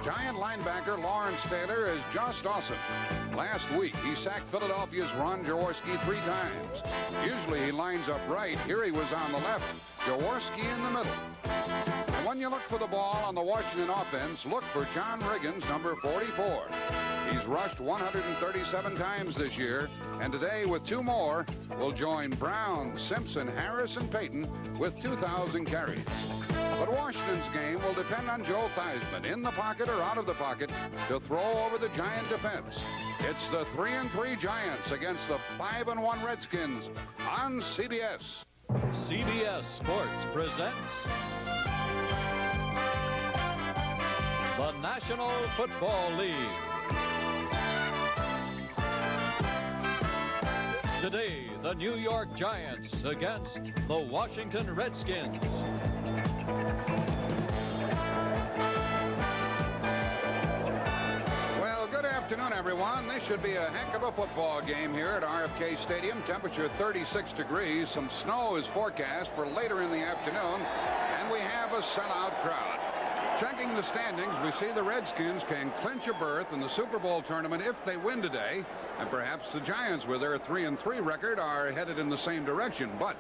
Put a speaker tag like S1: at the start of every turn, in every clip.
S1: Giant linebacker Lawrence Taylor is just awesome. Last week, he sacked Philadelphia's Ron Jaworski 3 times. Usually he lines up right. Here he was on the left, Jaworski in the middle. And when you look for the ball on the Washington offense, look for John Riggins, number 44. He's rushed 137 times this year, and today with 2 more will join Brown, Simpson, Harris, and Payton with 2,000 carries. But Washington's game will depend on Joe Theismann, in the pocket or out of the pocket, to throw over the Giant defense. It's the 3-3 Giants against the 5-1 Redskins on CBS.
S2: CBS Sports presents the National Football League. Today, the New York Giants against the Washington Redskins.
S1: Well, good afternoon, everyone. This should be a heck of a football game here at RFK Stadium. Temperature 36 degrees. Some snow is forecast for later in the afternoon, and we have a sellout crowd. Checking the standings, we see the Redskins can clinch a berth in the Super Bowl tournament if they win today. And perhaps the Giants, with their 3-3 record, are headed in the same direction. But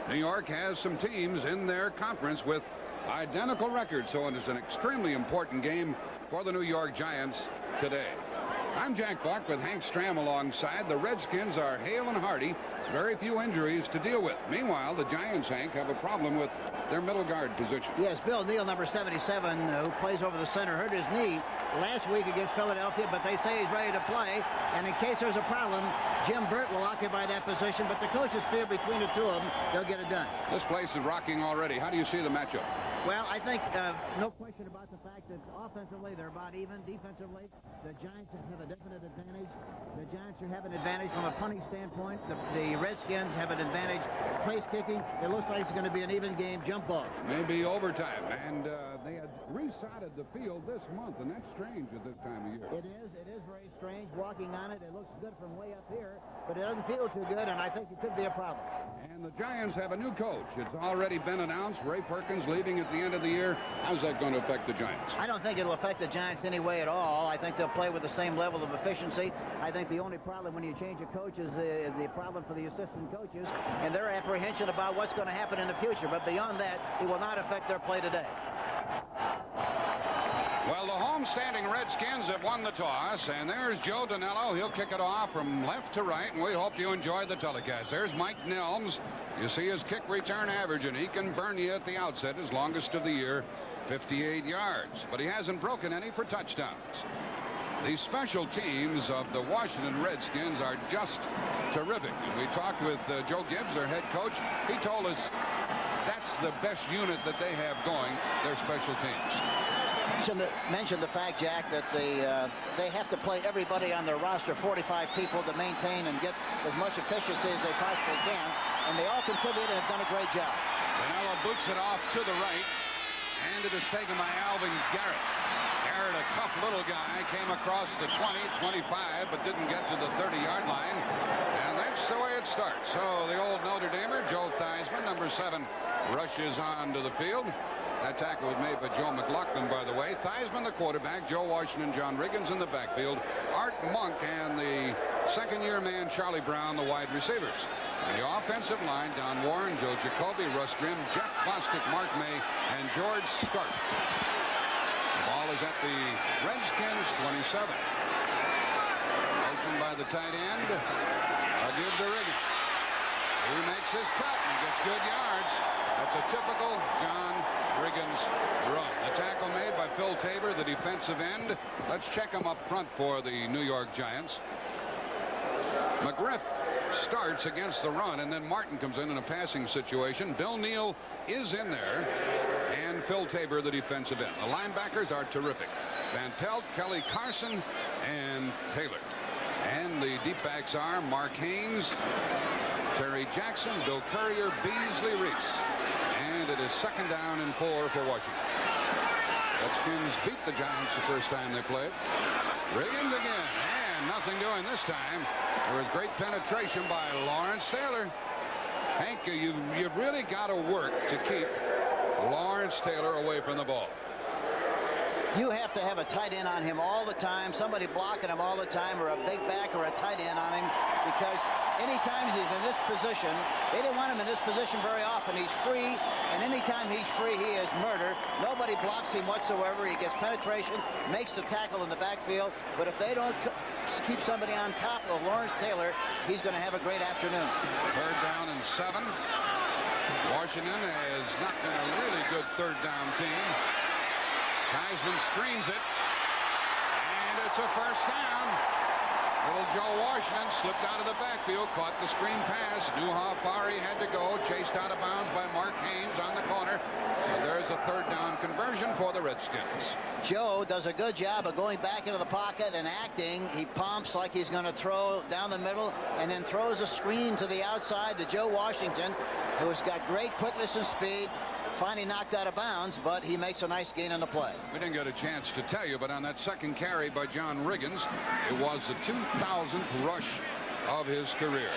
S1: New York has some teams in their conference with identical records, so it is an extremely important game for the New York Giants today. I'm Jack Buck with Hank Stram alongside. The Redskins are hale and hearty. Very few injuries to deal with. Meanwhile, the Giants, Hank, have a problem with their middle guard position.
S3: Yes, Bill Neal, number 77, who plays over the center, hurt his knee last week against Philadelphia, but they say he's ready to play. And in case there's a problem, Jim Burt will occupy that position. But the coaches feel between the two of them, they'll get it done.
S1: This place is rocking already. How do you see the matchup?
S3: Well, I think no question about the fact that offensively they're about even. Defensively, the Giants have a definite advantage. The Giants have an advantage from a punting standpoint. The Redskins have an advantage place kicking. It looks like it's going to be an even game. Jump ball. Maybe
S1: overtime. And they had resodded the field this month, and that's strange at this time of year.
S3: It is very strange walking on it. It looks good from way up here, but it doesn't feel too good, and I think it could be a problem.
S1: And the Giants have a new coach. It's already been announced. Ray Perkins leaving at the end of the year. How's that going to affect the Giants?
S3: I don't think it'll affect the Giants any way at all. I think they'll play with the same level of efficiency. I think the only problem when you change a coach is the problem for the assistant coaches and their apprehension about what's going to happen in the future. But beyond that, it will not affect their play today.
S1: Well, the home-standing Redskins have won the toss, and there's Joe Danello. He'll kick it off from left to right, and we hope you enjoy the telecast. There's Mike Nelms. You see his kick return average, and he can burn you at the outset, his longest of the year, 58 yards. But he hasn't broken any for touchdowns. The special teams of the Washington Redskins are just terrific. And we talked with Joe Gibbs, their head coach. He told us that's the best unit that they have going, their special teams.
S3: Mention the fact, Jack, that they have to play everybody on their roster, 45 people, to maintain and get as much efficiency as they possibly can, and they all contribute and have done a great job.
S1: Danello boots it off to the right, and it is taken by Alvin Garrett. Garrett, a tough little guy, came across the 20, 25, but didn't get to the 30-yard line, and that's the way it starts. So the old Notre Damer, Joe Theismann, number 7, rushes on to the field. That tackle was made by Joe McLaughlin, by the way. Theismann, the quarterback. Joe Washington, John Riggins in the backfield. Art Monk and the second-year man, Charlie Brown, the wide receivers. And the offensive line, Don Warren, Joe Jacoby, Russ Grimm, Jeff Bostic, Mark May, and George Stark. The ball is at the Redskins, 27. Motion by the tight end. I'll give to Riggins. He makes his cut and gets good yards. That's a typical John Riggins run. The tackle made by Phil Tabor, the defensive end. Let's check him up front for the New York Giants. McGriff starts against the run, and then Martin comes in a passing situation. Bill Neal is in there, and Phil Tabor, the defensive end. The linebackers are terrific. Van Pelt, Kelly Carson, and Taylor. And the deep backs are Mark Haynes, Terry Jackson, Bill Courier, Beasley Reese. And it is 2nd down and 4 for Washington. Redskins beat the Giants the first time they played. Riggins again, and nothing doing this time. There was great penetration by Lawrence Taylor. Hank, you've really got to work to keep Lawrence Taylor away from the ball.
S3: You have to have a tight end on him all the time, somebody blocking him all the time, or a big back or a tight end on him, because anytime he's in this position, they didn't want him in this position very often. He's free, and anytime he's free, he is murder. Nobody blocks him whatsoever. He gets penetration, makes the tackle in the backfield, but if they don't keep somebody on top of Lawrence Taylor, he's going to have a great afternoon.
S1: 3rd down and 7. Washington has not been a really good 3rd down team. Theismann screens it, and it's a 1st down. Little Joe Washington slipped out of the backfield, caught the screen pass, knew how far he had to go, chased out of bounds by Mark Haynes on the corner. And there's a 3rd down conversion for the Redskins.
S3: Joe does a good job of going back into the pocket and acting. He pumps like he's going to throw down the middle, and then throws a screen to the outside to Joe Washington, who's got great quickness and speed. Finally knocked out of bounds, but he makes a nice gain on the play.
S1: We didn't get a chance to tell you, but on that 2nd carry by John Riggins, it was the 2,000th rush of his career.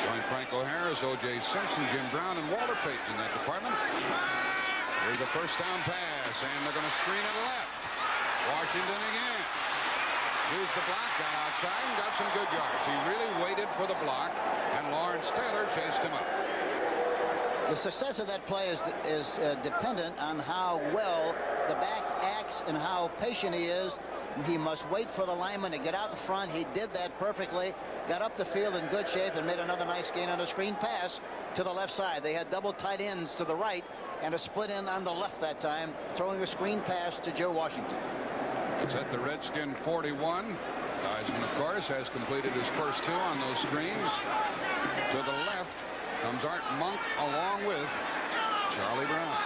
S1: Join Franco Harris, O.J. Simpson, Jim Brown, and Walter Payton in that department. Here's a 1st down pass, and they're going to screen it left. Washington again. Used the block, got outside, and got some good yards. He really waited for the block, and Lawrence Taylor chased him up.
S3: The success of that play is dependent on how well the back acts and how patient he is. He must wait for the lineman to get out in front. He did that perfectly, got up the field in good shape, and made another nice gain on a screen pass to the left side. They had double tight ends to the right and a split end on the left that time, throwing a screen pass to Joe Washington.
S1: It's at the Redskin 41. Theismann, of course, has completed his first 2 on those screens. To the left comes Art Monk along with Charlie Brown.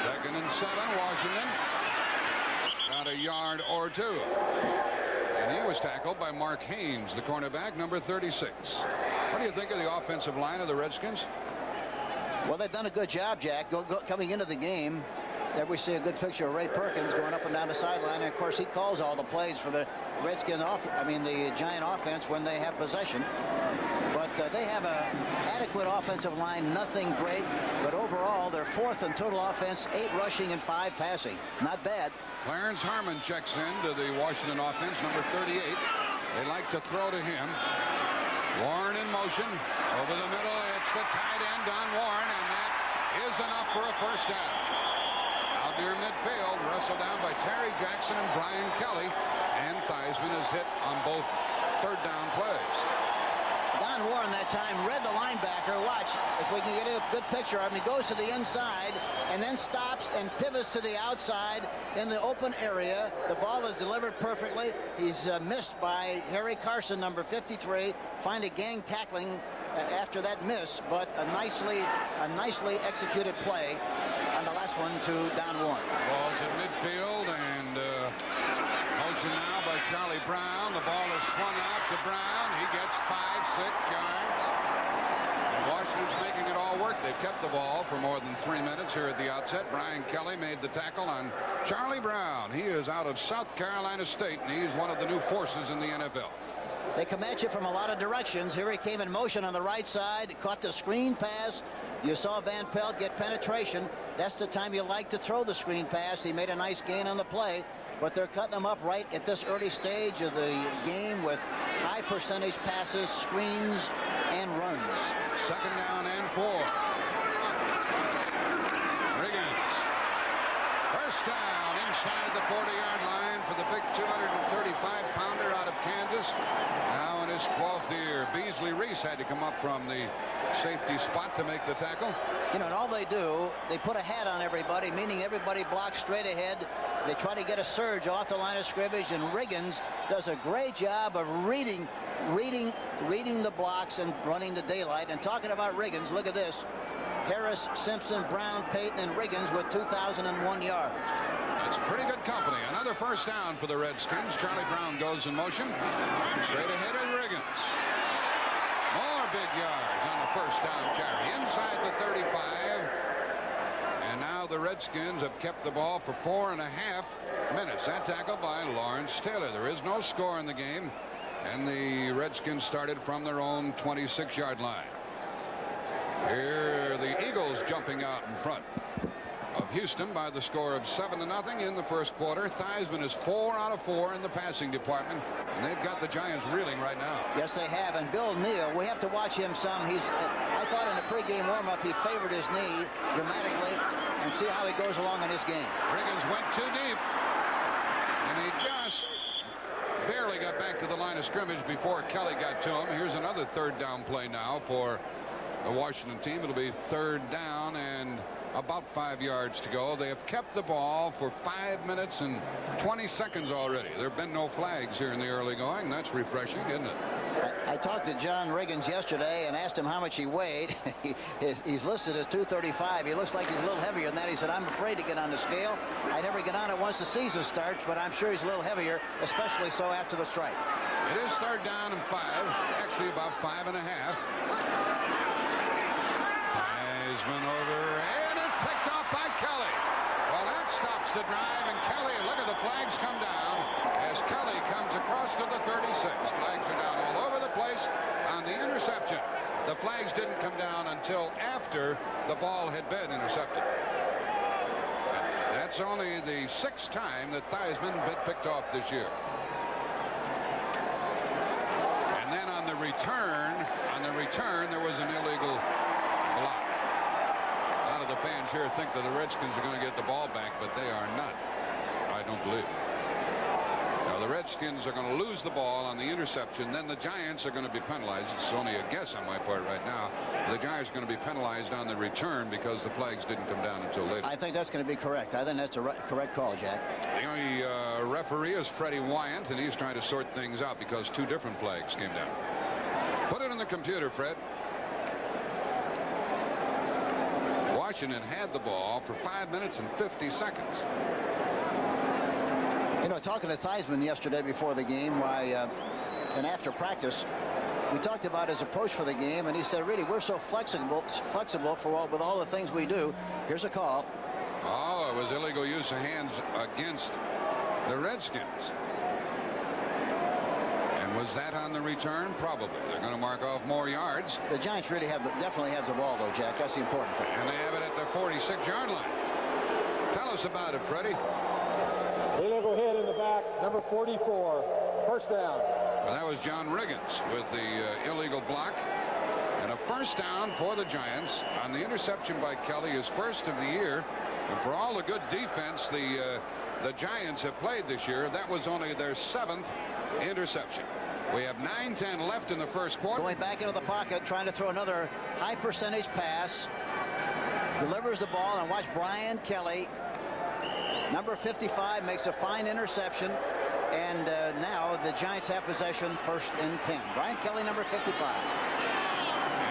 S1: 2nd and 7, Washington. Got a yard or 2. And he was tackled by Mark Haynes, the cornerback, number 36. What do you think of the offensive line of the Redskins?
S3: Well, they've done a good job, Jack, coming into the game. There we see a good picture of Ray Perkins going up and down the sideline, and of course he calls all the plays for the the Giant offense when they have possession. But they have an adequate offensive line, nothing great, but overall they're 4th in total offense, 8 rushing and 5 passing. Not bad.
S1: Clarence Harmon checks in to the Washington offense, number 38. They like to throw to him. Warren in motion. Over the middle, it's the tight end, Don Warren, and that is enough for a 1st down. Out near midfield, wrestled down by Terry Jackson and Brian Kelly, and Theismann is hit on both 3rd down plays.
S3: Don Warren that time read the linebacker. Watch, if we can get a good picture of him. He goes to the inside and then stops and pivots to the outside in the open area. The ball is delivered perfectly. He's missed by Harry Carson, number 53. Finally gang tackling after that miss, but a nicely executed play on the last one to Don Warren.
S1: Ball's at midfield, and motion now by Charlie Brown. The ball is swung out to Brown. He gets 5-6 yards. And Washington's making it all work. They've kept the ball for more than 3 minutes here at the outset. Brian Kelly made the tackle on Charlie Brown. He is out of South Carolina State, and he's one of the new forces in the NFL.
S3: They come at you from a lot of directions. Here he came in motion on the right side, caught the screen pass. You saw Van Pelt get penetration. That's the time you like to throw the screen pass. He made a nice gain on the play, but they're cutting him up right at this early stage of the game with high percentage passes, screens, and runs.
S1: 2nd down and 4. Riggins. 1st down inside the 40-yard line for the big 235-pounder out of Kansas. Now in his 12th year. Beasley Reese had to come up from the safety spot to make the tackle.
S3: You know, and all they do, they put a hat on everybody, meaning everybody blocks straight ahead. They try to get a surge off the line of scrimmage, and Riggins does a great job of reading the blocks and running the daylight. And talking about Riggins, look at this. Harris, Simpson, Brown, Payton, and Riggins with 2,001 yards.
S1: That's pretty good company. Another 1st down for the Redskins. Charlie Brown goes in motion. Straight ahead of Riggins. More big yards on the 1st down carry. Inside the 35. And now the Redskins have kept the ball for 4.5 minutes. That tackle by Lawrence Taylor. There is no score in the game. And the Redskins started from their own 26-yard line. Here the Eagles jumping out in front of Houston by the score of 7-0 in the first quarter. Theismann is 4 out of 4 in the passing department, and they've got the Giants reeling right now.
S3: Yes, they have. And Bill Neal, we have to watch him some. I thought in the pregame warm-up he favored his knee dramatically, and see how he goes along in his game.
S1: Riggins went too deep, and he just barely got back to the line of scrimmage before Kelly got to him. Here's another third down play now for the Washington team. It'll be third down and about 5 yards to go. They have kept the ball for 5 minutes and 20 seconds already. There have been no flags here in the early going. That's refreshing, isn't it?
S3: I talked to John Riggins yesterday and asked him how much he weighed. He's listed as 235. He looks like he's a little heavier than that. He said, I'm afraid to get on the scale. I never get on it once the season starts, but I'm sure he's a little heavier, especially so after the strike.
S1: It is third down and 5, actually about 5.5. Theismann over, and it's picked off by Kelly. Well, that stops the drive, and Kelly, look at the flags come down as Kelly comes across to the 36. Flags are down all over the place on the interception. The flags didn't come down until after the ball had been intercepted. That's only the 6th time that Theismann been picked off this year. And then on the return, there was an illegal block. A lot of the fans here think that the Redskins are going to get the ball back, but they are not. I don't believe it. Now, the Redskins are going to lose the ball on the interception. Then the Giants are going to be penalized. It's only a guess on my part right now. The Giants are going to be penalized on the return because the flags didn't come down until later.
S3: I think that's going to be correct. I think that's a correct call, Jack.
S1: The only referee is Freddie Wyant, and he's trying to sort things out because 2 different flags came down. Put it in the computer, Fred. Washington had the ball for 5 minutes and 50 seconds.
S3: You know, talking to Theismann yesterday before the game, and after practice, we talked about his approach for the game, and he said, really, we're so flexible with all the things we do. Here's a call.
S1: Oh, it was illegal use of hands against the Redskins. And was that on the return? Probably. They're going to mark off more yards.
S3: The Giants really definitely have the ball, though, Jack. That's the important thing.
S1: And they have it at their 46-yard line. Tell us about it, Freddie.
S4: Illegal hit in the back, number 44, first down.
S1: Well, that was John Riggins with the illegal block. And a first down for the Giants on the interception by Kelly, his first of the year. And for all the good defense the Giants have played this year, that was only their 7th interception. We have 9:10 left in the first quarter.
S3: Going back into the pocket, trying to throw another high percentage pass. Delivers the ball, and watch Brian Kelly. Number 55 makes a fine interception, and now the Giants have possession, 1st and 10. Brian Kelly, number 55.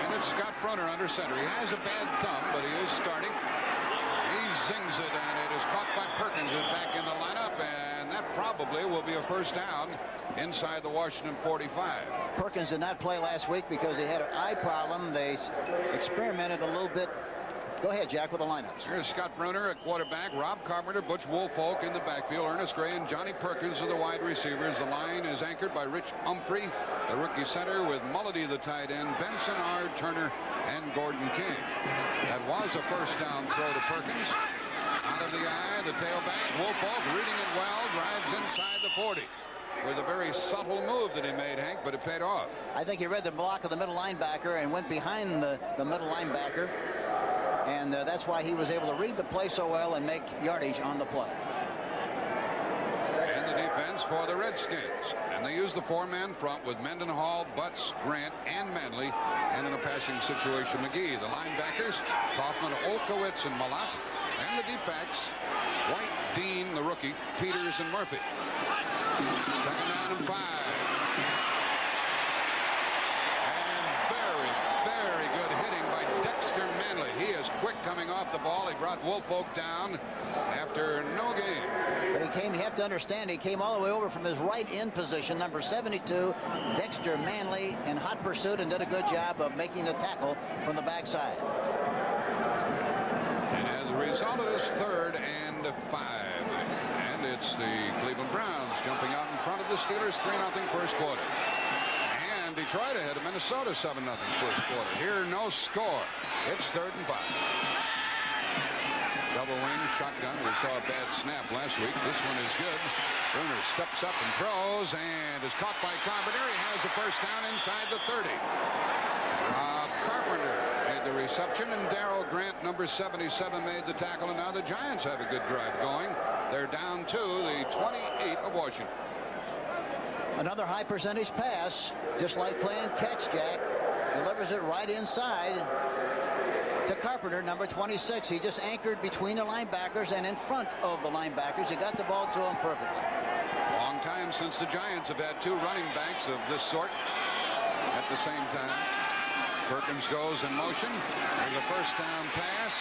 S1: And it's Scott Brunner under center. He has a bad thumb, but he is starting. He zings it, and it is caught by Perkins, who's back in the lineup, and that probably will be a first down inside the Washington 45.
S3: Perkins did not play last week because he had an eye problem. They experimented a little bit. Go ahead, Jack, with the lineups.
S1: Here's Scott Brunner at quarterback, Rob Carpenter, Butch Woolfolk in the backfield, Ernest Gray and Johnny Perkins are the wide receivers. The line is anchored by Rich Humphrey, the rookie center, with Mulledy, the tight end, Benson, Ard, Turner, and Gordon King. That was a first down throw to Perkins. Out of the eye, the tailback, Woolfolk, reading it well, drives inside the 40. With a very subtle move that he made, Hank, but it paid off.
S3: I think he read the block of the middle linebacker and went behind the middle linebacker. And that's why he was able to read the play so well and make yardage on the play.
S1: And the defense for the Redskins. And they use the 4-man front with Mendenhall, Butts, Grant, and Manley. And in a passing situation, McGee. The linebackers, Kaufman, Olkowitz, and Malat. And the deep backs, White, Dean, the rookie, Peters, and Murphy. 2nd down and 5. He is quick coming off the ball. He brought Woolfolk down after no gain.
S3: But you have to understand, he came all the way over from his right end position, number 72, Dexter Manley, in hot pursuit, and did a good job of making the tackle from the backside.
S1: And as a result, it is 3rd and 5. And it's the Cleveland Browns jumping out in front of the Steelers, 3-0 first quarter. And Detroit ahead of Minnesota, 7-0 first quarter. Here, no score. It's 3rd and 5. Double wing shotgun. We saw a bad snap last week. This one is good. Bruner steps up and throws and is caught by Carpenter. He has the first down inside the 30. Carpenter made the reception, and Darrell Grant, number 77, made the tackle, and now the Giants have a good drive going. They're down to the 28 of Washington.
S3: Another high percentage pass, just like playing catch, Jack. Delivers it right inside to Carpenter, number 26. He just anchored between the linebackers and in front of the linebackers. He got the ball to him perfectly.
S1: Long time since the Giants have had two running backs of this sort at the same time. Perkins goes in motion. There's a first down pass.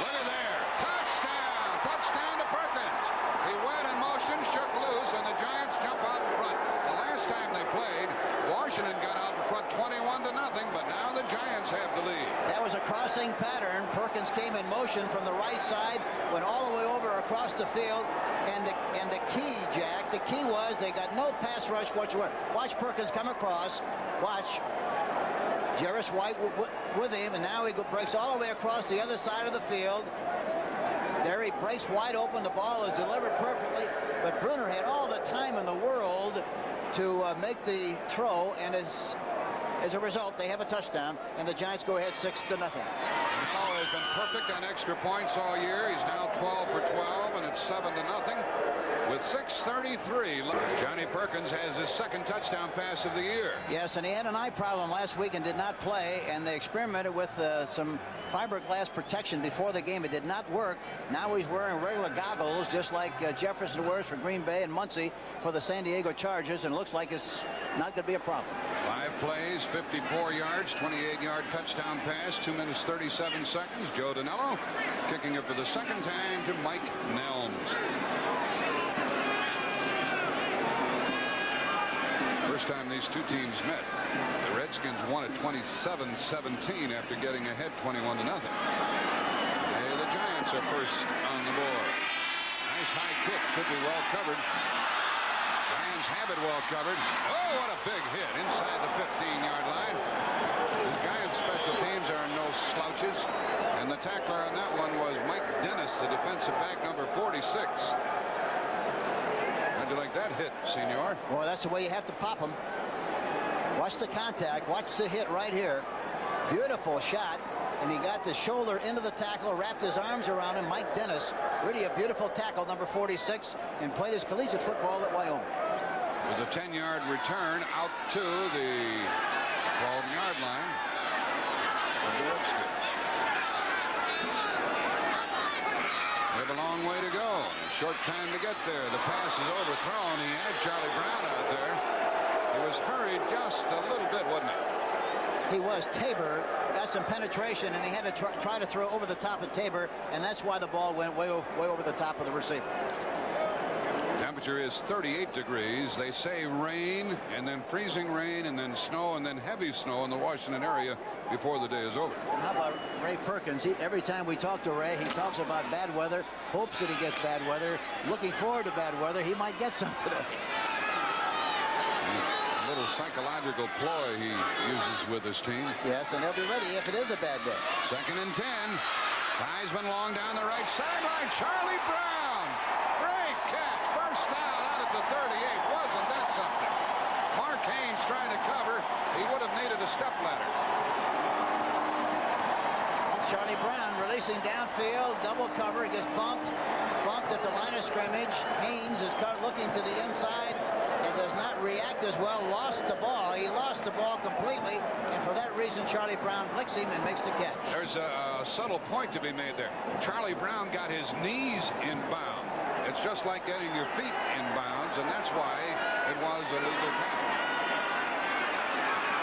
S1: Look at there. Touchdown. Touchdown to Perkins. He went in motion, shook loose, and the Giants jump out in front. The last time they played, Washington got out in front 21-0, but now the Giants have the lead.
S3: That was a crossing pattern. Perkins came in motion from the right side, went all the way over across the field, and the key, Jack, the key was they got no pass rush whatsoever. Watch Perkins come across. Watch. Jarvis White with him, and now he breaks all the way across the other side of the field. There he breaks wide open. The ball is delivered perfectly, but Bruner had all the time in the world to make the throw, and as a result, they have a touchdown, and the Giants go ahead 6-0.
S1: Powell has been perfect on extra points all year. He's now 12 for 12, and it's 7-0 with 6:33. Johnny Perkins has his second touchdown pass of the year.
S3: Yes, and he had an eye problem last week and did not play, and they experimented with some fiberglass protection before the game. It did not work. Now he's wearing regular goggles, just like Jefferson wears for Green Bay and Muncie for the San Diego Chargers, and it looks like it's not going to be a problem.
S1: 5 plays, 54 yards, 28-yard touchdown pass, 2 minutes 37 seconds. Joe Danello kicking it for the second time to Mike Nelms. First time these two teams met, the Redskins won at 27-17 after getting ahead 21-0. Today the Giants are first on the board. Nice high kick, should be well covered. Giants have it well covered. Oh, what a big hit inside the 15-yard line. The Giants special teams are no slouches, and the tackler on that one was Mike Dennis, the defensive back, number 46. How'd you like that hit, Senor?
S3: Well, that's the way you have to pop them. Watch the contact. Watch the hit right here. Beautiful shot. And he got the shoulder into the tackle, wrapped his arms around him. Mike Dennis, really a beautiful tackle, number 46, and played his collegiate football at Wyoming.
S1: With a 10-yard return out to the 12-yard line of the Redskins. They have a long way to go. Short time to get there. The pass is overthrown. He had Charlie Brown out there. He was hurried just a little bit, wasn't he?
S3: He was. Tabor got some penetration, and he had to try to throw over the top of Tabor, and that's why the ball went way over the top of the receiver.
S1: Temperature is 38 degrees. They say rain, and then freezing rain, and then snow, and then heavy snow in the Washington area before the day is over.
S3: And how about Ray Perkins? Every time we talk to Ray, he talks about bad weather, hopes that he gets bad weather, looking forward to bad weather. He might get some today.
S1: A little psychological ploy he uses with his team.
S3: Yes, and they'll be ready if it is a bad day.
S1: 2nd and 10. Theismann long down the right sideline. Charlie Brown. Great catch. First down out at the 38. Wasn't that something? Mark Haynes trying to cover. He would have needed a stepladder.
S3: Charlie Brown releasing downfield, double cover. He gets bumped at the line of scrimmage. Haynes is looking to the inside and does not react as well. Lost the ball. He lost the ball completely, and for that reason, Charlie Brown flicks him and makes the catch.
S1: There's a subtle point to be made there. Charlie Brown got his knees inbound. It's just like getting your feet inbounds, and that's why it was a legal catch.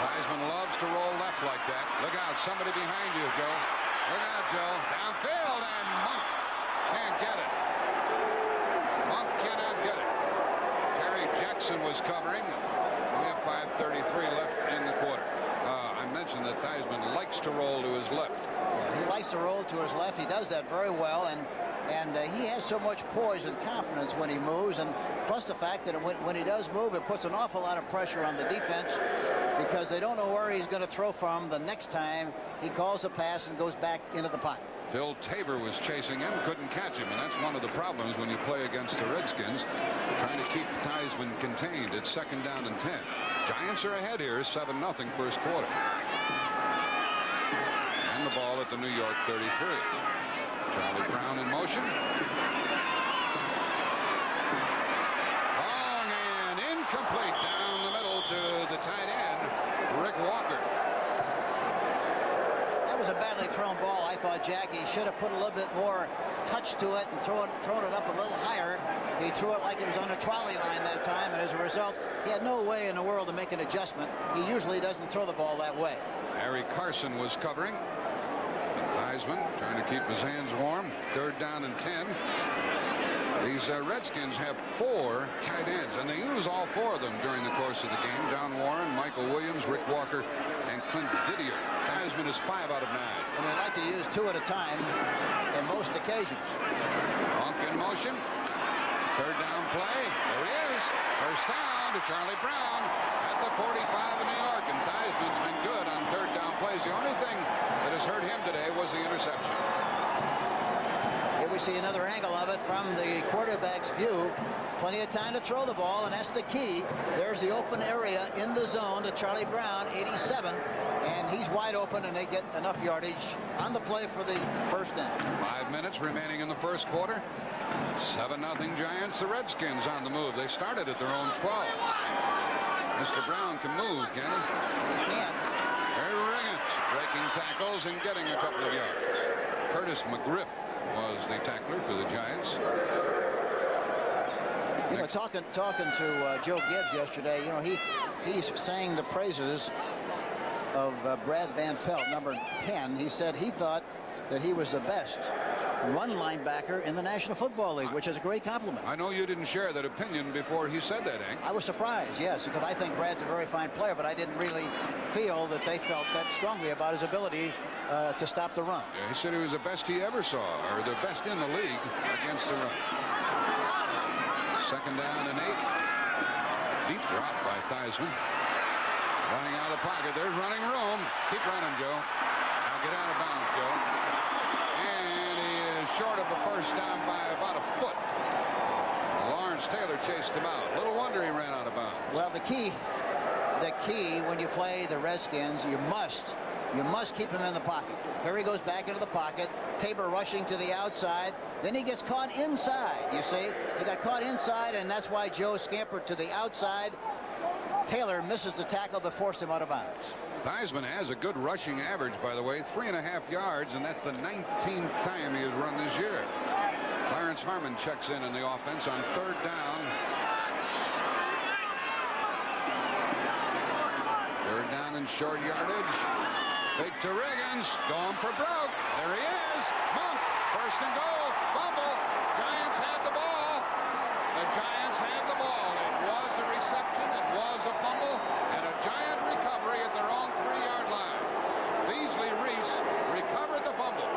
S1: Theismann loves to roll left like that. Look out, somebody behind you, Joe. Look out, Joe. Downfield, and Monk can't get it. Monk cannot get it. Terry Jackson was covering. We have 5:33 left in the quarter. I mentioned that Theismann likes to roll to his left.
S3: Yeah, he likes to roll to his left. He does that very well, and he has so much poise and confidence when he moves, and plus the fact that when he does move, it puts an awful lot of pressure on the defense because they don't know where he's going to throw from the next time he calls a pass and goes back into the pocket.
S1: Phil Tabor was chasing him, couldn't catch him, and that's one of the problems when you play against the Redskins, trying to keep Theismann contained. It's 2nd down and 10. Giants are ahead here, 7-0 first quarter. And the ball at the New York 33. Charlie Brown in motion. Long and incomplete down the middle to the tight end, Rick Walker.
S3: That was a badly thrown ball. I thought Jackie should have put a little bit more touch to it and thrown it up a little higher. He threw it like it was on a trolley line that time, and as a result, he had no way in the world to make an adjustment. He usually doesn't throw the ball that way.
S1: Harry Carson was covering. And Theismann trying to keep his hands warm. 3rd down and 10. These Redskins have 4 tight ends, and they use all 4 of them during the course of the game. John Warren, Michael Williams, Rick Walker, and Clint Didier. Theismann is 5 out of 9.
S3: And they like to use 2 at a time in most occasions.
S1: Monk in motion. 3rd down play. There he is. 1st down to Charlie Brown at the 45 of New York. And Theismann's been good on 3rd down plays. The only thing that has hurt him today was the interception.
S3: Here we see another angle of it from the quarterback's view. Plenty of time to throw the ball, and that's the key. There's the open area in the zone to Charlie Brown, 87. And he's wide open, and they get enough yardage on the play for the 1st down.
S1: 5 minutes remaining in the first quarter. 7-0 Giants. The Redskins on the move. They started at their own 12. Mr. Brown can move, can he?
S3: He can.
S1: Riggins breaking tackles and getting a couple of yards. Curtis McGriff was the tackler for the Giants.
S3: You know, talking to Joe Gibbs yesterday, you know, he's saying the praises of Brad Van Pelt, number 10. He said he thought that he was the best run linebacker in the National Football League, which is a great compliment.
S1: I know you didn't share that opinion before he said that, Hank.
S3: I was surprised, yes, because I think Brad's a very fine player, but I didn't really feel that they felt that strongly about his ability to stop the run.
S1: Yeah, he said he was the best he ever saw, or the best in the league against the run. 2nd down and 8. Deep drop by Theismann. Running out of the pocket. There's running room. Keep running, Joe. Now get out of bounds, Joe. And he is short of a 1st down by about a foot. Lawrence Taylor chased him out. Little wonder he ran out of bounds.
S3: Well, the key when you play the Redskins, you must keep him in the pocket. Here he goes back into the pocket. Tabor rushing to the outside. Then he gets caught inside, you see. He got caught inside, and that's why Joe scampered to the outside. Taylor misses the tackle that forced him out of bounds.
S1: Theismann has a good rushing average, by the way, 3.5 yards, and that's the 19th time he has run this year. Clarence Harmon checks in the offense on 3rd down. 3rd down and short yardage. Fake to Riggins, going for broke. There he is. Monk, 1st and goal. Fumble. Giants have the ball. The Giants have the ball. It was a reception. It was a fumble. And a Giant recovery at their own 3-yard line. Beasley Reese recovered the fumble.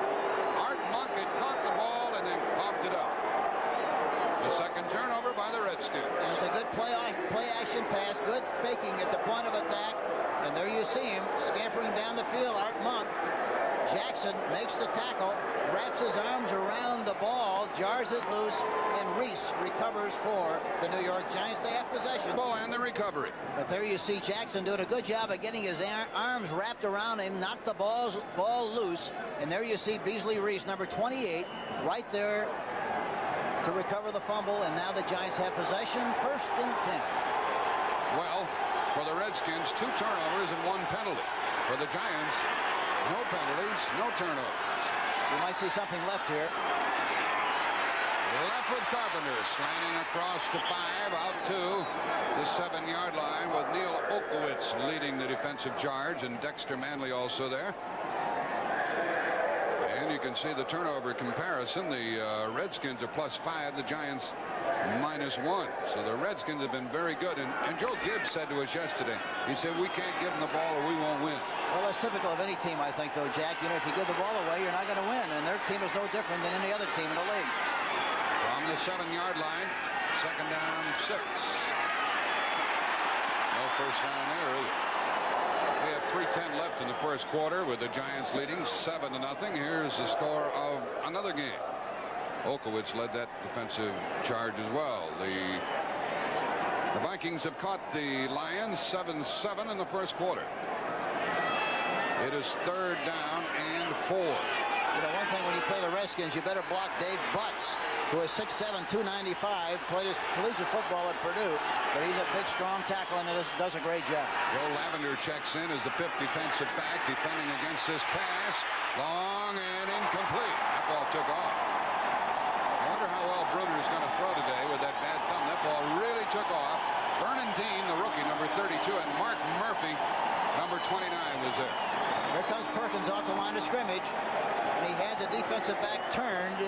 S1: Art Monk had caught the ball and then coughed it up. The 2nd turnover by the Redskins.
S3: And it's a good play action pass. Good faking at the point of attack. And there you see him scampering down the field. Art Monk. Jackson makes the tackle, wraps his arms around the ball, jars it loose, and Reese recovers for the New York Giants. They have possession.
S1: Ball and the recovery.
S3: But there you see Jackson doing a good job of getting his arms wrapped around him, knocked the ball loose, and there you see Beasley Reese, number 28, right there to recover the fumble, and now the Giants have possession, 1st and 10.
S1: Well, for the Redskins, 2 turnovers and 1 penalty. For the Giants, no penalties, no turnovers.
S3: We might see something left here.
S1: Left with Carpenter, slanting across the 5, out to the 7-yard line with Neil Okowitz leading the defensive charge, and Dexter Manley also there. And you can see the turnover comparison. The Redskins are +5, the Giants -1. So the Redskins have been very good. And Joe Gibbs said to us yesterday, he said, we can't give them the ball or we won't win.
S3: Well, that's typical of any team, I think, though, Jack. You know, if you give the ball away, you're not going to win. And their team is no different than any other team in the league.
S1: From the 7-yard line, 2nd down, 6. No 1st down there either. We have 3:10 left in the first quarter with the Giants leading 7-0. Here's the score of another game. Olkowitz led that defensive charge as well. The Vikings have caught the Lions 7-7 in the first quarter. It is 3rd down and 4.
S3: You know, one thing when you play the Redskins, you better block Dave Butts, who is 6'7", 295, played his collegiate football at Purdue, but he's a big, strong tackle and does a great job.
S1: Joe Lavender checks in as the 5th defensive back, defending against this pass. Long and incomplete. That ball took off. I wonder how well Bruner is going to throw today with that bad thumb. That ball really took off. Vernon Dean, the rookie, number 32, and Mark Murphy, number 29, was there.
S3: Here comes Perkins off the line of scrimmage. And he had the defensive back turned,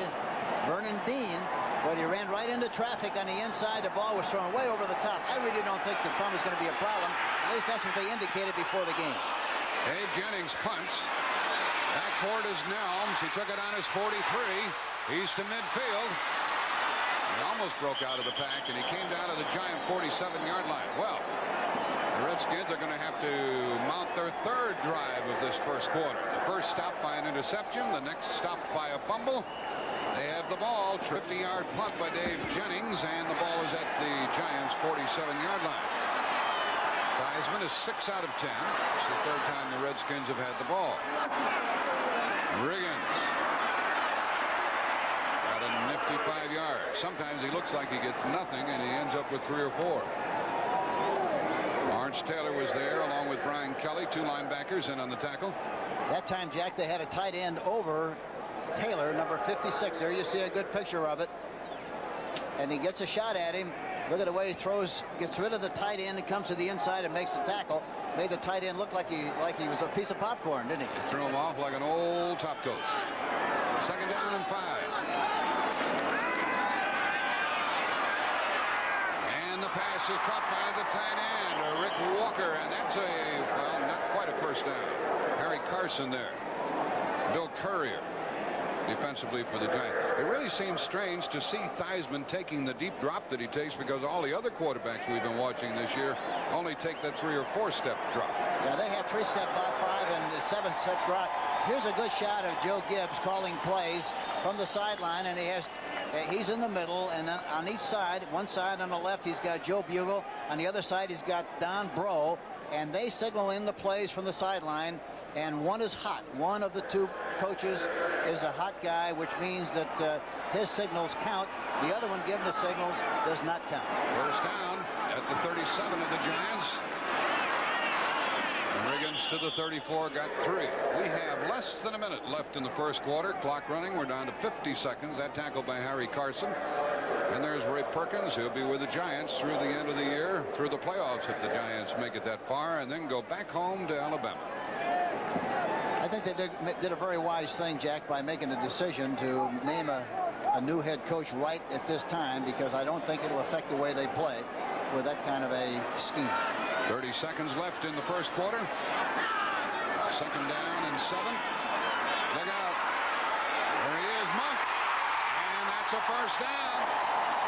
S3: Vernon Dean, but he ran right into traffic on the inside. The ball was thrown way over the top. I really don't think the thumb is going to be a problem. At least that's what they indicated before the game.
S1: Dave Jennings punts. Backcourt is Nelms. He took it on his 43. He's to midfield. He almost broke out of the pack, and he came down to the Giant 47-yard line. Well, the Redskins are going to have to mount their 3rd drive of this first quarter. The first stopped by an interception, the next stopped by a fumble. They have the ball. 50-yard punt by Dave Jennings, and the ball is at the Giants' 47-yard line. Theismann is 6 out of 10. It's the 3rd time the Redskins have had the ball. Riggins got a nifty 5 yards. Sometimes he looks like he gets nothing, and he ends up with 3 or 4. Lawrence Taylor was there along with Brian Kelly, 2 linebackers in on the tackle.
S3: That time, Jack, they had a tight end over Taylor, number 56. There you see a good picture of it. And he gets a shot at him. Look at the way he throws, gets rid of the tight end and comes to the inside and makes the tackle. Made the tight end look like he was a piece of popcorn, didn't he?
S1: Threw him off like an old top coat. 2nd down and 5. The pass is caught by the tight end, Rick Walker, and that's well, not quite a first down. Harry Carson there. Bill Courier defensively for the Giants. It really seems strange to see Theismann taking the deep drop that he takes, because all the other quarterbacks we've been watching this year only take that 3 or 4 step drop. Yeah,
S3: they have 3-step, about 5 and 7-step drop. Here's a good shot of Joe Gibbs calling plays from the sideline, and he's in the middle, and then on each side, one side on the left, he's got Joe Bugle. On the other side, he's got Don Bro, and they signal in the plays from the sideline, and one is hot. One of the 2 coaches is a hot guy, which means that his signals count. The other one giving the signals does not count.
S1: First down at the 37 of the Giants. Riggins to the 34, got 3. We have less than a minute left in the first quarter. Clock running. We're down to 50 seconds. That tackle by Harry Carson. And there's Ray Perkins. He'll be with the Giants through the end of the year, through the playoffs if the Giants make it that far, and then go back home to Alabama.
S3: I think they did a very wise thing, Jack, by making a decision to name a new head coach right at this time, because I don't think it'll affect the way they play with that kind of a scheme.
S1: 30 seconds left in the first quarter. 2nd down and 7. Look out. There he is, Monk. And that's a first down.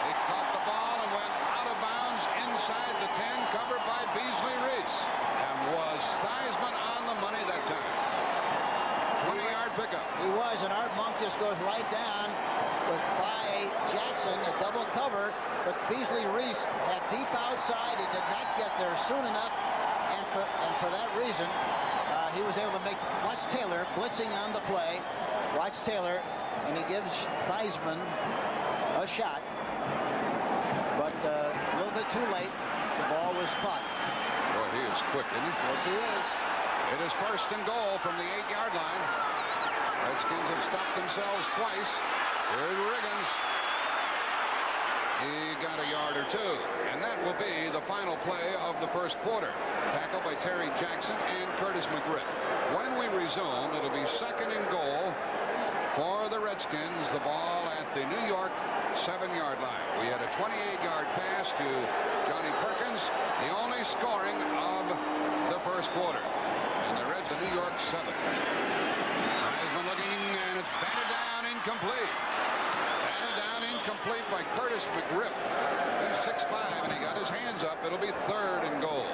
S1: He caught the ball and went out of bounds inside the 10, covered by Beasley Reese. And was Theismann on the money that time? 20-yard pickup.
S3: He was, and Art Monk just goes right down. Was by Jackson, a double cover, but Beasley Reese had deep outside. He did not get there soon enough, and for that reason, he was able to make. Watch Taylor blitzing on the play. Watch Taylor, and he gives Theismann a shot, but a little bit too late. The ball was caught.
S1: Boy, he is quick, isn't he?
S3: Yes, he is.
S1: It is 1st and goal from the 8-yard line. Redskins have stopped themselves twice. Here's Riggins. He got a yard or 2, and that will be the final play of the first quarter. Tackled by Terry Jackson and Curtis McGriff. When we resume, it'll be 2nd and goal for the Redskins. The ball at the New York 7-yard line. We had a 28-yard pass to Johnny Perkins, the only scoring of the first quarter. And the Reds, the New York 7. Theismann looking, and it's batted down, incomplete. Batted down, incomplete by Curtis McGriff. He's 6'5", and he got his hands up. It'll be 3rd and goal.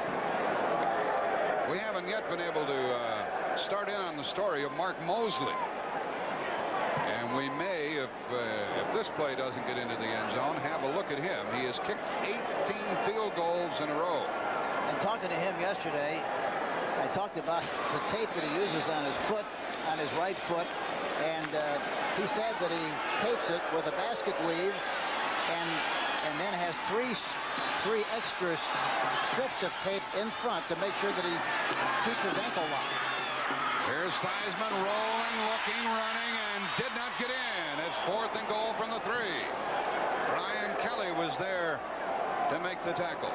S1: We haven't yet been able to start in on the story of Mark Moseley. And we may, if this play doesn't get into the end zone, have a look at him. He has kicked 18 field goals in a row.
S3: And talking to him yesterday, I talked about the tape that he uses on his foot, on his right foot, and he said that he tapes it with a basket weave and then has three extra strips of tape in front to make sure that he keeps his ankle locked.
S1: Here's Theismann rolling, looking, running, and did not get in. It's 4th and goal from the 3. Brian Kelly was there to make the tackle.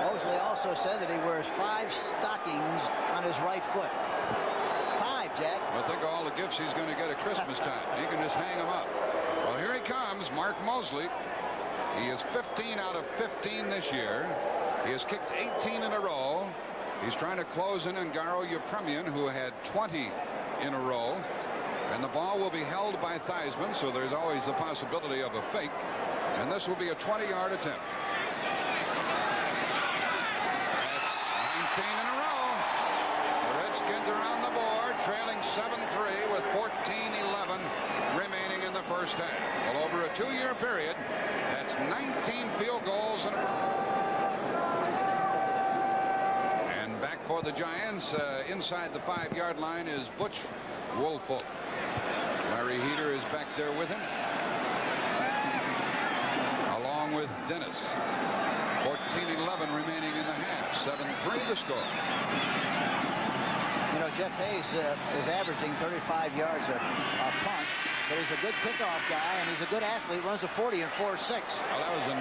S3: Moseley also said that he wears 5 stockings on his right foot. 5, Jack.
S1: I think all the gifts he's going to get at Christmas time. He can just hang them up. Well, here he comes, Mark Moseley. He is 15 out of 15 this year. He has kicked 18 in a row. He's trying to close in on Garo Yepremian, who had 20 in a row. And the ball will be held by Theismann, so there's always the possibility of a fake. And this will be a 20-yard attempt. That's 19 in a row. The Redskins are on the board, trailing 7-3 with 14-11 remaining in the first half. Well, over a 2-year period, that's 19 field goals in a row. Back for the Giants, inside the 5-yard line is Butch Woolfolk. Larry Heater is back there with him, along with Dennis. 14-11 remaining in the half. 7-3 the score.
S3: You know, Jeff Hayes is averaging 35 yards a punt, but he's a good kickoff guy, and he's a good athlete. Runs a 40 and 4.6.
S1: Well, that was a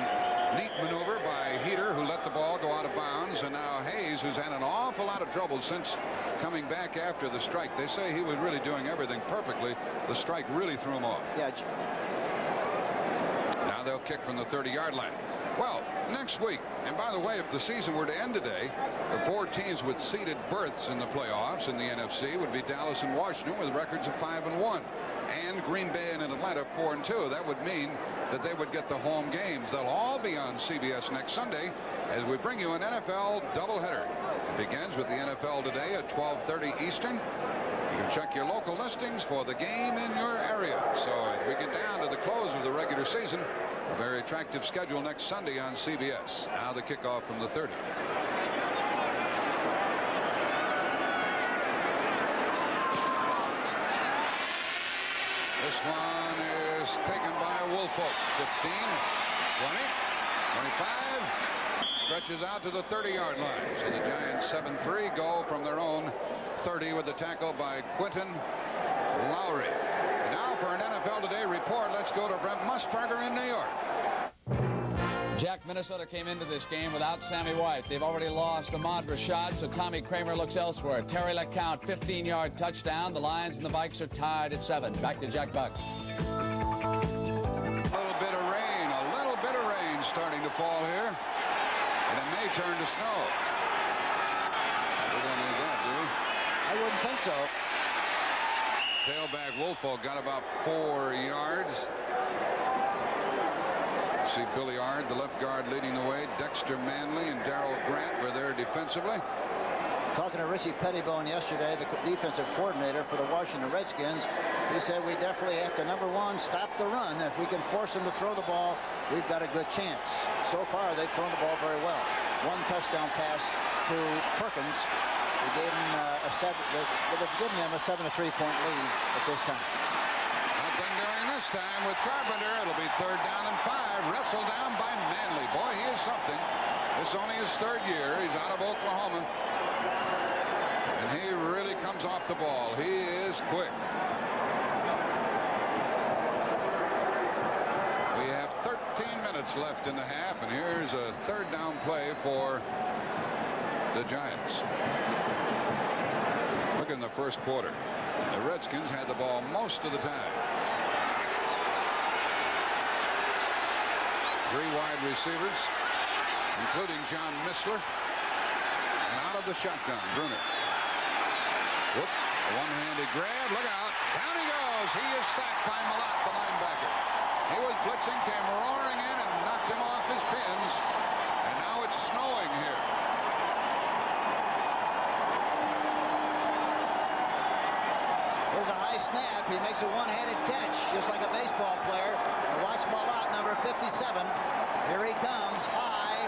S1: neat maneuver by Heater, who let the ball go out of bounds, and now Hayes, who's had an awful lot of trouble since coming back after the strike. They say he was really doing everything perfectly. The strike really threw him off.
S3: Yeah.
S1: Now they'll kick from the 30-yard line. Well, next week, and by the way, if the season were to end today, the 4 teams with seeded berths in the playoffs in the NFC would be Dallas and Washington with records of 5-1. And Green Bay and Atlanta 4-2. That would mean that they would get the home games. They'll all be on CBS next Sunday as we bring you an NFL doubleheader. It begins with the NFL today at 12:30 Eastern. You can check your local listings for the game in your area. So as we get down to the close of the regular season, a very attractive schedule next Sunday on CBS. Now the kickoff from the 30. This one is taken by Woolfolk. 15, 20, 25. Stretches out to the 30-yard line. So the Giants 7-3 go from their own 30 with the tackle by Quentin Lowry. And now for an NFL Today report, let's go to Brent Musburger in New York.
S5: Jack, Minnesota came into this game without Sammy White. They've already lost Ahmad Rashad, so Tommy Kramer looks elsewhere. Terry LeCount, 15-yard touchdown. The Lions and the Vikes are tied at 7. Back to Jack Buck.
S1: A little bit of rain starting to fall here. And it may turn to snow. We don't need that, do we?
S3: I wouldn't think so.
S1: Tailback Woolfolk got about 4 yards. See Billy Ard, the left guard, leading the way. Dexter Manley and Darrell Grant were there defensively.
S3: Talking to Richie Pettibone yesterday, the defensive coordinator for the Washington Redskins, he said we definitely have to, number one, stop the run. If we can force them to throw the ball, we've got a good chance. So far, they've thrown the ball very well. 1 touchdown pass to Perkins. We gave him they've given him a 7-3-point lead at this time.
S1: Nothing doing this time with Carpenter. It'll be 3rd down and 5. Wrestled down by Manley. Boy, he is something. This is only his 3rd year. He's out of Oklahoma. And he really comes off the ball. He is quick. We have 13 minutes left in the half, and here's a 3rd down play for the Giants. Look in the first quarter. The Redskins had the ball most of the time. 3 wide receivers, including John Missler. And out of the shotgun, Bruner. Whoop, a one-handed grab. Look out. Down he goes. He is sacked by Malott, the linebacker. He was blitzing, came roaring in and knocked him off his pins. And now it's snowing here.
S3: makes a one-handed catch, just like a baseball player. And watch Malott, number 57. Here he comes, high.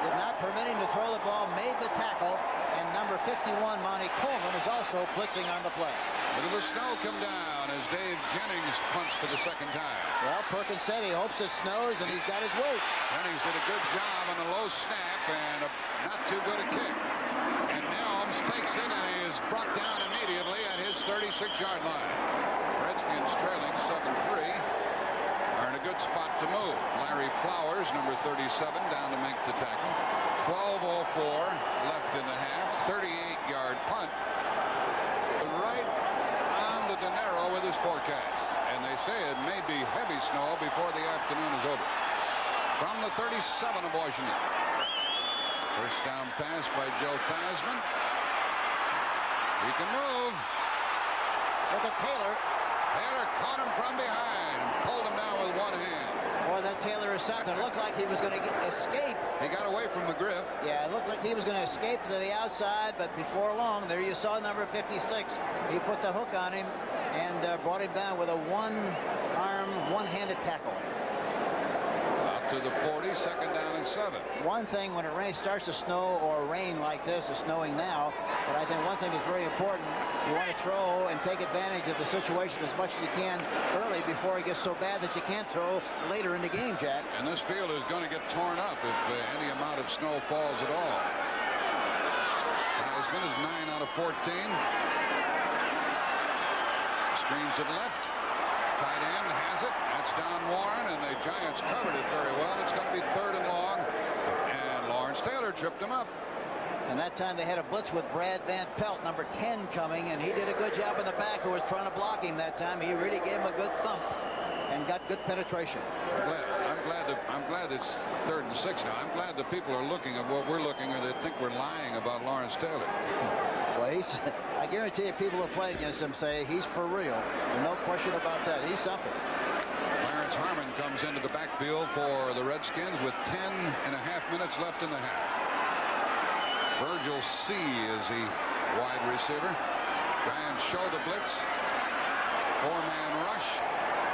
S3: Did not permit him to throw the ball, made the tackle. And number 51, Monty Coleman, is also blitzing on the play.
S1: Look at the snow come down as Dave Jennings punts for the second time.
S3: Well, Perkins said he hopes it snows, and he's got his wish.
S1: Jennings did a good job on a low snap and not too good a kick. And Nelms takes it, and he is brought down immediately at his 36-yard line. Redskins trailing 7-3 are in a good spot to move. Larry Flowers, number 37, down to make the tackle. 12:04 left in the half. 38-yard punt. Right on the De Niro with his forecast. And they say it may be heavy snow before the afternoon is over. From the 37 of Washington. First down pass by Joe Theismann. He can move.
S3: Look at Taylor.
S1: Taylor caught him from behind and pulled him down with one hand.
S3: Boy, that Taylor is something. It looked like he was going to escape.
S1: He got away from the grip.
S3: Yeah, it looked like he was going to escape to the outside, but before long, there you saw number 56. He put the hook on him and brought him down with a one-arm, one-handed tackle.
S1: Out to the 40, second down and 7.
S3: One thing when it starts to snow or rain like this, it's snowing now, but I think one thing that's very important, you want to throw and take advantage of the situation as much as you can early before it gets so bad that you can't throw later in the game, Jack.
S1: And this field is going to get torn up if any amount of snow falls at all. Theismann is 9 out of 14. Screens it left. Tight end has it. That's Don Warren, and the Giants covered it very well. It's going to be 3rd and long, and Lawrence Taylor tripped him up.
S3: And that time they had a blitz with Brad Van Pelt, number 10, coming, and he did a good job in the back who was trying to block him that time. He really gave him a good thump and got good penetration.
S1: I'm glad it's 3rd and 6 now. I'm glad that people are looking at what we're looking at. They think we're lying about Lawrence Taylor.
S3: Well, I guarantee you people who play against him say he's for real. No question about that. He's something.
S1: Clarence Harmon comes into the backfield for the Redskins with 10.5 minutes left in the half. Virgil C. is the wide receiver. Giants show the blitz. 4-man rush.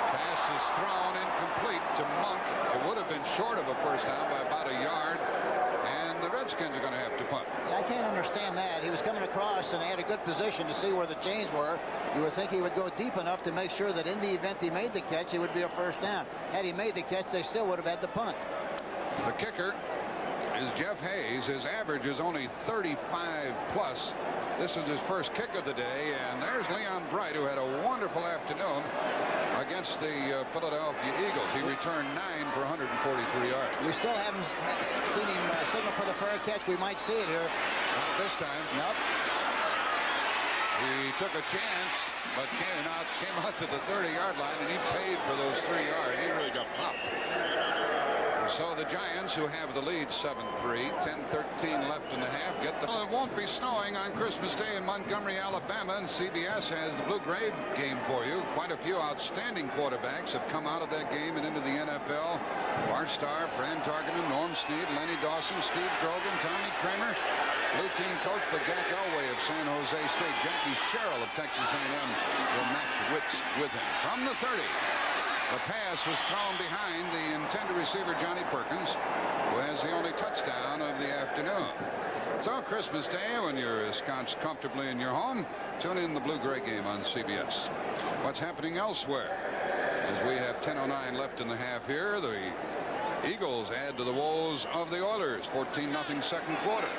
S1: Pass is thrown incomplete to Monk. It would have been short of a first down by about a yard. And the Redskins are going to have to punt.
S3: Yeah, I can't understand that. He was coming across and they had a good position to see where the chains were. You would think he would go deep enough to make sure that in the event he made the catch, it would be a first down. Had he made the catch, they still would have had the punt.
S1: The kicker is Jeff Hayes. His average is only 35 plus. This is his first kick of the day, and there's Leon Bright, who had a wonderful afternoon against the Philadelphia Eagles. He returned 9 for 143 yards.
S3: We still haven't seen him signal for the fair catch. We might see it here.
S1: Not this time.
S3: Nope.
S1: He took a chance, but came out to the 30-yard line, and he paid for those 3 yards. He really got popped. So the Giants, who have the lead 7-3, 10-13 left in the half, get the... Well, it won't be snowing on Christmas Day in Montgomery, Alabama, and CBS has the Blue-Gray game for you. Quite a few outstanding quarterbacks have come out of that game and into the NFL. Bart Starr, Fran Tarkenton, Norm Snead, Lenny Dawson, Steve Grogan, Tommy Kramer, blue team coach Jack Elway of San Jose State. Jackie Sherrill of Texas A&M will match wits with him. From the 30. The pass was thrown behind the intended receiver, Johnny Perkins, who has the only touchdown of the afternoon. So Christmas Day, when you're ensconced comfortably in your home, tune in the Blue-Gray game on CBS. What's happening elsewhere? As we have 10:09 left in the half here, the Eagles add to the woes of the Oilers. 14-0 second quarter.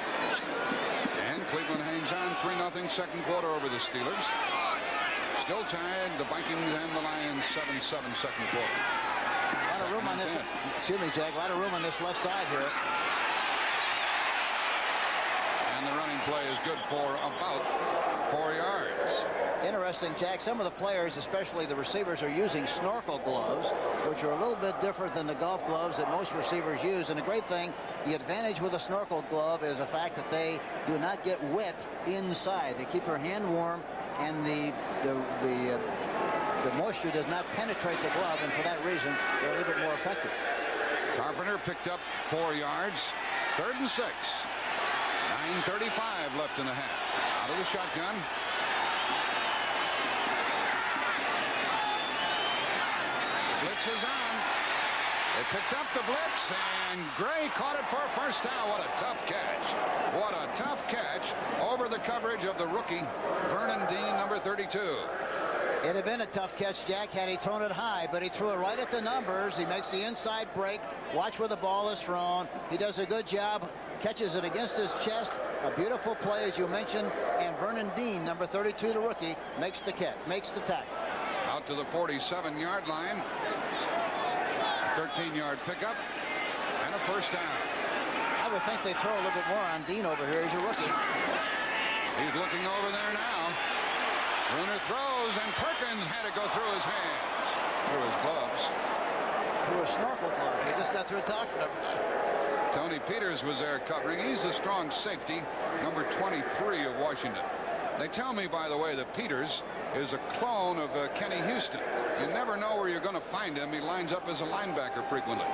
S1: And Cleveland hangs on 3-0 second quarter over the Steelers. Still tied, the Vikings and the Lions 7-7 second quarter.
S3: A lot of room on this. Excuse me, Jack. A lot of room on this left side here.
S1: And the running play is good for about 4 yards.
S3: Interesting, Jack. Some of the players, especially the receivers, are using snorkel gloves, which are a little bit different than the golf gloves that most receivers use. And the great thing, the advantage with a snorkel glove is the fact that they do not get wet inside. They keep your hand warm, and the moisture does not penetrate the glove, and for that reason, they're a little bit more effective.
S1: Carpenter picked up 4 yards. 3rd and 6. 9:35 left in the half. Out of the shotgun. blitz is on. They picked up the blitz, and Gray caught it for a first down. What a tough catch. What a tough catch over the coverage of the rookie, Vernon Dean, number 32.
S3: It'd have been a tough catch, Jack, had he thrown it high, but he threw it right at the numbers. He makes the inside break. Watch where the ball is thrown. He does a good job, catches it against his chest. A beautiful play, as you mentioned, and Vernon Dean, number 32, the rookie, makes the catch, makes the tackle.
S1: Out to the 47-yard line. 13-yard pickup and a first down.
S3: I would think they throw a little bit more on Dean over here. He's a rookie.
S1: He's looking over there now. Bruner throws, and Perkins had to go through his hands, through his gloves.
S3: Through a snorkel glove. He just got through talking about it.
S1: Tony Peters was there covering. He's the strong safety, number 23 of Washington. They tell me, by the way, that Peters is a clone of Kenny Houston. You never know where you're going to find him. He lines up as a linebacker frequently.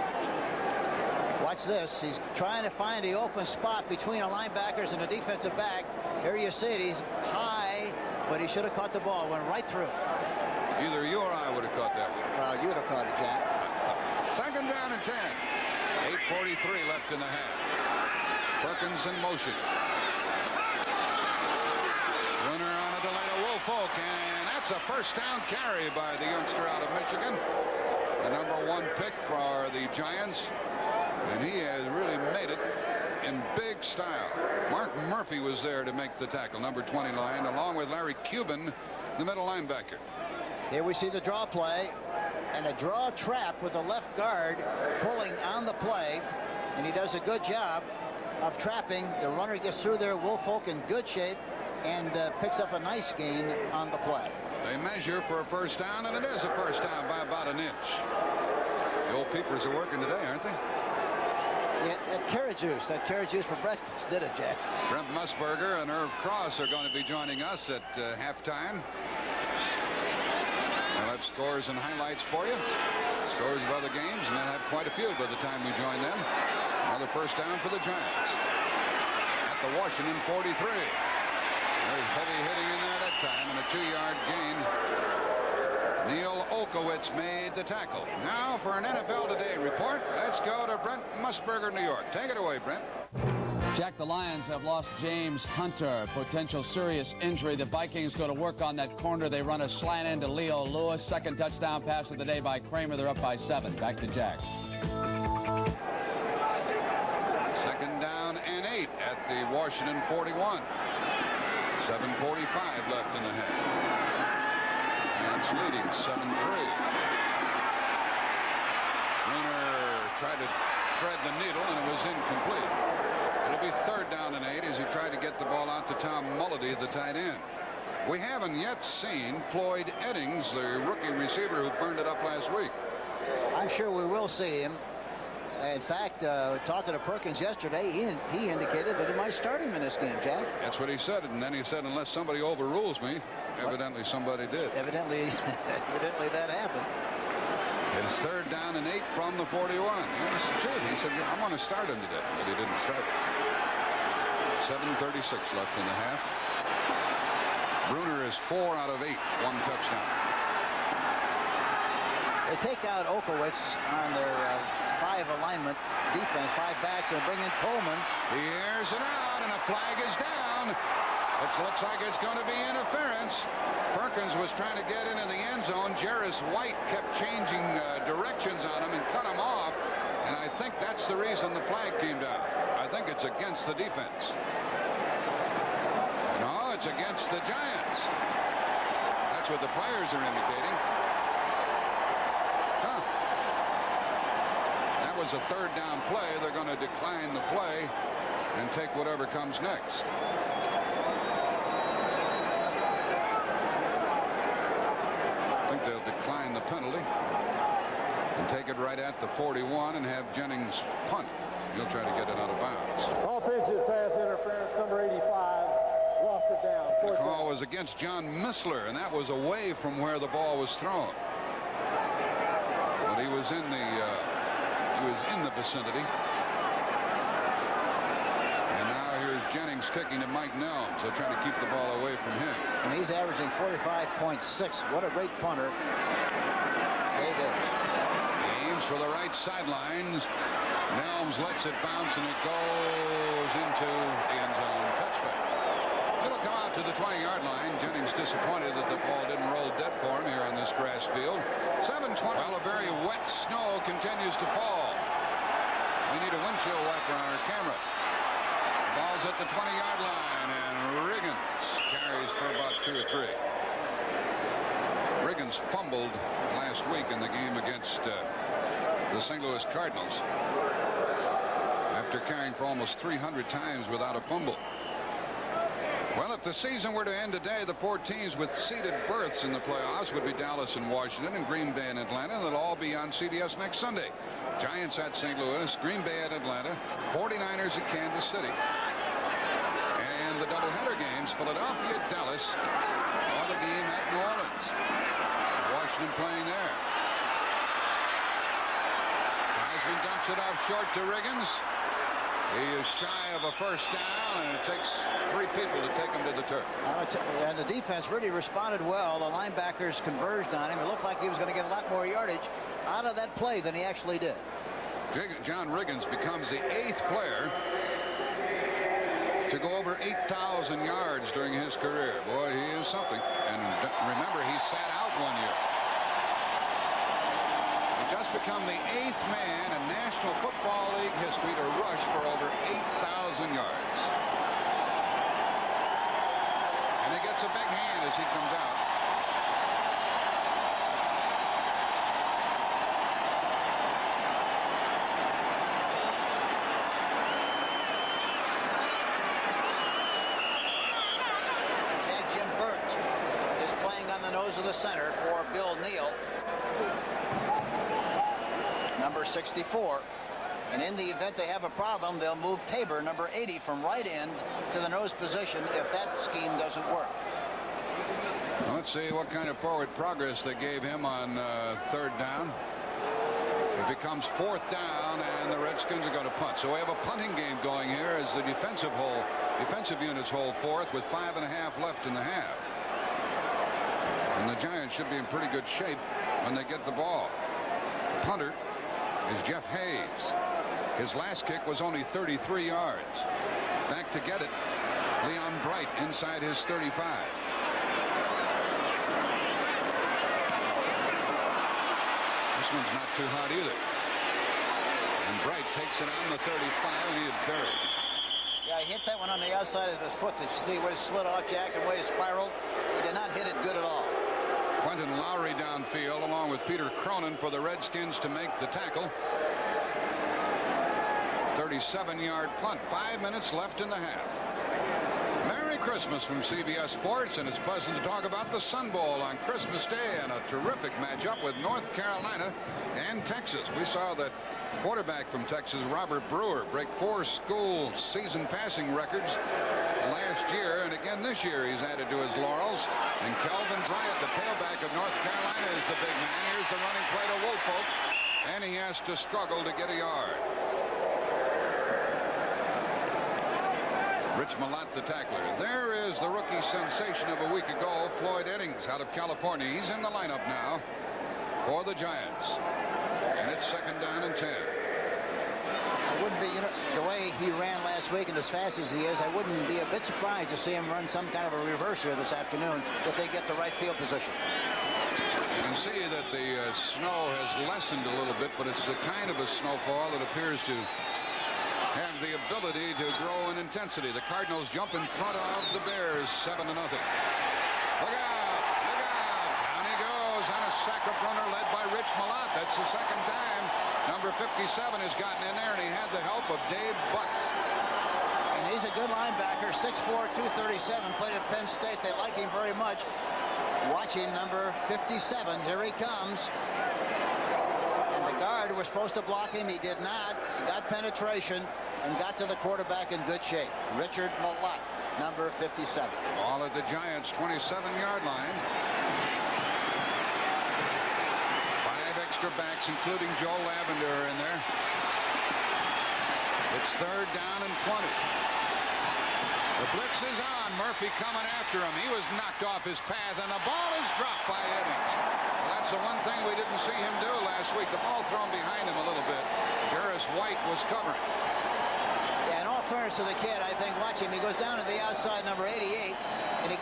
S3: Watch this. He's trying to find the open spot between the linebackers and the defensive back. Here you see it. He's high, but he should have caught the ball. Went right through.
S1: Either you or I would have caught that one.
S3: Well, you would have caught it, Jack.
S1: Second down and 10. 8:43 left in the half. Perkins in motion. Bruner on a delay to Woolfolk, and that's a first down carry by the youngster out of Michigan. The number 1 pick for the Giants, and he has really made it in big style. Mark Murphy was there to make the tackle, number 20 line, along with Larry Cuban, the middle linebacker.
S3: Here we see the draw play and a draw trap with the left guard pulling on the play, and he does a good job of trapping. The runner gets through there. Woolfolk in good shape and picks up a nice gain on the play.
S1: They measure for a first down, and it is a first down by about an inch. The old peepers are working today, aren't they?
S3: Yeah, that carrot juice for breakfast, did it, Jack?
S1: Brent Musburger and Irv Cross are going to be joining us at halftime. We'll have scores and highlights for you. Scores of other games, and they'll have quite a few by the time we join them. Another first down for the Giants. At the Washington 43. There's heavy hitting in there that time, and a 2-yard gain. Neil Olkowitz made the tackle. Now for an NFL Today report, let's go to Brent Musburger, New York. Take it away, Brent.
S5: Jack, the Lions have lost James Hunter, potential serious injury. The Vikings go to work on that corner. They run a slant into Leo Lewis. Second touchdown pass of the day by Kramer. They're up by 7. Back to Jack.
S1: Second down and 8 at the Washington 41. 7:45 left in the half. Giants leading 7-3. Bruner tried to thread the needle, and it was incomplete. It'll be third down and 8 as he tried to get the ball out to Tom Mulledy, the tight end. We haven't yet seen Floyd Eddings, the rookie receiver who burned it up last week.
S3: I'm sure we will see him. In fact, talking to Perkins yesterday, he indicated that he might start him in this game, Jack.
S1: That's what he said, and then he said, unless somebody overrules me. Evidently somebody did.
S3: Evidently that happened.
S1: It's third down and 8 from the 41. That's the truth. He said, I'm going to start him today, but he didn't start. 7:36 left in the half. Bruner is 4 out of 8, 1 touchdown.
S3: They take out Olkowitz on their 5 alignment defense, 5 backs, and bring in Coleman.
S1: He airs it out, and a flag is down. It looks like it's going to be interference. Perkins was trying to get into the end zone. Jarris White kept changing directions on him and cut him off. And I think that's the reason the flag came down. I think it's against the defense. No, it's against the Giants. That's what the players are indicating. Huh. That was a third down play. They're going to decline the play and take whatever comes next. They'll decline the penalty and take it right at the 41 and have Jennings punt. He'll try to get it out of bounds.
S4: Offensive pass interference, number 85, lost it down.
S1: The call was against John Missler, and that was away from where the ball was thrown. But he was in the vicinity. And now here's Jennings kicking to Mike Nelms. They're trying to keep the ball away from him.
S3: And he's averaging 45.6. What a great punter. Dave is.
S1: for the right sidelines. Nelms lets it bounce, and it goes into the end zone. Touchback. It'll come out to the 20-yard line. Jennings disappointed that the ball didn't roll dead for him here on this grass field. 7:20. Well, a very wet snow continues to fall. We need a windshield wiper on our camera. The ball's at the 20-yard line, and Riggins carries for about 2 or 3. Riggins fumbled last week in the game against the St. Louis Cardinals after carrying for almost 300 times without a fumble. Well, if the season were to end today, the 4 teams with seeded berths in the playoffs would be Dallas and Washington and Green Bay and Atlanta. They'll all be on CBS next Sunday. Giants at St. Louis, Green Bay at Atlanta, 49ers at Kansas City. And the doubleheader games, Philadelphia at Dallas, or the game at New Orleans. Washington playing there. Heisman dumps it off short to Riggins. He is shy of a first down, and it takes 3 people to take him to the turf.
S3: And the defense really responded well. The linebackers converged on him. It looked like he was going to get a lot more yardage out of that play than he actually did.
S1: John Riggins becomes the 8th player to go over 8,000 yards during his career. Boy, he is something. And remember, he sat out 1 year. Just become the 8th man in National Football League history to rush for over 8,000 yards. And he gets a big hand as he comes out.
S3: Jim Burt is playing on the nose of the center for Bill Neal. Number 64, and in the event they have a problem, they'll move Tabor, number 80, from right end to the nose position if that scheme doesn't work.
S1: Let's see what kind of forward progress they gave him on 3rd down. It becomes 4th down, and the Redskins are going to punt. So we have a punting game going here as the defensive units hold 4th with 5.5 left in the half. And the Giants should be in pretty good shape when they get the ball. The punter is Jeff Hayes. His last kick was only 33 yards. Back to get it, Leon Bright inside his 35. This one's not too hot either. And Bright takes it on the 35, and he is buried.
S3: Yeah, he hit that one on the outside of his foot to see where it slid off, Jack, and where it spiraled. He did not hit it good at all.
S1: Quentin Lowry downfield along with Peter Cronin for the Redskins to make the tackle. 37-yard punt. 5 minutes left in the half. Merry Christmas from CBS Sports, and it's pleasant to talk about the Sun Bowl on Christmas Day and a terrific matchup with North Carolina and Texas. We saw that quarterback from Texas, Robert Brewer, break 4 school season passing records last year, and again this year he's added to his laurels. And Kelvin Bryant, the tailback of North Carolina, is the big man. Here's the running play to Woolfolk, and he has to struggle to get a yard. Rich Malott, the tackler. There is the rookie sensation of a week ago, Floyd Eddings out of California. He's in the lineup now for the Giants. And it's 2nd down and 10.
S3: I wouldn't be, the way he ran last week and as fast as he is, I wouldn't be a bit surprised to see him run some kind of a reverse here this afternoon if they get the right field position.
S1: You can see that the snow has lessened a little bit, but it's the kind of a snowfall that appears to have the ability to grow in intensity. The Cardinals jump in front of the Bears 7-0. Look out! Look out! Down he goes on a sack-up runner led by Rich Malott. That's the 2nd time number 57 has gotten in there, and he had the help of Dave Butts.
S3: And he's a good linebacker, 6'4", 237, played at Penn State. They like him very much. Watch him, number 57. Here he comes. And the guard was supposed to block him. He did not. He got penetration and got to the quarterback in good shape. Richard Malott, number 57.
S1: Ball at the Giants' 27-yard line. 5 extra backs, including Joe Lavender, in there. It's 3rd down and 20. The blitz is on. Murphy coming after him. He was knocked off his path, and the ball is dropped by Eddings. Well, that's the one thing we didn't see him do last week. The ball thrown behind him a little bit. Jarris White was covering.
S3: Yeah, in all fairness to the kid, I think, watch him. He goes down to the outside, number 88, and he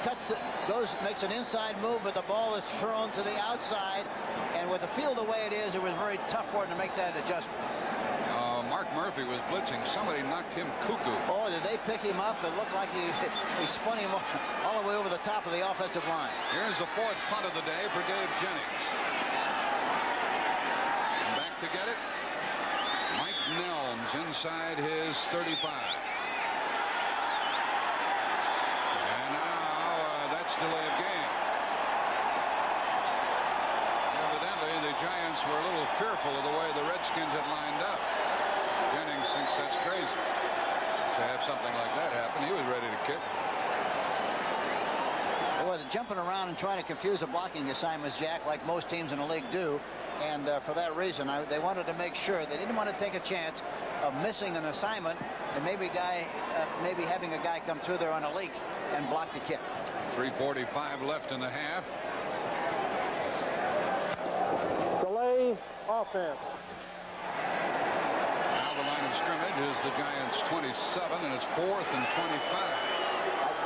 S3: makes an inside move, but the ball is thrown to the outside. And with the field the way it is, it was very tough for him to make that adjustment.
S1: Mark Murphy was blitzing. Somebody knocked him cuckoo.
S3: Oh, did they pick him up? It looked like he spun him all the way over the top of the offensive line.
S1: Here's the 4th punt of the day for Dave Jennings. And back to get it. Mike Nelms inside his 35. And now that's delay of game. Evidently, the Giants were a little fearful of the way the Redskins had lined up. Jennings thinks that's crazy to have something like that happen. He was ready to kick.
S3: Boy, they're jumping around and trying to confuse the blocking assignments, Jack, like most teams in the league do. And for that reason, they wanted to make sure they didn't want to take a chance of missing an assignment and maybe having a guy come through there on a leak and block the kick.
S1: 3:45 left in the half.
S4: Delay offense.
S1: Now the line of scrimmage is the Giants 27, and it's 4th and 25.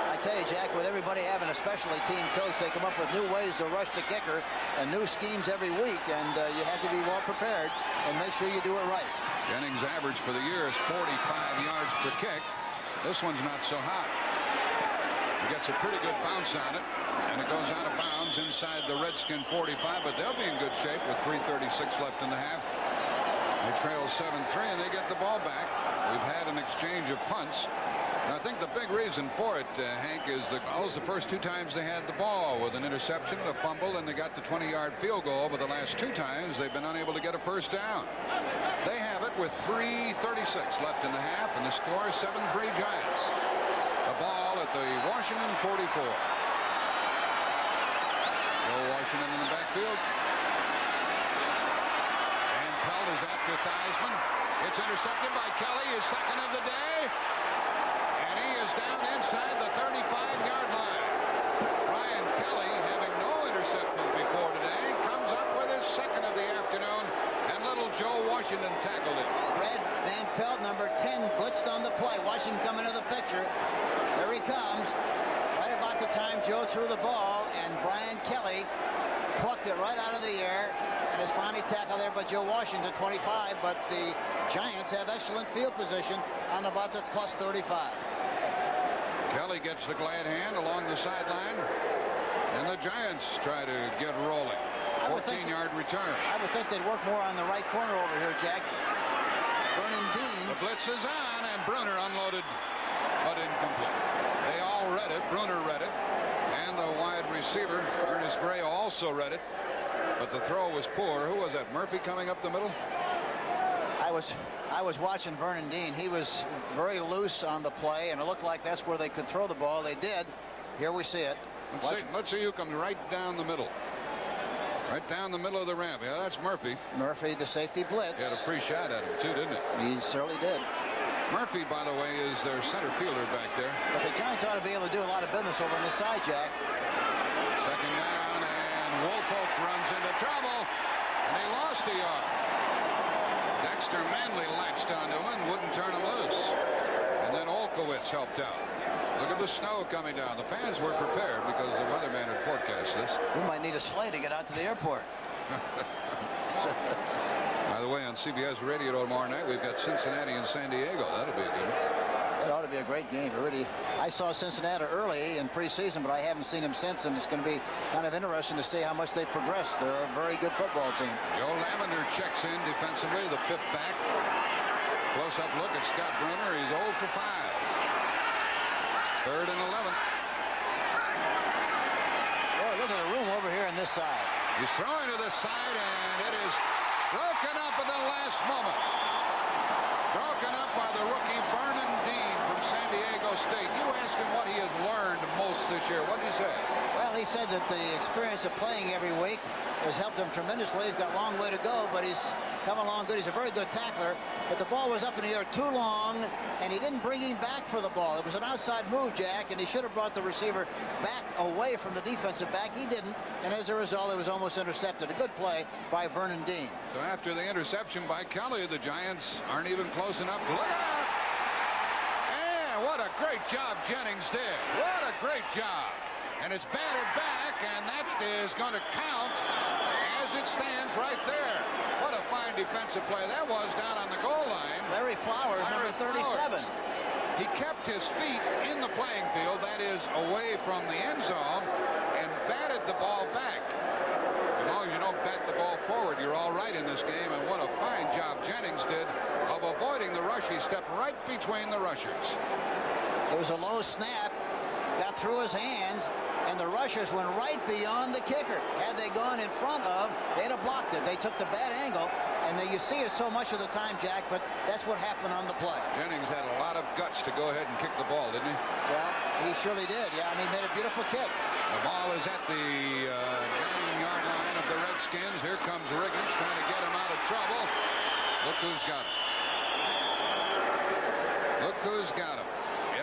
S3: I tell you, Jack, with everybody having a specialty team coach, they come up with new ways to rush the kicker and new schemes every week, and you have to be well prepared and make sure you do it right.
S1: Jennings' average for the year is 45 yards per kick. This one's not so hot. He gets a pretty good bounce on it, and it goes out of bounds inside the Redskin 45, but they'll be in good shape with 3:36 left in the half. They trail 7-3, and they get the ball back. We've had an exchange of punts. And I think the big reason for it, Hank, is that that was the first 2 times they had the ball with an interception, a fumble, and they got the 20-yard field goal. But the last 2 times, they've been unable to get a first down. They have it with 3:36 left in the half, and the score is 7-3 Giants. The ball at the Washington 44. Joe Washington in the backfield. And Pelt is after Theismann. It's intercepted by Kelly, his second of the day. And he is down inside the 35-yard line. Ryan Kelly, having no interceptions before today, comes up with his second of the afternoon, and little Joe Washington tackled it.
S3: Brad Van Pelt, number 10, blitzed on the play. Washington coming into the picture. There he comes. Right about the time Joe threw the ball, and Brian Kelly plucked it right out of the air, and is finally tackled there by Joe Washington, 25, but the Giants have excellent field position on about the plus 35.
S1: Kelly gets the glad hand along the sideline, and the Giants try to get rolling. 14-yard return.
S3: I would think they'd work more on the right corner over here, Jack. Vernon Dean.
S1: The blitz is on, and Bruner unloaded, but incomplete. They all read it. Bruner read it, and the wide receiver, Ernest Gray, also read it, but the throw was poor. Who was that, Murphy coming up the middle?
S3: I was watching Vernon Dean. He was very loose on the play, and it looked like that's where they could throw the ball. They did. Here we see it.
S1: Let's see who comes right down the middle. Right down the middle of the ramp. Yeah, that's Murphy.
S3: Murphy, the safety blitz.
S1: He had a free shot at him, too, didn't it?
S3: He certainly did.
S1: Murphy, by the way, is their center fielder back there.
S3: But the Giants ought to be able to do a lot of business over on this side, Jack.
S1: Second down, and Woolfolk runs into trouble, and he lost a yard. Dexter Manley latched onto him and wouldn't turn him loose. And then Olkowitz helped out. Look at the snow coming down. The fans were prepared because the weatherman had forecast this.
S3: We might need a sleigh to get out to the airport.
S1: By the way, on CBS Radio tomorrow night, we've got Cincinnati and San Diego. That'll be a good one.
S3: It ought to be a great game. I saw Cincinnati early in preseason, but I haven't seen them since, and it's going to be kind of interesting to see how much they've progressed. They're a very good football team.
S1: Joe Lavender checks in defensively, the 5th back. Close-up look at Scott Brunner. He's 0 for 5. 3rd and 11.
S3: Boy, look at the room over here on this side.
S1: He's throwing to the side, and it is broken up at the last moment. Broken up by the rookie Vernon Dean from San Diego State. You ask him what he has learned most this year. What did you say?
S3: Well, Well, he said that the experience of playing every week has helped him tremendously. He's got a long way to go, but he's come along good. He's a very good tackler, but the ball was up in the air too long, and he didn't bring him back for the ball. It was an outside move, Jack, and he should have brought the receiver back away from the defensive back. He didn't, and as a result, it was almost intercepted. A good play by Vernon Dean.
S1: So after the interception by Kelly, the Giants aren't even close enough. Look out! And what a great job Jennings did. What a great job. And it's batted back, and that is going to count as it stands right there. What a fine defensive play that was down on the goal line.
S3: Larry Flowers, number 37.
S1: He kept his feet in the playing field, that is, away from the end zone, and batted the ball back. As long as you don't bat the ball forward, you're all right in this game, and what a fine job Jennings did of avoiding the rush. He stepped right between the rushers.
S3: It was a low snap, got through his hands, and the rushers went right beyond the kicker. Had they gone in front of, they'd have blocked it. They took the bad angle, and you see it so much of the time, Jack, but that's what happened on the play.
S1: Jennings had a lot of guts to go ahead and kick the ball, didn't he?
S3: Well, he surely did, yeah, and he made a beautiful kick.
S1: The ball is at the 9-yard line of the Redskins. Here comes Riggins trying to get him out of trouble. Look who's got him. Look who's got him.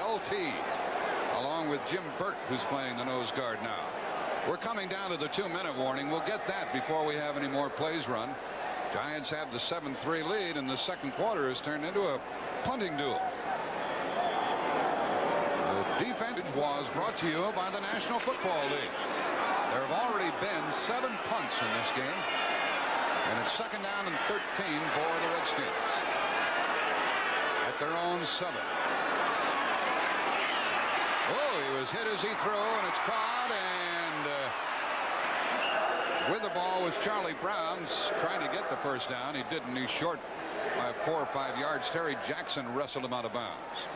S1: LT. Along with Jim Burt, who's playing the nose guard now. We're coming down to the 2-minute warning. We'll get that before we have any more plays run. Giants have the 7-3 lead, and the second quarter has turned into a punting duel. The defense was brought to you by the National Football League. There have already been 7 punts in this game, and it's 2nd down and 13 for the Redskins at their own 7. Oh, he was hit as he threw, and it's caught, and with the ball was Charlie Brown trying to get the first down. He didn't. He's short by 4 or 5 yards. Terry Jackson wrestled him out of bounds.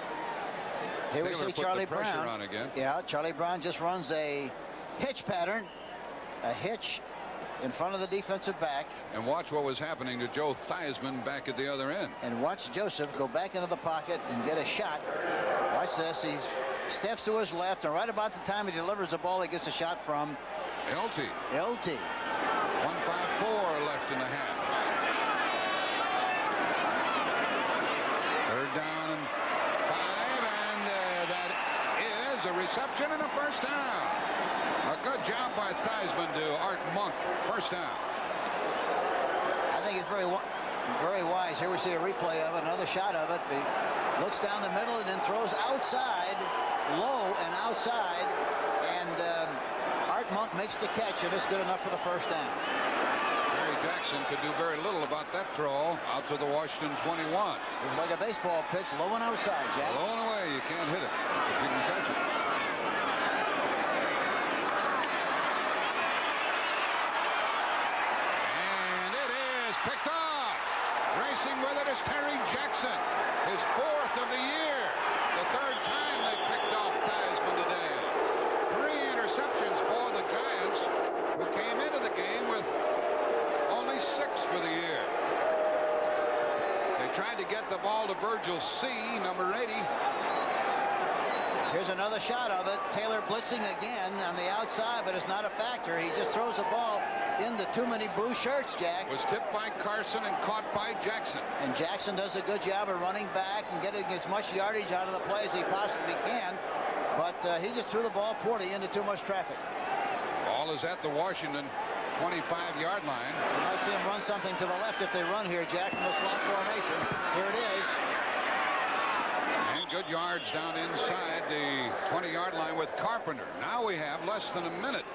S3: Here we see Charlie Brown.
S1: On again.
S3: Yeah, Charlie Brown just runs a hitch pattern, a hitch in front of the defensive back.
S1: And watch what was happening to Joe Theismann back at the other end.
S3: And watch Joseph go back into the pocket and get a shot. Watch this. He steps to his left, and right about the time he delivers the ball, he gets a shot from
S1: LT.
S3: 154
S1: left in the half. 3rd down and 5, and that is a reception and a first down. A good job by Theismann to Art Monk. First down.
S3: I think it's very wise. Here we see a replay of it, another shot of it. He looks down the middle and then throws outside, low and outside, and Art Monk makes the catch, and it's good enough for the first down.
S1: Terry Jackson could do very little about that throw out to the Washington 21.
S3: It was like a baseball pitch, low and outside, Jack.
S1: Low and away, you can't hit it if you can catch it. And it is picked off. Racing with it is Terry Jackson, his 4th of the year. The 3rd time they picked off Theismann today. 3 interceptions for the Giants, who came into the game with only 6 for the year. They tried to get the ball to Virgil C., number 80.
S3: Here's another shot of it. Taylor blitzing again on the outside, but it's not a factor. He just throws the ball into too many blue shirts, Jack.
S1: Was tipped by Carson and caught by Jackson.
S3: And Jackson does a good job of running back and getting as much yardage out of the play as he possibly can. But he just threw the ball poorly into too much traffic.
S1: Ball is at the Washington 25-yard line.
S3: You might see him run something to the left if they run here, Jack, from the slot formation. Here it is.
S1: And good yards down inside the 20-yard line with Carpenter. Now we have less than a minute.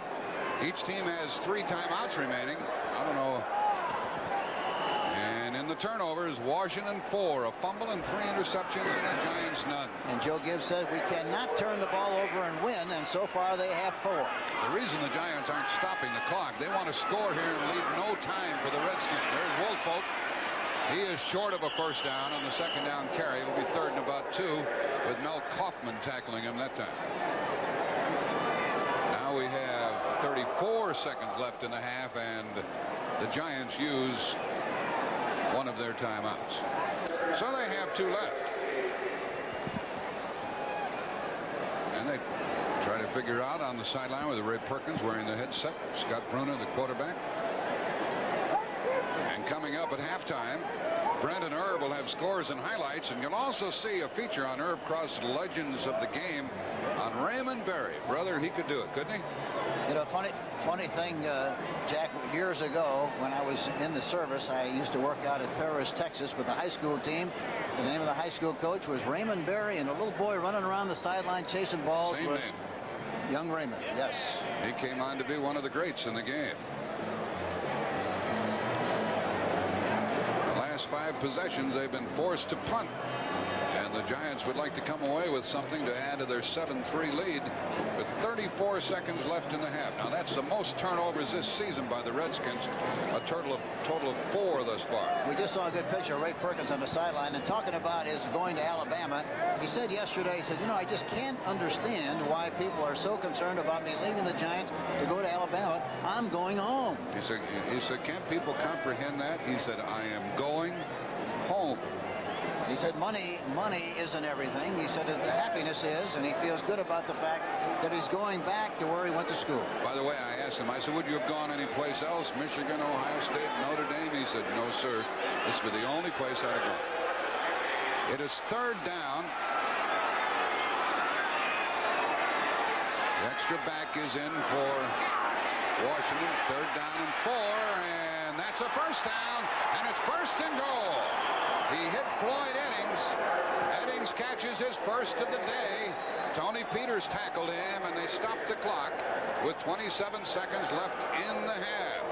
S1: Each team has 3 timeouts remaining. I don't know. And in the turnovers, Washington 4, a fumble and 3 interceptions, and the Giants none.
S3: And Joe Gibbs said we cannot turn the ball over and win, and so far they have 4.
S1: The reason the Giants aren't stopping the clock, they want to score here and leave no time for the Redskins. There's Woolfolk. He is short of a first down on the 2nd down carry. It'll be 3rd and about 2 with Mel Kaufman tackling him that time. Now we have 34 seconds left in the half, and the Giants use one of their timeouts. So they have 2 left. And they try to figure out on the sideline with Ray Perkins wearing the headset. Scott Bruner, the quarterback. And coming up at halftime, Brendan Erb will have scores and highlights, and you'll also see a feature on Herb Cross Legends of the Game on Raymond Berry. Brother, he could do it, couldn't he?
S3: You know, funny thing, Jack, years ago when I was in the service, I used to work out at Paris, Texas with the high school team. The name of the high school coach was Raymond Berry, and a little boy running around the sideline chasing balls was young Raymond. Yes.
S1: He came on to be one of the greats in the game. The last 5 possessions, they've been forced to punt. And the Giants would like to come away with something to add to their 7-3 lead with 34 seconds left in the half. Now, that's the most turnovers this season by the Redskins, a total of 4 thus far.
S3: We just saw a good picture of Ray Perkins on the sideline, and talking about his going to Alabama. He said yesterday, he said, you know, I just can't understand why people are so concerned about me leaving the Giants to go to Alabama. I'm going home.
S1: He said, can't people comprehend that? He said, I am going home.
S3: He said money isn't everything. He said that the happiness is, and he feels good about the fact that he's going back to where he went to school.
S1: By the way, I asked him, I said, would you have gone anyplace else? Michigan, Ohio State, Notre Dame? He said, no, sir. This would be the only place I'd have gone. It is 3rd down. The extra back is in for Washington. 3rd down and 4, and that's a first down, and it's 1st and goal. He hit Floyd Eddings. Eddings catches his first of the day. Tony Peters tackled him, and they stopped the clock with 27 seconds left in the half.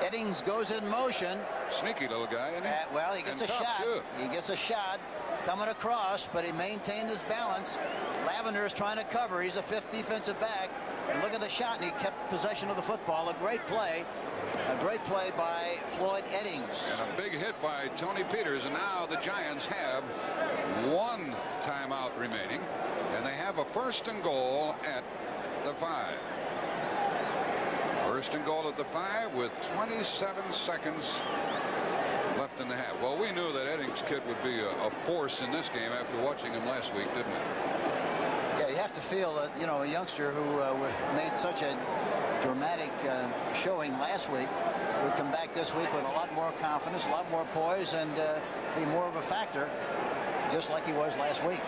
S3: Eddings goes in motion.
S1: Sneaky little guy, isn't he?
S3: Well, he gets a shot. Too. He gets a shot coming across, but he maintained his balance. Lavender is trying to cover. He's a 5th defensive back. And look at the shot, and he kept possession of the football. A great play. A great play by Floyd Eddings. And
S1: a big hit by Tony Peters. And now the Giants have 1 timeout remaining. And they have a 1st and goal at the 5. 1st and goal at the 5 with 27 seconds left in the half. Well, we knew that Eddings' kid would be a force in this game after watching him last week, didn't we?
S3: Yeah, you have to feel that, you know, a youngster who made such a dramatic showing last week would come back this week with a lot more confidence, a lot more poise, and be more of a factor, just like he was last week.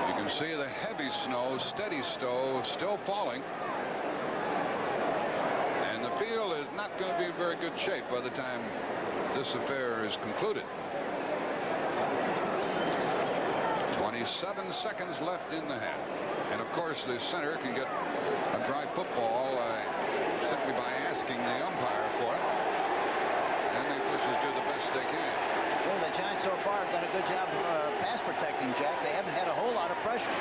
S1: You can see the heavy snow, steady snow, still falling. And the field is not going to be in very good shape by the time this affair is concluded. 27 seconds left in the half. And of course, the center can get a dry football simply by asking the umpire for it. And the officials do the best they can.
S3: Well, the Giants so far have done a good job pass protecting, Jack. They haven't had a whole lot of pressure.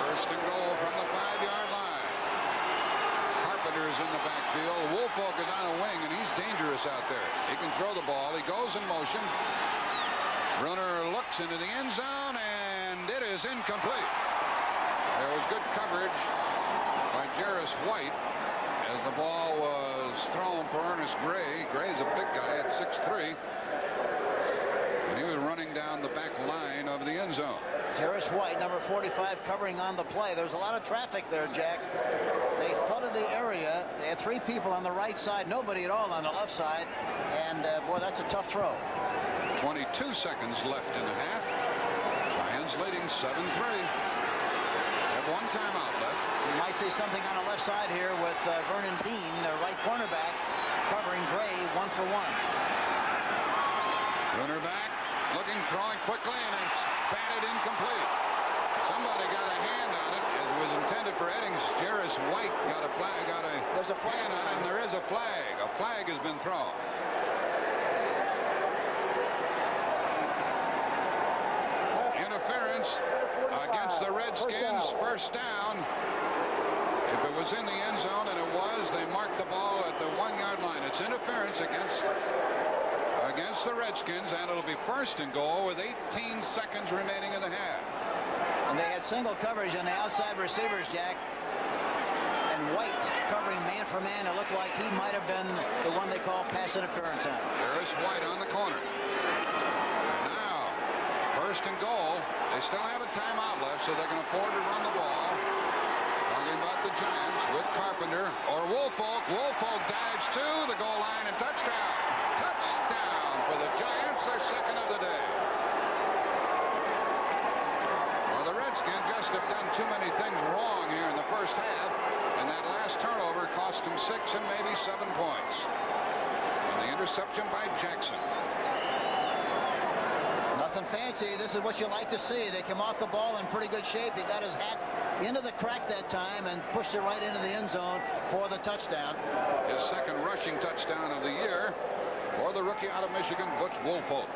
S1: 1st and goal from the 5-yard line. Carpenter is in the backfield. Woolfolk is on a wing, and he's dangerous out there. He can throw the ball. He goes in motion. Brunner looks into the end zone, and it is incomplete. There was good coverage by Jarris White as the ball was thrown for Ernest Gray. Gray's a big guy at 6'3", and he was running down the back line of the end zone.
S3: Jarris White, number 45, covering on the play. There's a lot of traffic there, Jack. They flooded the area. They had 3 people on the right side, nobody at all on the left side, and boy, that's a tough throw.
S1: 22 seconds left in the half. Giants leading 7-3. Have 1 timeout left.
S3: We might see something on the left side here with Vernon Dean, the right cornerback, covering Gray 1-for-1.
S1: Runner back, looking, throwing quickly, and it's batted incomplete. Somebody got a hand on it. It was intended for Eddings. Jarris White got a flag.
S3: There's a flag
S1: on it, and there is a flag. A flag has been thrown. Interference against the Redskins. 1st down. If it was in the end zone, and it was, they marked the ball at the 1-yard line. It's interference against the Redskins, and it'll be 1st and goal with 18 seconds remaining in the half.
S3: And they had single coverage on the outside receivers, Jack. And White covering man for man. It looked like he might have been the one they call pass interference on.
S1: Jarris White on the corner. Now, First and goal. They still have a timeout left, so they can afford to run the ball. Talking about the Giants with Carpenter or Woolfolk. Woolfolk dives to the goal line and touchdown. Touchdown for the Giants, their second of the day. Well, the Redskins just have done too many things wrong here in the first half, and that last turnover cost them 6 and maybe 7 points. And the interception by Jackson.
S3: Nothing fancy. This is what you like to see. They come off the ball in pretty good shape. He got his hat into the crack that time and pushed it right into the end zone for the touchdown.
S1: His second rushing touchdown of the year for the rookie out of Michigan, Butch Woolfolk.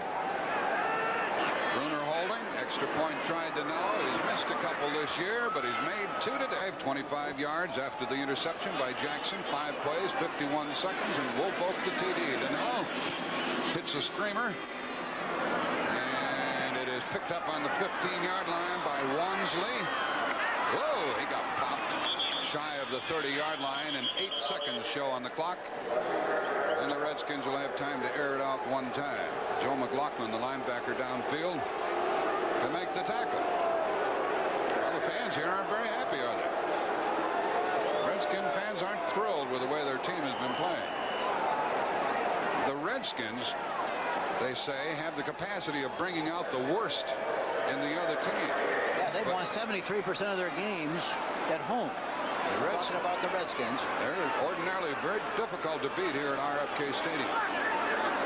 S1: Bruner holding. Extra point tried Danilo. He's missed a couple this year, but he's made 2 today. 25 yards after the interception by Jackson. 5 plays, 51 seconds, and Woolfolk the TD. Danilo hits a screamer. Picked up on the 15-yard line by Wansley. Whoa, he got popped shy of the 30-yard line, and 8 seconds show on the clock. And the Redskins will have time to air it out one time. Joe McLaughlin, the linebacker downfield, to make the tackle. Well, the fans here aren't very happy, are they? Redskin fans aren't thrilled with the way their team has been playing. The Redskins, they say, have the capacity of bringing out the worst in the other team.
S3: Yeah, they've won 73% of their games at home. Talking about the Redskins.
S1: They're ordinarily very difficult to beat here at RFK Stadium.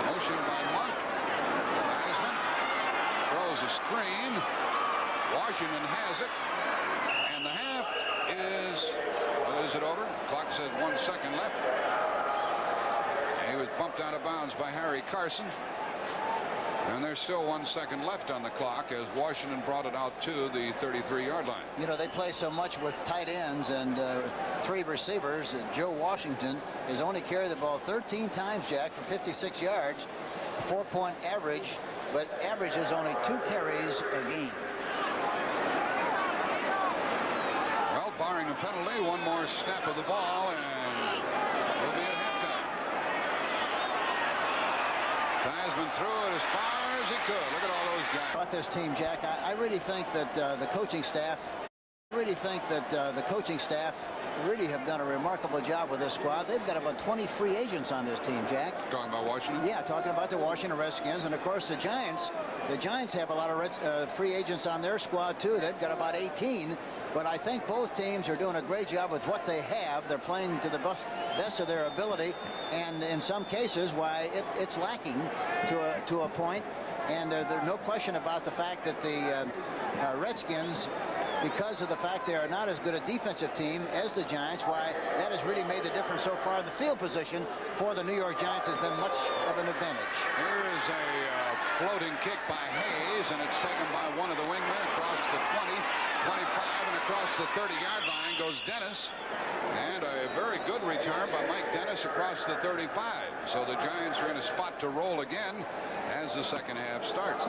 S1: Motion by Monk. Heisman throws a screen. Washington has it. And the half is, well, is it over? The clock says 1 second left. He was bumped out of bounds by Harry Carson. And there's still 1 second left on the clock as Washington brought it out to the 33-yard line.
S3: You know, they play so much with tight ends and 3 receivers. Joe Washington has only carried the ball 13 times, Jack, for 56 yards, a 4-point average, but averages only 2 carries a game.
S1: Well, barring a penalty, one more snap of the ball, and we'll be at halftime. Heisman threw it as far as he could. Look at all those Giants.
S3: About this team, Jack, I really think that the coaching staff really have done a remarkable job with this squad. They've got about 20 free agents on this team, Jack.
S1: Talking about Washington?
S3: Yeah, talking about the Washington Redskins. And, of course, the Giants have a lot of free agents on their squad, too. They've got about 18. But I think both teams are doing a great job with what they have. They're playing to the best of their ability. And in some cases, why it's lacking to a point. And there's no question about the fact that the Redskins, because of the fact they are not as good a defensive team as the Giants, why that has really made the difference so far. The field position for the New York Giants has been much of an advantage.
S1: Here is a floating kick by Hayes, and it's taken by one of the wingmen across the 20, 25, and across the 30-yard line goes Dennis. And a very good return by Mike Dennis across the 35. So the Giants are in a spot to roll again as the second half starts.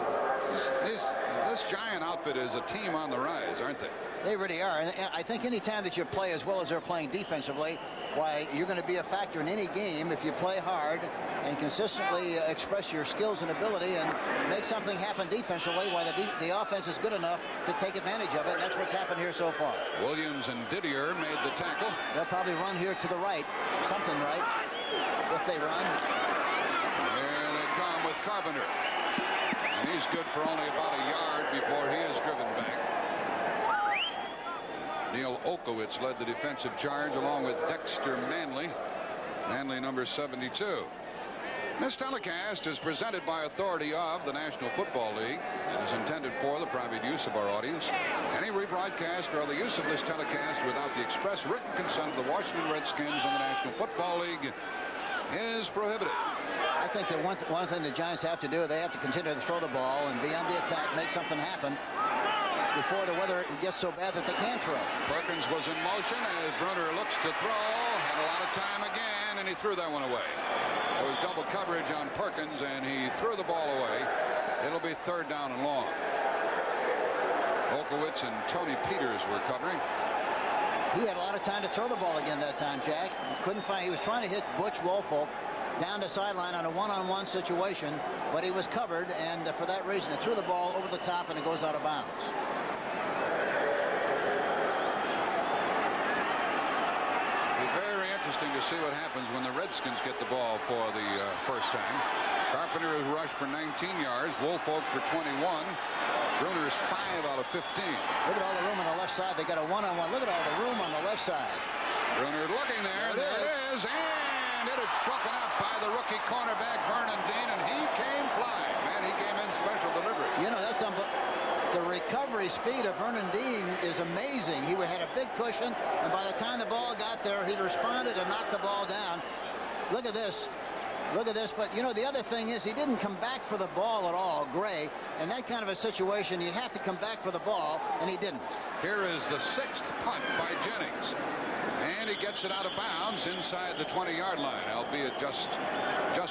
S1: This Giant outfit is a team on the rise, aren't they?
S3: They really are. And I think any time that you play as well as they're playing defensively, why, you're going to be a factor in any game if you play hard and consistently express your skills and ability and make something happen defensively, why the offense is good enough to take advantage of it. And that's what's happened here so far.
S1: Williams and Didier made the tackle.
S3: They'll probably run here to the right, something right, if they run.
S1: There they come with Carpenter. And he's good for only about a yard before he is driven back. Neil Okowitz led the defensive charge along with Dexter Manley. Manley number 72. This telecast is presented by authority of the National Football League. It is intended for the private use of our audience. Any rebroadcast or other use of this telecast without the express written consent of the Washington Redskins and the National Football League is prohibited.
S3: I think that one thing the Giants have to do, they have to continue to throw the ball and be on the attack, make something happen before the weather gets so bad that they can't throw.
S1: Perkins was in motion as Bruner looks to throw. Had a lot of time again, and he threw that one away. There was double coverage on Perkins, and he threw the ball away. It'll be 3rd down and long. Okowitz and Tony Peters were covering.
S3: He had a lot of time to throw the ball again that time, Jack. Couldn't find. He was trying to hit Butch Woolfolk, down the sideline on a one-on-one situation, but he was covered, and for that reason, he threw the ball over the top, and it goes out of bounds.
S1: Very interesting to see what happens when the Redskins get the ball for the first time. Carpenter has rushed for 19 yards. Woolfolk for 21. Bruner's 5 out of 15.
S3: Look at all the room on the left side. They got a one-on-one. Look at all the room on the left side.
S1: Bruner looking there. There it is. And it is broken up by the rookie cornerback, Vernon Dean, and he came flying. Man, he came in special delivery.
S3: You know, that's something. The recovery speed of Vernon Dean is amazing. He had a big cushion, and by the time the ball got there, he responded and knocked the ball down. Look at this. Look at this. But, you know, the other thing is he didn't come back for the ball at all, Gray. In that kind of a situation, you have to come back for the ball, and he didn't.
S1: Here is the 6th punt by Jennings. And he gets it out of bounds inside the 20-yard line, albeit just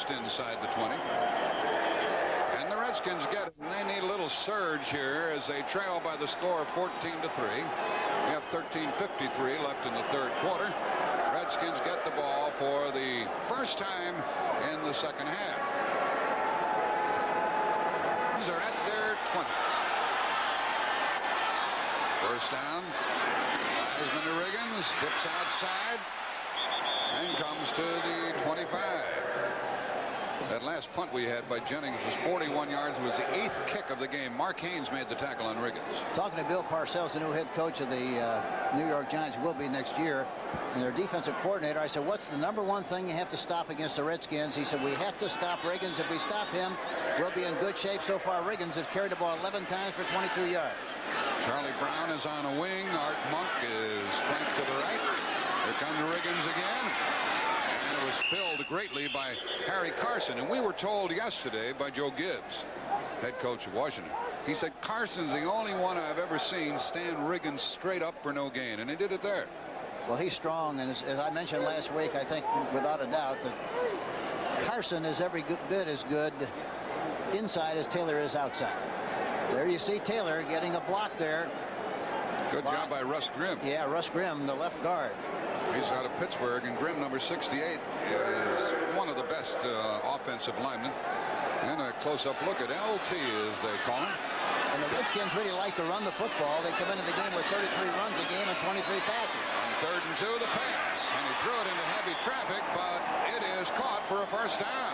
S1: inside the 20. And the Redskins get it, and they need a little surge here as they trail by the score of 14-3. We have 13:53 left in the third quarter. Redskins get the ball for the first time in the second half. These are at their 20s. First down. Heisman to Riggins, dips outside, and comes to the 25. That last punt we had by Jennings was 41 yards. It was the 8th kick of the game. Mark Haynes made the tackle on Riggins.
S3: Talking to Bill Parcells, the new head coach of the New York Giants, will be next year, and their defensive coordinator, I said, what's the #1 thing you have to stop against the Redskins? He said, we have to stop Riggins. If we stop him, we'll be in good shape. So far, Riggins has carried the ball 11 times for 22 yards.
S1: Charlie Brown is on a wing. Art Monk is flanked to the right. Here comes Riggins again. And it was filled greatly by Harry Carson. And we were told yesterday by Joe Gibbs, head coach of Washington, he said, Carson's the only one I've ever seen stand Riggins straight up for no gain. And he did it there.
S3: Well, he's strong. And as I mentioned last week, I think without a doubt that Carson is every bit as good inside as Taylor is outside. There you see Taylor getting a block there.
S1: Good job by Russ Grimm.
S3: Yeah, Russ Grimm, the left guard.
S1: He's out of Pittsburgh, and Grimm, number 68, is one of the best offensive linemen. And a close-up look at LT, as they call him.
S3: And the Redskins really like to run the football. They come into the game with 33 runs a game and 23 passes.
S1: On 3rd and 2, the pass. And he threw it into heavy traffic, but it is caught for a first down.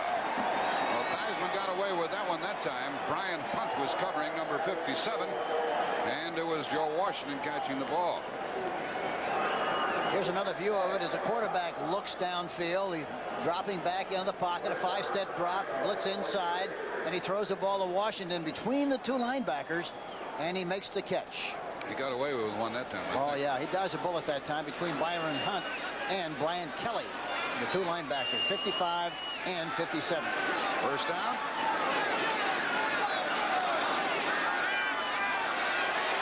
S1: Well, Theismann got away with that one that time. Brian Hunt was covering number 57, and it was Joe Washington catching the ball.
S3: Here's another view of it as the quarterback looks downfield. He's dropping back into the pocket, a 5-step drop, blitz inside, and he throws the ball to Washington between the 2 linebackers, and he makes the catch.
S1: He got away with one that time.
S3: I think. Yeah, he dodged a bullet that time between Byron Hunt and Brian Kelly, the 2 linebackers, 55 and 57.
S1: First down.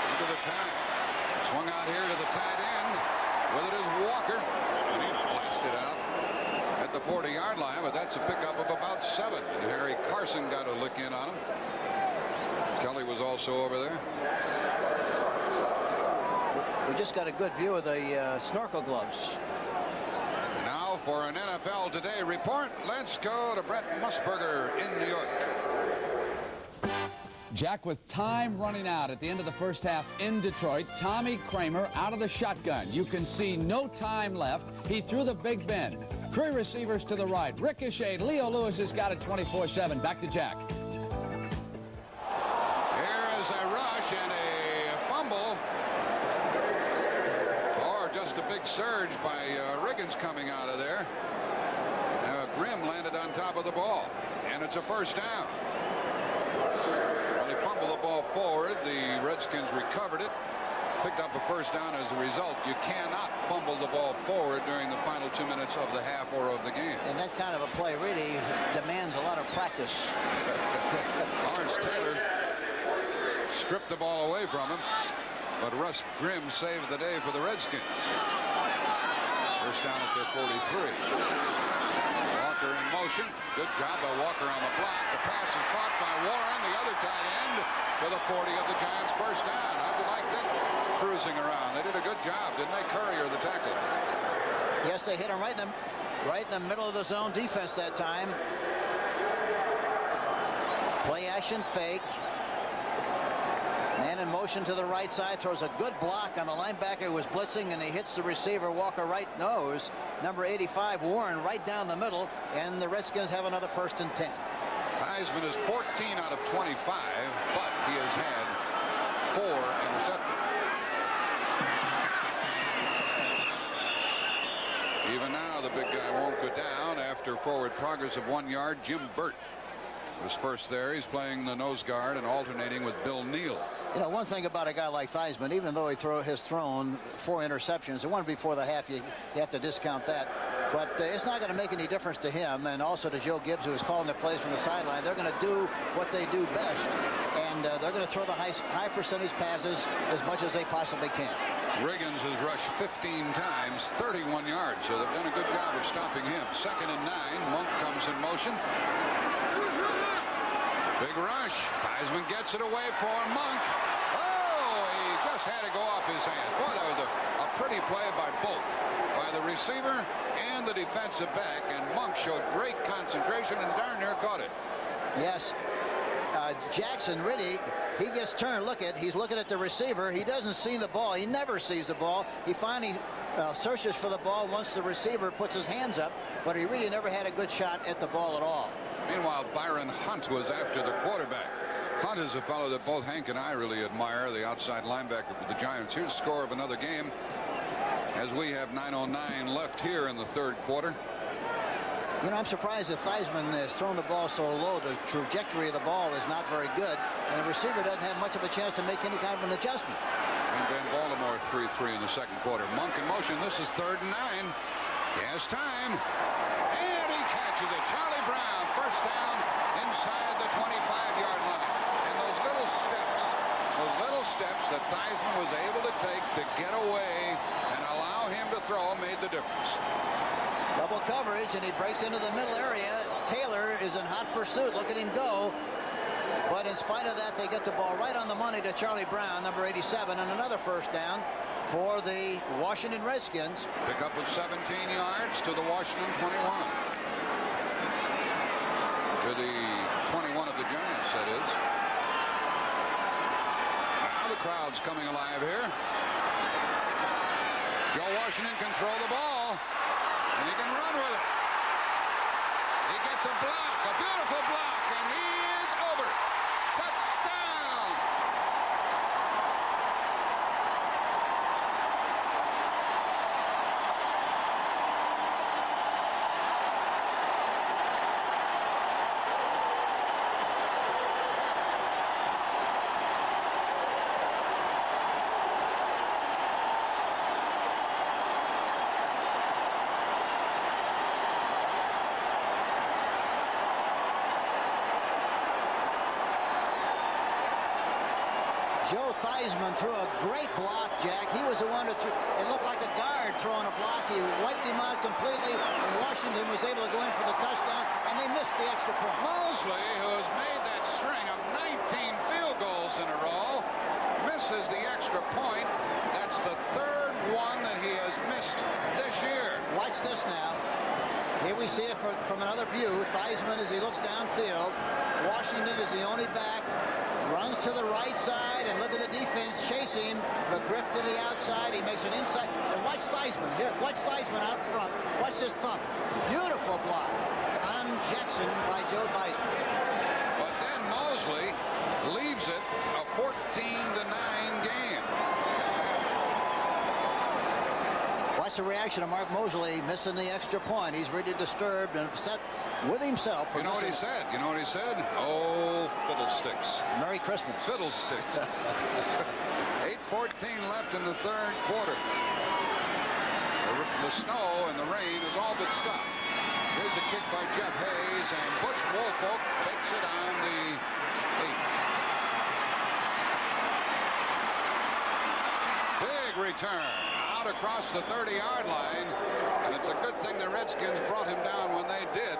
S1: Look at the time. Swung out here to the tight end. With it is Walker, and he blasted out at the 40-yard line, but that's a pickup of about 7. And Harry Carson got a lick in on him. Kelly was also over there.
S3: We just got a good view of the snorkel gloves.
S1: Now for an NFL Today report, let's go to Brett Musburger in New York.
S5: Jack, with time running out at the end of the first half in Detroit, Tommy Kramer out of the shotgun. You can see no time left. He threw the big bend. 3 receivers to the right. Ricochet. Leo Lewis has got it 24-7. Back to Jack.
S1: Here is a rush and a fumble. Or just a big surge by Riggins coming out of there. Grimm landed on top of the ball. And it's a first down. They fumbled the ball forward. The Redskins recovered it, picked up a first down as a result. You cannot fumble the ball forward during the final 2 minutes of the half or of the game.
S3: And that kind of a play really demands a lot of practice.
S1: Lawrence Taylor stripped the ball away from him, but Russ Grimm saved the day for the Redskins. First down at their 43. Walker in motion. Good job by Walker on the block. The pass is caught by Warren, the other tight end, to the 40 of the Giants. First down. I liked it. Cruising around. They did a good job, didn't they? Curry or the tackler?
S3: Yes, they hit him right in the Right in the middle of the zone defense that time. Play action fake. Man in motion to the right side, throws a good block on the linebacker who was blitzing, and he hits the receiver, Walker, right nose. Number 85, Warren, right down the middle, and the Redskins have another 1st and 10.
S1: Theismann is 14 out of 25, but he has had 4 interceptions. Even now, the big guy won't go down after forward progress of 1 yard. Jim Burt was first there. He's playing the nose guard and alternating with Bill Neal.
S3: You know, one thing about a guy like Theismann, even though has thrown 4 interceptions, the one before the half, you have to discount that. But it's not going to make any difference to him, and also to Joe Gibbs, who is calling the plays from the sideline. They're going to do what they do best, and they're going to throw the high percentage passes as much as they possibly can.
S1: Riggins has rushed 15 times, 31 yards, so they've done a good job of stopping him. 2nd and 9. Monk comes in motion. Big rush. Theismann gets it away for Monk. Oh, he just had to go off his hand. Boy, that was a pretty play by both, by the receiver and the defensive back, and Monk showed great concentration and darn near caught it.
S3: Yes. Jackson really, he gets turned. He's looking at the receiver. He doesn't see the ball. He never sees the ball. He finally searches for the ball once the receiver puts his hands up, but he really never had a good shot at the ball at all.
S1: Meanwhile, Byron Hunt was after the quarterback. Hunt is a fellow that both Hank and I really admire, the outside linebacker for the Giants. Here's the score of another game as we have 9:09 left here in the 3rd quarter.
S3: You know, I'm surprised that Theismann has thrown the ball so low. The trajectory of the ball is not very good, and the receiver doesn't have much of a chance to make any kind of an adjustment.
S1: And then Baltimore 3-3 in the 2nd quarter. Monk in motion. This is 3rd and 9. He has time. And he catches it. Charlie Brown, 1st down inside the 25-yard line. And those little steps that Theismann was able to take to get away and allow him to throw made the difference.
S3: Double coverage, and he breaks into the middle area. Taylor is in hot pursuit. Look at him go. But in spite of that, they get the ball right on the money to Charlie Brown, number 87, and another 1st down for the Washington Redskins.
S1: Pick up of 17 yards to the Washington 21. To the 21 of the Giants, that is. Now the crowd's coming alive here. Joe Washington can throw the ball, and he can run with it. He gets a block, a beautiful block, and he is over. Touchdown!
S3: Joe Theismann threw a great block, Jack. He was the one that threw. It looked like a guard throwing a block. He wiped him out completely, and Washington was able to go in for the touchdown, and they missed the extra point.
S1: Mosley, who has made that string of 19 field goals in a row, misses the extra point. That's the 3rd one that he has missed this year.
S3: Watch this now. Here we see it from another view. Theismann, as he looks downfield. Washington is the only back. Runs to the right side, and look at the defense chasing. McGriff to the outside. He makes an inside. And watch Theismann. Here, watch Theismann out front. Watch this thump. Beautiful block on Jackson by Joe Theismann.
S1: But then Mosley leaves it a 14-9 game.
S3: Watch the reaction of Mark Mosley missing the extra point. He's really disturbed and upset with himself.
S1: You know what he said? You know what he said? Oh, fiddlesticks.
S3: Merry Christmas.
S1: Fiddlesticks. 8:14 left in the 3rd quarter. The snow and the rain is all but stopped. Here's a kick by Jeff Hayes, and Butch Woolfolk takes it on the 8. Big return out across the 30-yard line, and it's a good thing the Redskins brought him down when they did.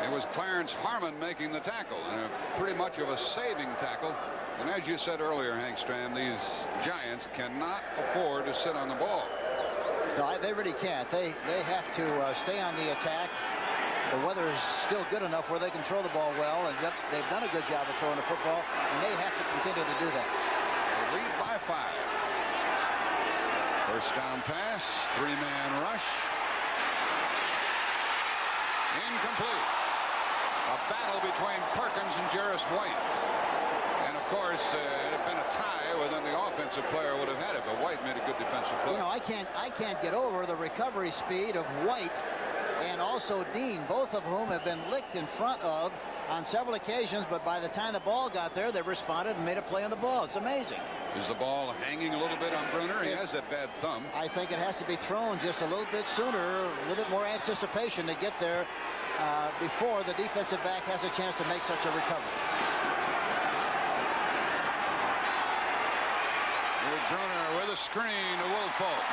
S1: It was Clarence Harmon making the tackle, and pretty much of a saving tackle. And as you said earlier, Hank Stram, these Giants cannot afford to sit on the ball.
S3: No, they really can't. They have to stay on the attack. The weather is still good enough where they can throw the ball well, and they've done a good job of throwing the football, and they have to continue to do that.
S1: They lead by 5. First down pass, 3-man rush. Incomplete. A battle between Perkins and Jarris White. And of course, it had been a tie, well, then the offensive player would have had it, but White made a good defensive play.
S3: You know, I can't get over the recovery speed of White and also Dean, both of whom have been licked in front of on several occasions, but by the time the ball got there, they responded and made a play on the ball. It's amazing.
S1: Is the ball hanging a little bit on Bruner? He has that bad thumb.
S3: I think it has to be thrown just a little bit sooner, a little bit more anticipation to get there before the defensive back has a chance to make such a recovery.
S1: Here's Bruner with a screen to Woolfolk.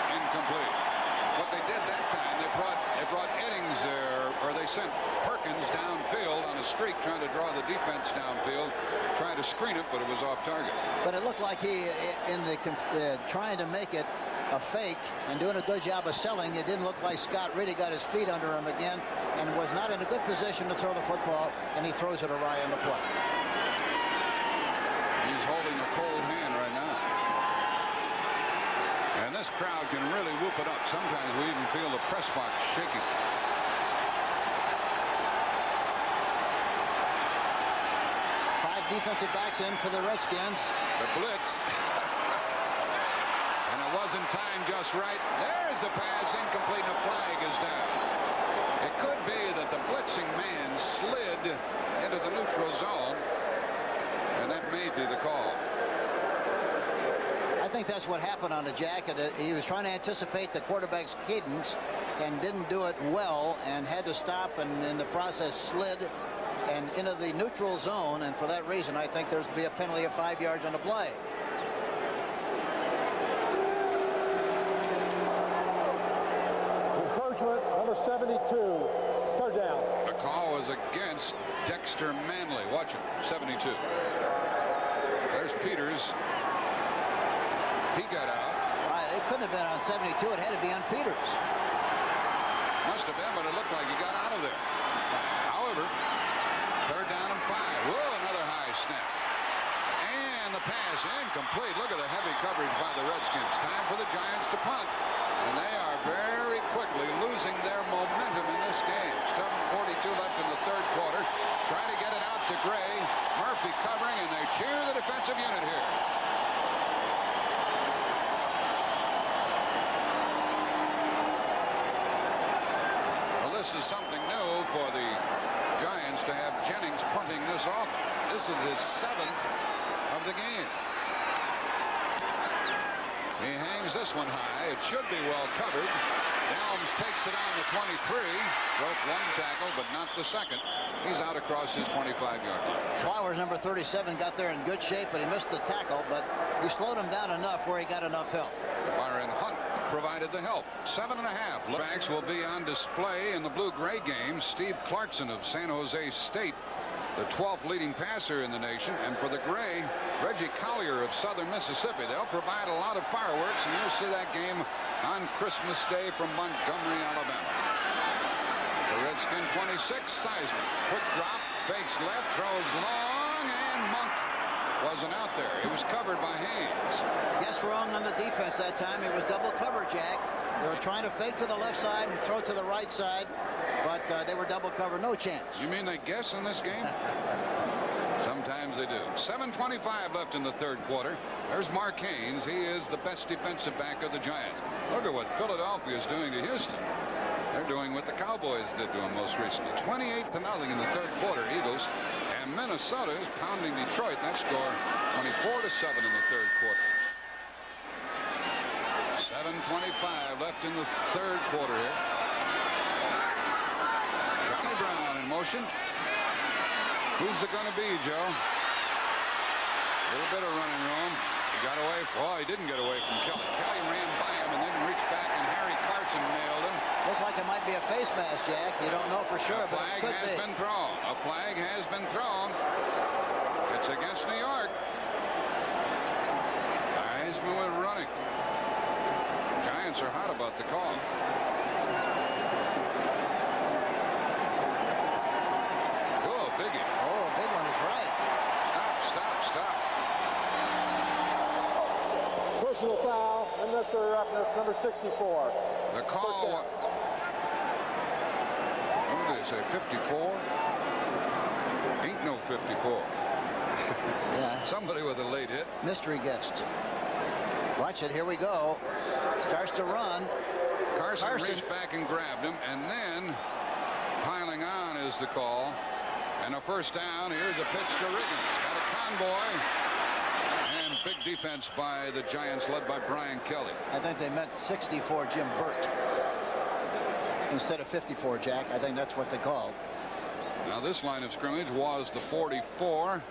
S1: Incomplete. What they did that time, they brought Eddings there, or they sent Perkins downfield on a streak trying to draw the defense downfield, trying to screen it, but it was off target.
S3: But it looked like he, in the trying to make it a fake and doing a good job of selling, it didn't look like Scott really got his feet under him again and was not in a good position to throw the football, and he throws it awry on the play.
S1: He's holding a cold hand right now. And this crowd can really whoop it up. Sometimes we even feel the press box shaking.
S3: Five defensive backs in for the Redskins.
S1: The blitz. And it wasn't timed just right. There's the pass, incomplete, and a flag is down. It could be that the blitzing man slid into the neutral zone, and that may be the call.
S3: I think that's what happened on the jacket. He was trying to anticipate the quarterback's cadence and didn't do it well and had to stop, and in the process slid and into the neutral zone, and for that reason I think there's to be a penalty of 5 yards on the play.
S4: Encouragement, number 72, third down.
S1: The call was against Dexter Manley. Watch him, 72. There's Peters. He got out.
S3: It couldn't have been on 72. It had to be on Peters.
S1: Must have been, but it looked like he got out of there. However, third down and 5. Whoa, another high snap. And the pass incomplete. Look at the heavy coverage by the Redskins. Time for the Giants to punt. And they are very quickly losing their momentum in this game. 7:42 left in the third quarter. Trying to get it out to Gray. Murphy covering, and they cheer the defensive unit here. This is something new for the Giants to have Jennings punting this often. This is his 7th of the game. He hangs this one high. It should be well covered. Helms takes it on the 23. Broke one tackle, but not the second. He's out across his 25-yard line.
S3: Flowers, number 37, got there in good shape, but he missed the tackle, but he slowed him down enough where he got enough help.
S1: Byron Hunt provided the help. 7.5. Backs will be on display in the blue-gray game. Steve Clarkson of San Jose State, the 12th leading passer in the nation. And for the Gray, Reggie Collier of Southern Mississippi. They'll provide a lot of fireworks, and you'll see that game on Christmas Day from Montgomery, Alabama. The Redskin 26, Theismann. Quick drop, fakes left, throws long, and Monk wasn't out there. It was covered by Haynes.
S3: Guess wrong on the defense that time. It was double cover, Jack. They were trying to fake to the left side and throw to the right side, but they were double cover. No chance.
S1: You mean they guess in this game? Sometimes they do. 7:25 left in the third quarter. There's Mark Haynes. He is the best defensive back of the Giants. Look at what Philadelphia is doing to Houston. They're doing what the Cowboys did to him most recently. 28-0 in the third quarter, Eagles. And Minnesota is pounding Detroit. That score 24-7 in the third quarter. 7:25 left in the third quarter here. Johnny Brown in motion. Who's it going to be, Joe? A little bit of running room. He got away. Oh, he didn't get away from Kelly. Kelly ran by him and then reached back, and Harry Clarkson nailed him.
S3: Looks like it might be a face mask, Jack. You don't know for sure, but it could be.
S1: A flag has been thrown. A flag has been thrown. It's against New York. Heisman was running. Giants are hot about about the call. Oh, biggie.
S3: Oh, a big one is right.
S1: Stop.
S4: Personal foul, unnecessary roughness, number 64.
S1: The call. What did they say? 54? Ain't no 54.
S3: Yeah.
S1: Somebody with a late hit.
S3: Mystery guest. Watch it. Here we go. Starts to run.
S1: Carson reached back and grabbed him, and then piling on is the call. And a first down. Here's a pitch to Riggins. Got a convoy. And big defense by the Giants, led by Brian Kelly.
S3: I think they meant 64 Jim Burt instead of 54, Jack. I think that's what they called.
S1: Now this line of scrimmage was the 44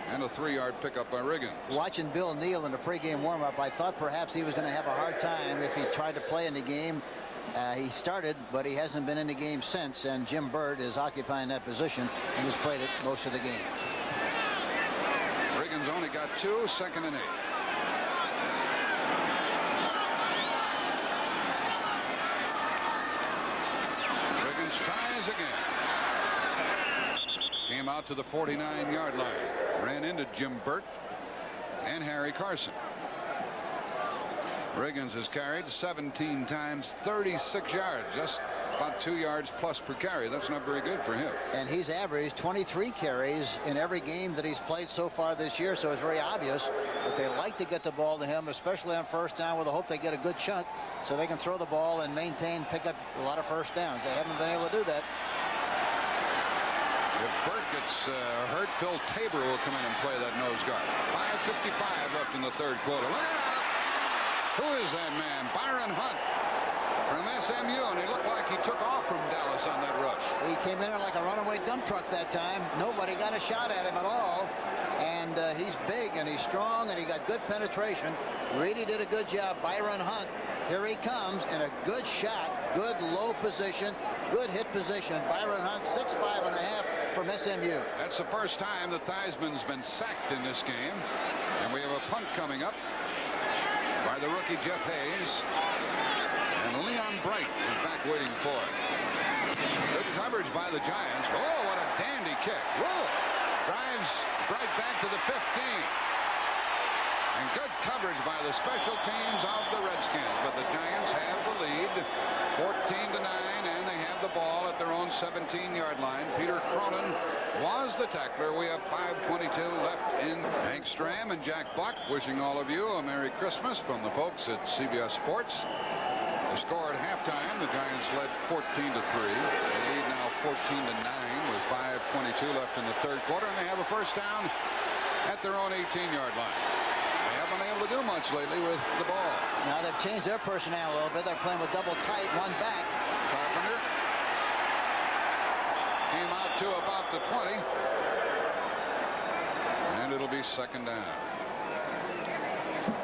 S1: and a 3-yard pickup by Riggins.
S3: Watching Bill Neal in the pregame warm-up, I thought perhaps he was going to have a hard time if he tried to play in the game. He started, but he hasn't been in the game since, and Jim Burt is occupying that position and has played it most of the game.
S1: Riggins only got 2, second and 8. Riggins tries again. Came out to the 49-yard line. Ran into Jim Burt and Harry Carson. Riggins has carried 17 times, 36 yards, just about 2 yards plus per carry. That's not very good for him.
S3: And he's averaged 23 carries in every game that he's played so far this year, so it's very obvious that they like to get the ball to him, especially on first down, with the hope they get a good chunk so they can throw the ball and pick up a lot of first downs. They haven't been able to do that.
S1: If Burt gets hurt, Phil Tabor will come in and play that nose guard. 5:55 left in the third quarter. Look out! Who is that man? Byron Hunt from SMU, and he looked like he took off from Dallas on that rush.
S3: He came in like a runaway dump truck that time. Nobody got a shot at him at all. And he's big and he's strong and he got good penetration. Really did a good job. Byron Hunt, here he comes, and a good shot, good low position, good hit position. Byron Hunt, 6'5.5" from SMU.
S1: That's the first time that Theismann's been sacked in this game. And we have a punt coming up by the rookie Jeff Hayes. And Leon Bright is back waiting for it. Good coverage by the Giants. Oh, what a dandy kick. Whoa! Drives Bright back to the 15. And good coverage by the special teams of the Redskins. But the Giants have the lead, 14-9, and they have the ball at their own 17-yard line. Peter Cronin was the tackler. We have 5:22 left in. Hank Stram and Jack Buck wishing all of you a Merry Christmas from the folks at CBS Sports. The score at halftime, the Giants led 14-3. They lead now 14-9 with 5:22 left in the third quarter, and they have a first down at their own 18-yard line. They haven't been able to do much lately with the ball.
S3: Now they've changed their personnel a little bit. They're playing with double tight, one back.
S1: Carpenter came out to about the 20. And it'll be second down.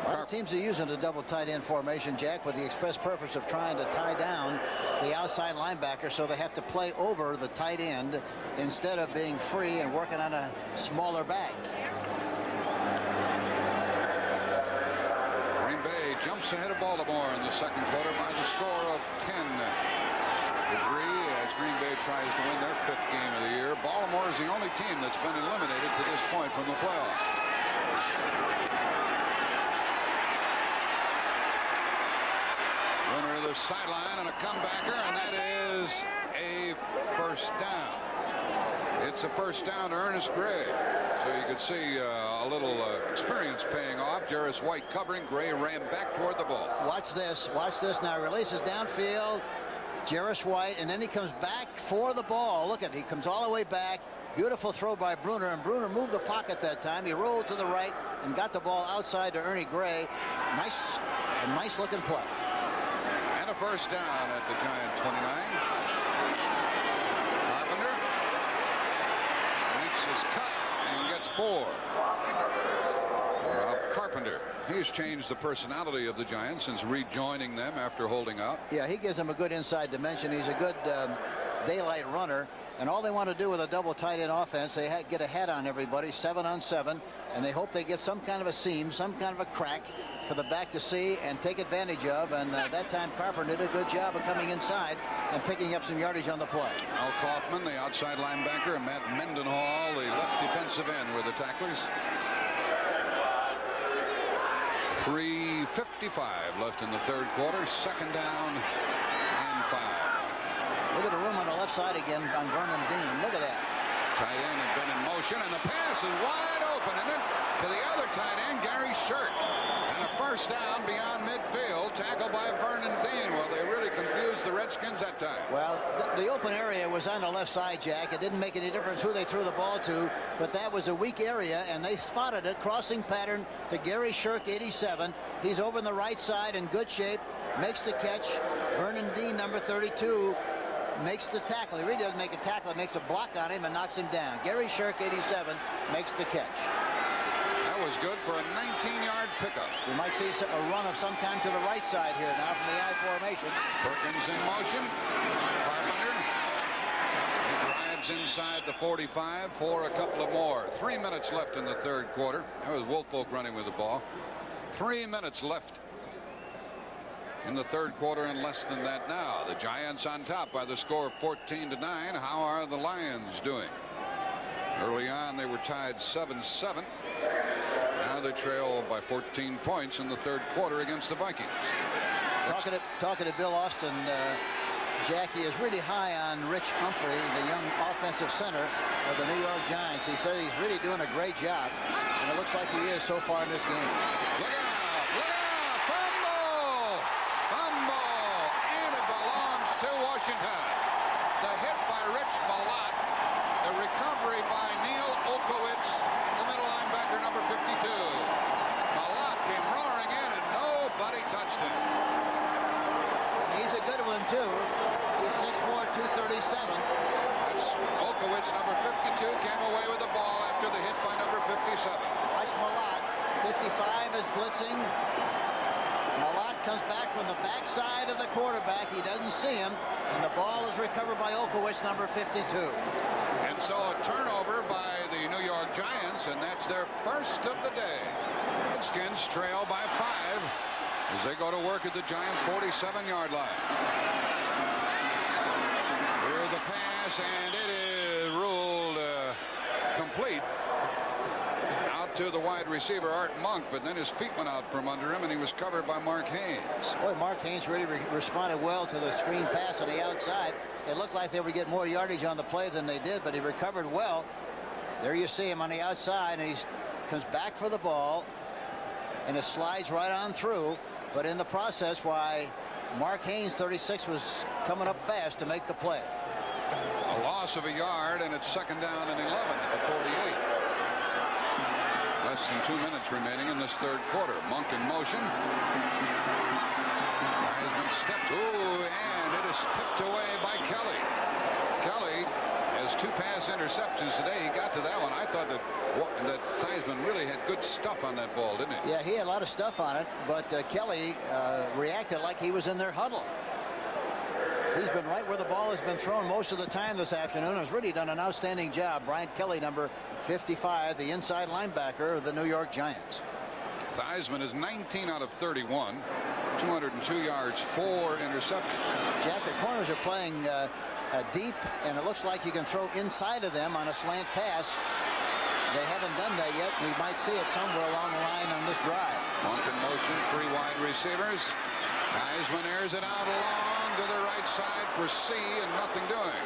S3: A lot of teams are using the double tight end formation, Jack, with the express purpose of trying to tie down the outside linebacker, so they have to play over the tight end instead of being free and working on a smaller back.
S1: Green Bay jumps ahead of Baltimore in the second quarter by the score of 10-3 as Green Bay tries to win their 5th game of the year. Baltimore is the only team that's been eliminated to this point from the playoffs. Runner to the sideline and a comebacker, and that is a first down. It's a first down to Ernest Gray. So you could see a little experience paying off. Jarris White covering. Gray ran back toward the ball.
S3: Watch this. Watch this now. Releases downfield. Jarris White, and then he comes back for the ball. Look at it. He comes all the way back. Beautiful throw by Bruner, and Bruner moved the pocket that time. He rolled to the right and got the ball outside to Ernie Gray. A nice looking play.
S1: And a first down at the Giant 29. Carpenter makes his cut and gets 4. Carpenter, he's changed the personality of the Giants since rejoining them after holding out.
S3: Yeah, he gives them a good inside dimension. He's a good daylight runner. And all they want to do with a double tight end offense, they get a head on everybody, 7 on 7, and they hope they get some kind of a seam, some kind of a crack for the back to see and take advantage of. And that time Carpenter did a good job of coming inside and picking up some yardage on the play.
S1: Al Kaufman, the outside linebacker, and Matt Mendenhall, the left defensive end, were the tacklers. 3:55 left in the third quarter. Second down and 5.
S3: Look at the room on the left side again on Vernon Dean. Look at that.
S1: Tight end had been in motion, and the pass is wide open, and then to the other tight end, Gary Shirk. And a first down beyond midfield, tackled by Vernon Dean. Well, they really confused the Redskins that time.
S3: Well, the open area was on the left side, Jack. It didn't make any difference who they threw the ball to, but that was a weak area, and they spotted it. Crossing pattern to Gary Shirk, 87. He's over in the right side in good shape, makes the catch. Vernon Dean, number 32, makes the tackle. He really doesn't make a tackle. It makes a block on him and knocks him down. Gary Shirk, 87, makes the catch.
S1: That was good for a 19-yard pickup.
S3: We might see a run of some kind to the right side here now from the I formation.
S1: Perkins in motion. Carpenter. He drives inside the 45 for a couple of more. 3 minutes left in the third quarter. That was Woolfolk running with the ball. 3 minutes left in the third quarter, and less than that now. The Giants on top by the score of 14-9. How are the Lions doing? Early on, they were tied 7-7. Now they trail by 14 points in the third quarter against the Vikings.
S3: Talking to Bill Austin, Jackie is really high on Rich Humphrey, the young offensive center of the New York Giants. He said he's really doing a great job, and it looks like he is so far in this game.
S1: Look out! Look out! Fumble! Fumble! And it belongs to Washington. The hit by Rich Malott. The recovery by Neil Olkowitz, the middle linebacker, number 52. Malott came roaring in, and nobody touched him.
S3: He's a good one, too. He's 6'4", 237.
S1: That's Olkowitz, number 52, came away with the ball after the hit by number 57.
S3: Watch Malott. 55 is blitzing. Malott comes back from the backside of the quarterback. He doesn't see him, and the ball is recovered by Olkowitz, number 52.
S1: And so a turnover by the New York Giants, and that's their first of the day. Redskins trail by 5 as they go to work at the Giant 47-yard line. Here's the pass, and it is ruled complete out to the wide receiver, Art Monk, but then his feet went out from under him, and he was covered by Mark Haynes.
S3: Boy, Mark Haynes really responded well to the screen pass on the outside. It looked like they would get more yardage on the play than they did, but he recovered well. There you see him on the outside, and he comes back for the ball, and it slides right on through. But in the process, why Mark Haynes, 36, was coming up fast to make the play.
S1: A loss of a yard, and it's second down and 11 at the 48. Less than 2 minutes remaining in this third quarter. Monk in motion. Heisman steps. Ooh, and it is tipped away by Kelly. Kelly has 2 pass interceptions today. He got to that one. I thought that Heisman really had good stuff on that ball, didn't he?
S3: Yeah, he had a lot of stuff on it, but Kelly reacted like he was in their huddle. He's been right where the ball has been thrown most of the time this afternoon. Has really done an outstanding job. Brian Kelly, number 55, the inside linebacker of the New York Giants.
S1: Theismann is 19 out of 31, 202 yards, 4 interceptions.
S3: Jack, the corners are playing deep, and it looks like you can throw inside of them on a slant pass. They haven't done that yet. We might see it somewhere along the line on this drive.
S1: Monk in motion, 3 wide receivers. Heisman airs it out along to the right side for C, and nothing doing.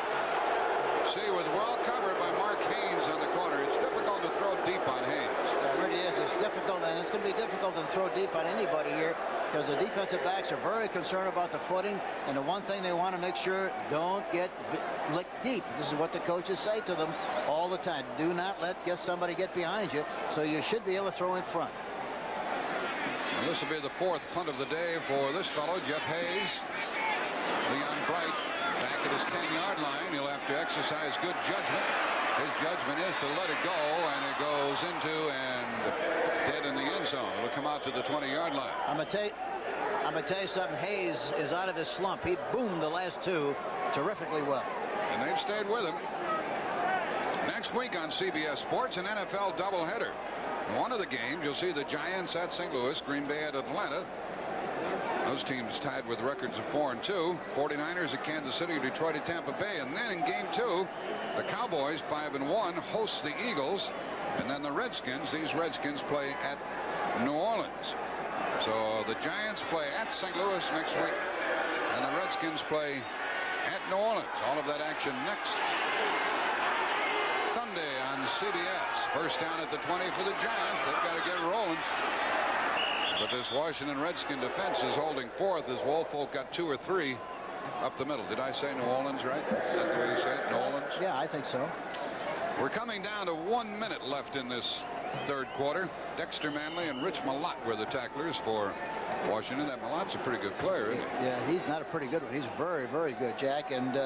S1: C was well covered by Mark Haynes on the corner. It's difficult to throw deep on Haynes.
S3: It really is. It's difficult, and it's going to be difficult to throw deep on anybody here because the defensive backs are very concerned about the footing, and the one thing they want to make sure, don't get licked deep. This is what the coaches say to them all the time. Do not let somebody get behind you, so you should be able to throw in front.
S1: And this will be the 4th punt of the day for this fellow, Jeff Hayes. Leon Bright back at his 10-yard line. He'll have to exercise good judgment. His judgment is to let it go, and it goes into and dead in the end zone. It'll come out to the 20-yard line.
S3: I'm going to tell you something. Hayes is out of his slump. He boomed the last 2 terrifically well.
S1: And And they've stayed with him. Next week on CBS Sports, an NFL doubleheader. One of the games, you'll see the Giants at St. Louis, Green Bay at Atlanta. Those teams tied with records of 4-2. 49ers at Kansas City, Detroit at Tampa Bay. And then in game 2, the Cowboys, 5-1, host the Eagles. And then the Redskins, these Redskins play at New Orleans. So the Giants play at St. Louis next week, and the Redskins play at New Orleans. All of that action next Sunday on CBS. First down at the 20 for the Giants. They've got to get rolling. But this Washington Redskin defense is holding forth as Woolfolk got 2 or 3 up the middle. Did I say New Orleans right? Is that the way you say it? New Orleans?
S3: Yeah, I think so.
S1: We're coming down to 1 minute left in this third quarter. Dexter Manley and Rich Malott were the tacklers for Washington. That Malott's a pretty good player, isn't he?
S3: Yeah, he's not a pretty good one. He's very, very good, Jack. And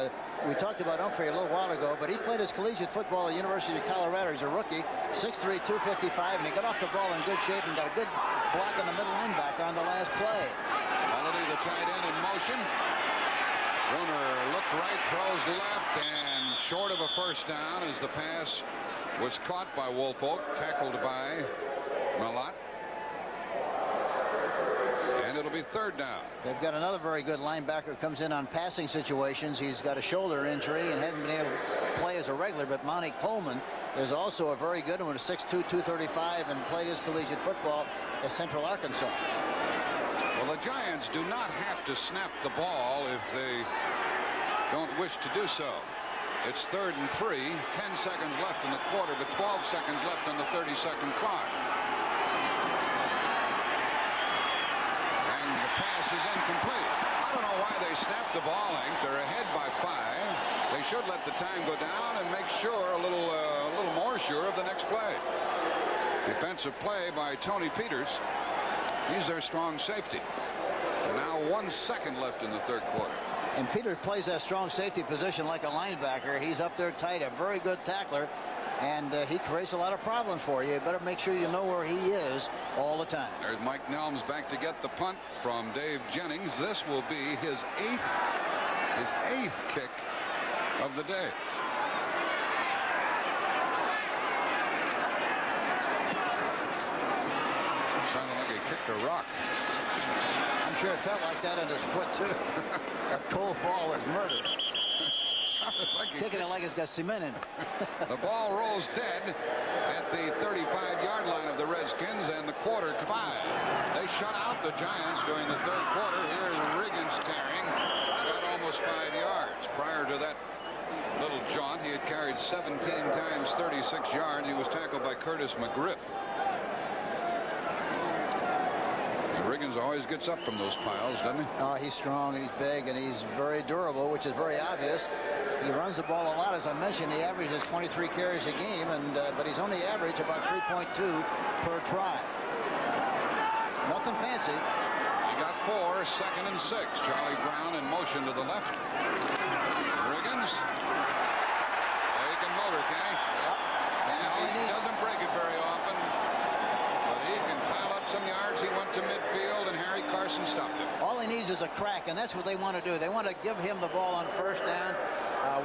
S3: we talked about Humphrey a little while ago, but he played his collegiate football at the University of Colorado. He's a rookie, 6'3", 255, and he got off the ball in good shape and got a good block on the middle linebacker on the last play.
S1: Holiday, the tight end, in motion. Bruner looked right, throws left, and short of a first down as the pass was caught by Woolfolk, tackled by Malott. And it'll be third down.
S3: They've got another very good linebacker who comes in on passing situations. He's got a shoulder injury and hasn't been able to play as a regular, but Monty Coleman is also a very good one, 6'2", 235, and played his collegiate football at Central Arkansas.
S1: Well, the Giants do not have to snap the ball if they don't wish to do so. It's 3rd and 3, 10 seconds left in the quarter, but 12 seconds left on the 30-second clock. And the pass is incomplete. I don't know why they snapped the ball length. They're ahead by 5. They should let the time go down and make sure a little more sure of the next play. Defensive play by Tony Peters. He's their strong safety. And now 1 second left in the third quarter.
S3: And Peters plays that strong safety position like a linebacker. He's up there tight, a very good tackler, and he creates a lot of problems for you. You better make sure you know where he is all the time.
S1: There's Mike Nelms back to get the punt from Dave Jennings. This will be his eighth kick of the day. Sounded like he kicked a rock.
S3: I'm sure it felt like that on his foot, too. A cold ball is murder.
S1: Like
S3: Kicking it like it's got cement in it.
S1: The ball rolls dead at the 35-yard line of the Redskins, and the quarter 5. They shut out the Giants during the third quarter. Here's Riggins carrying. Got almost 5 yards. Prior to that little jaunt, he had carried 17 times 36 yards. He was tackled by Curtis McGriff. Riggins always gets up from those piles, doesn't he?
S3: Oh, he's strong and he's big and he's very durable, which is very obvious. He runs the ball a lot. As I mentioned, he averages 23 carries a game, and but he's only averaged about 3.2 per try. Nothing fancy.
S1: He got 4, 2nd and 6. Charlie Brown in motion to the left. Riggins. He can motor, can he?
S3: Yep. And all he
S1: He
S3: needs.
S1: doesn't break it very often, but he can pile up some yards. He went to midfield, and Harry Carson stopped him.
S3: All he needs is a crack, and that's what they want to do. They want to give him the ball on first down.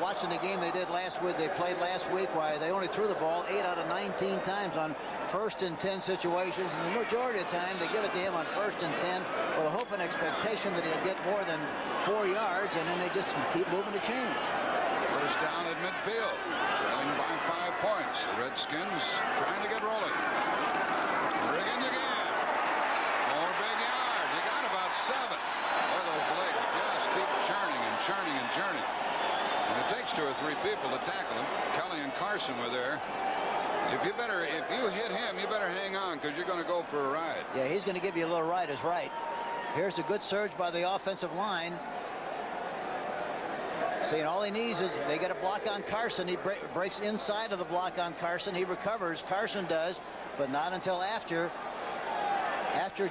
S3: Watching the game they did last week, they played last week, why they only threw the ball 8 out of 19 times on 1st and 10 situations, and the majority of the time they give it to him on 1st and 10 with a hope and expectation that he'll get more than 4 yards, and then they just keep moving the chain.
S1: First down at midfield, trailing by 5 points. The Redskins trying to get rolling. Riggins again. More big yards. He got about 7. Boy, those legs just keep churning and churning and churning. And it takes 2 or 3 people to tackle him. Kelly and Carson were there. If you hit him, you better hang on, because you're going to go for a ride.
S3: Yeah, he's going to give you a little ride, is right. Here's a good surge by the offensive line. See, and all he needs is they get a block on Carson. He breaks inside of the block on Carson. He recovers. Carson does, but not until after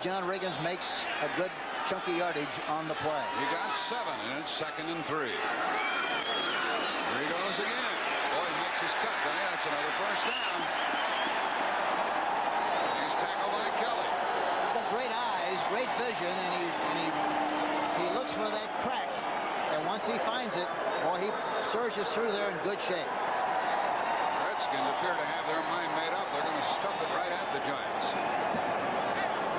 S3: John Riggins makes a good chunky yardage on the play.
S1: He got 7, and it's 2nd and 3. Here he goes again. Boy, he makes his cut. That's another first down. He's tackled by Kelly.
S3: He's got great eyes, great vision, and he looks for that crack. And once he finds it, boy, he surges through there in good shape.
S1: Redskins appear to have their mind made up. They're going to stuff it right at the Giants.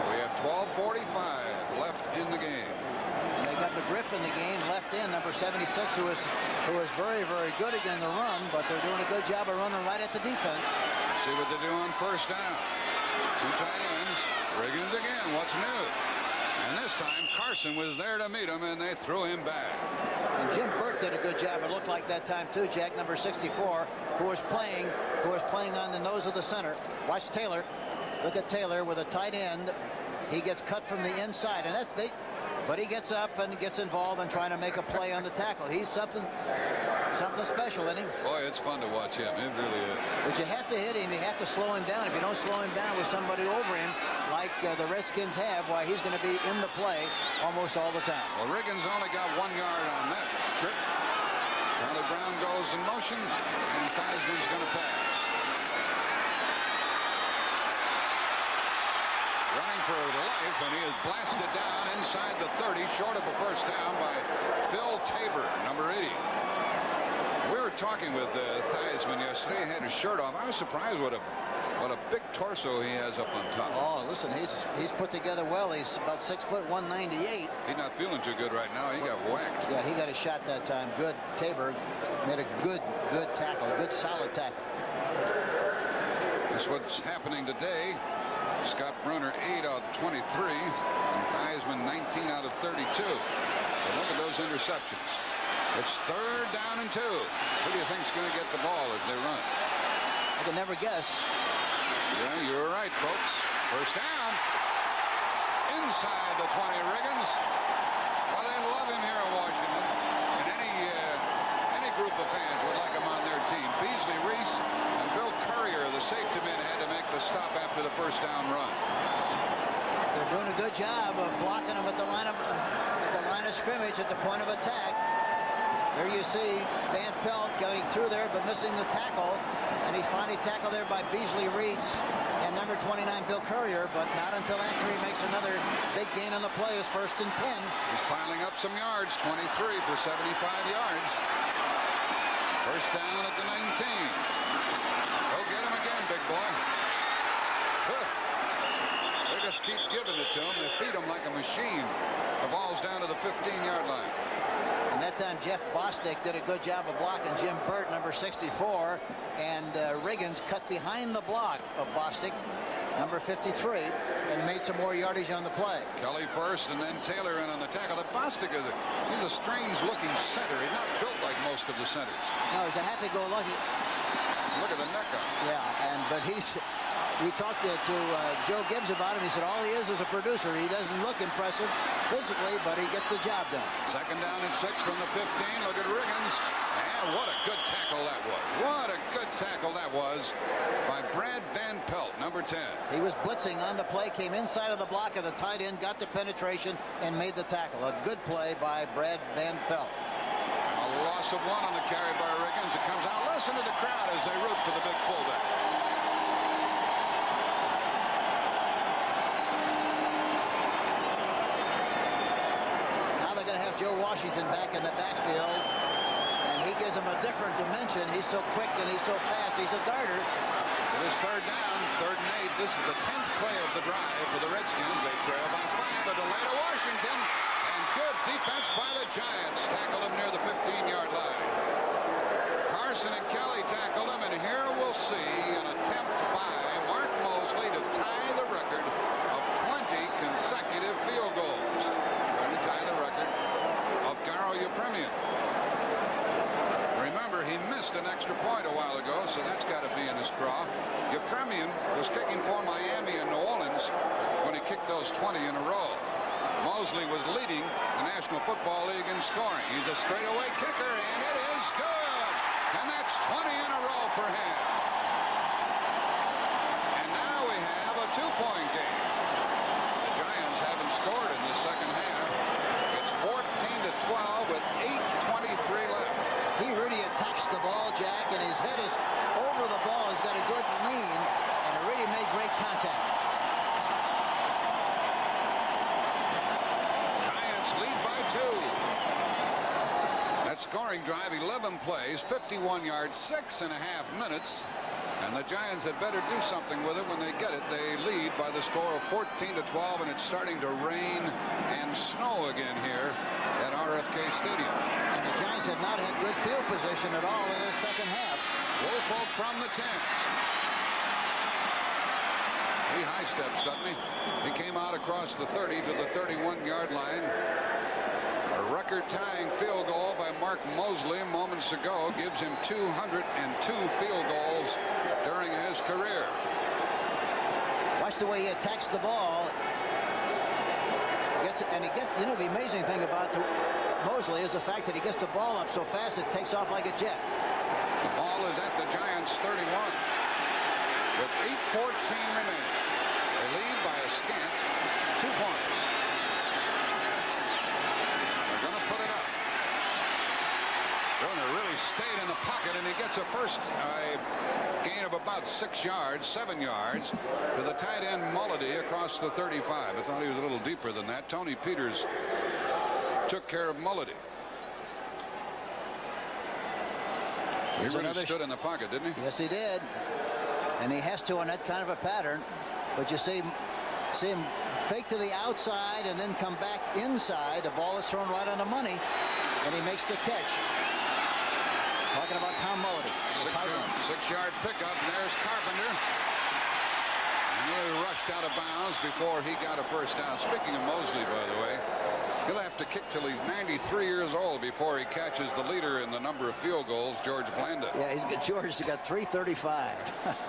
S1: We have 12:45 left in the game.
S3: And they got McGriff in the game, left in, number 76, who was very, very good against the run, but they're doing a good job of running right at the defense.
S1: See what they do on first down. Two tight ends. Riggins again. What's new? And this time, Carson was there to meet him, and they threw him back.
S3: And Jim Burt did a good job. It looked like that time too, Jack, number 64, who was playing on the nose of the center. Watch Taylor. Look at Taylor with a tight end. He gets cut from the inside, and that's big. But he gets up and gets involved in trying to make a play on the tackle. He's something special, isn't he?
S1: Boy, it's fun to watch him. It really is.
S3: But you have to hit him. You have to slow him down. If you don't slow him down with somebody over him, like the Redskins have, why, he's going to be in the play almost all the time.
S1: Well, Riggins only got 1 yard on that trip. Charlie Brown goes in motion, and Theismann's going to pass. Running for life, and he is blasted down inside the 30, short of a first down by Phil Tabor, number 80. We were talking with Theismann yesterday. He had his shirt off. I was surprised what a big torso he has up on top.
S3: Oh, listen, he's put together well. He's about 6 foot 198.
S1: He's not feeling too good right now. He got whacked.
S3: Yeah, he got a shot that time. Good. Tabor made a good tackle, a good solid tackle.
S1: That's what's happening today. Scott Brunner 8 out of 23, and Theismann 19 out of 32. So look at those interceptions. It's third down and 2. Who do you think's going to get the ball as they run?
S3: I can never guess.
S1: Yeah, you're right, folks. First down. Inside the 20, Riggins. Well, they love him here in Washington. And any group of fans would like him on their team. Beasley, Reese, and Bill Courier, the safety men, had to make the stop after the first down run.
S3: They're doing a good job of blocking him at the line of scrimmage at the point of attack. There you see Van Pelt going through there but missing the tackle, and he's finally tackled there by Beasley Reese and number 29 Bill Courier, but not until after he makes another big gain on the play. Is first and 10.
S1: He's piling up some yards, 23 for 75 yards. First down at the 19. Go get him again, big boy. They just keep giving it to him. They feed him like a machine. The ball's down to the 15-yard line.
S3: And that time Jeff Bostic did a good job of blocking Jim Burt, number 64, and Riggins cut behind the block of Bostic, number 53, and made some more yardage on the play.
S1: Kelly first, and then Taylor in on the tackle. That Bostic he's a strange-looking center. He's not built like most of the centers.
S3: No, he's a happy-go-lucky.
S1: Look at the neck on him.
S3: Yeah, but we talked to Joe Gibbs about him. He said all he is a producer. He doesn't look impressive physically, but he gets the job done.
S1: Second down and 6 from the 15. Look at Riggins. And what a good tackle that was. What a good tackle that was by Brad Van Pelt, number 10.
S3: He was blitzing on the play, came inside of the block of the tight end, got the penetration, and made the tackle. A good play by Brad Van Pelt.
S1: A loss of 1 on the carry by Riggins. It comes out. Listen to the crowd as they root for the big fullback.
S3: Joe Washington back in the backfield, and he gives him a different dimension. He's so quick and he's so fast. He's a darter.
S1: It is third down, 3rd and 8. This is the 10th play of the drive for the Redskins. They trail by 5. A delay to Washington, and good defense by the Giants. Tackled him near the 15-yard line. Carson and Kelly tackled him, and here we'll see an attempt by Mark Moseley to tie the record of 20 consecutive field goals. Trying to tie the record of Garo Yepremian. Remember, he missed an extra point a while ago, so that's got to be in his craw. Yepremian was kicking for Miami and New Orleans when he kicked those 20 in a row. Moseley was leading the National Football League in scoring. He's a straightaway kicker, and it is good. And that's 20 in a row for him. And now we have a 2-point game. The Giants haven't scored in the second half. It's 14-12 with 8:23 left.
S3: He really attacks the ball, Jack, and his head is over the ball. He's got a good lean, and it really made great contact.
S1: Giants lead by 2. scoring drive, 11 plays, 51 yards, 6.5 minutes. And the Giants had better do something with it when they get it. They lead by the score of 14-12, and it's starting to rain and snow again here at RFK Stadium.
S3: And the Giants have not had good field position at all in the second half.
S1: Woolfolk from the 10. He high steps, doesn't he? He came out across the 30 to the 31-yard line. A record-tying field goal by Mark Moseley moments ago gives him 202 field goals during his career.
S3: Watch the way he attacks the ball. He gets, you know, the amazing thing about Moseley is the fact that he gets the ball up so fast it takes off like a jet.
S1: The ball is at the Giants' 31 with 8:14 remaining. They lead by a scant 2 points. They're going to put it up. Turner really stayed in the pocket, and he gets a gain of about 6 yards, 7 yards to the tight end Mulledy across the 35. I thought he was a little deeper than that. Tony Peters took care of Mulledy. He really stood in the pocket, didn't he?
S3: Yes, he did. And he has to on that kind of a pattern. But you see him fake to the outside and then come back inside. The ball is thrown right on the money, and he makes the catch. Talking about Tom Mulledy.
S1: 6-yard pickup, and there's Carpenter. And he rushed out of bounds before he got a first down. Speaking of Moseley, by the way, he'll have to kick till he's 93 years old before he catches the leader in the number of field goals, George Blanda.
S3: Yeah, he's got George. He's got 335.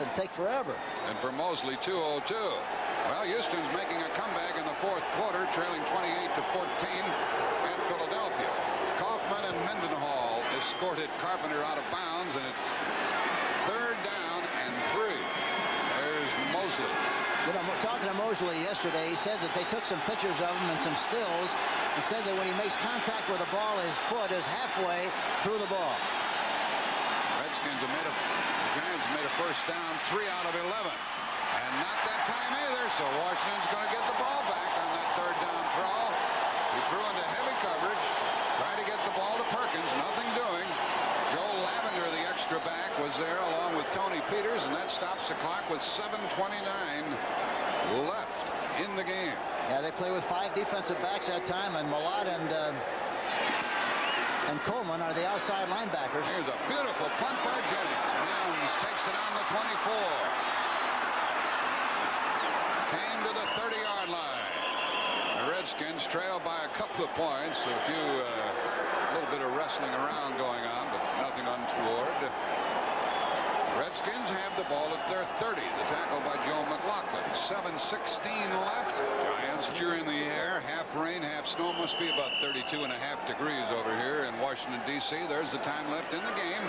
S3: It'll take forever.
S1: And for Moseley, 202. Well, Houston's making a comeback in the fourth quarter, trailing 28-14 at Philadelphia. Kaufman and Mendenhall escorted Carpenter out of bounds, and it's 3rd down and 3. There's Moseley.
S3: You know, talking to Moseley yesterday, he said that they took some pictures of him and some stills. He said that when he makes contact with the ball, his foot is halfway through the ball.
S1: Redskins have the Giants made a first down, 3 out of 11. And not that time either, so Washington's going to get the ball back on that 3rd down throw. He threw into heavy coverage, tried to get the ball to Perkins, nothing doing. Joe Lavender, the extra back, was there along with Tony Peters, and that stops the clock with 7:29 left in the game.
S3: Yeah, they play with 5 defensive backs that time, and Millard and Coleman are the outside linebackers.
S1: Here's a beautiful punt by Jennings. Jones takes it on the 24. Came to the 30-yard line. The Redskins trail by a couple of points. A little bit of wrestling around going on, but nothing untoward. Redskins have the ball at their 30. The tackle by Joe McLaughlin. 7:16 left. Giants are in the air. Half rain, half snow. Must be about 32.5 degrees over here in Washington, D.C. There's the time left in the game.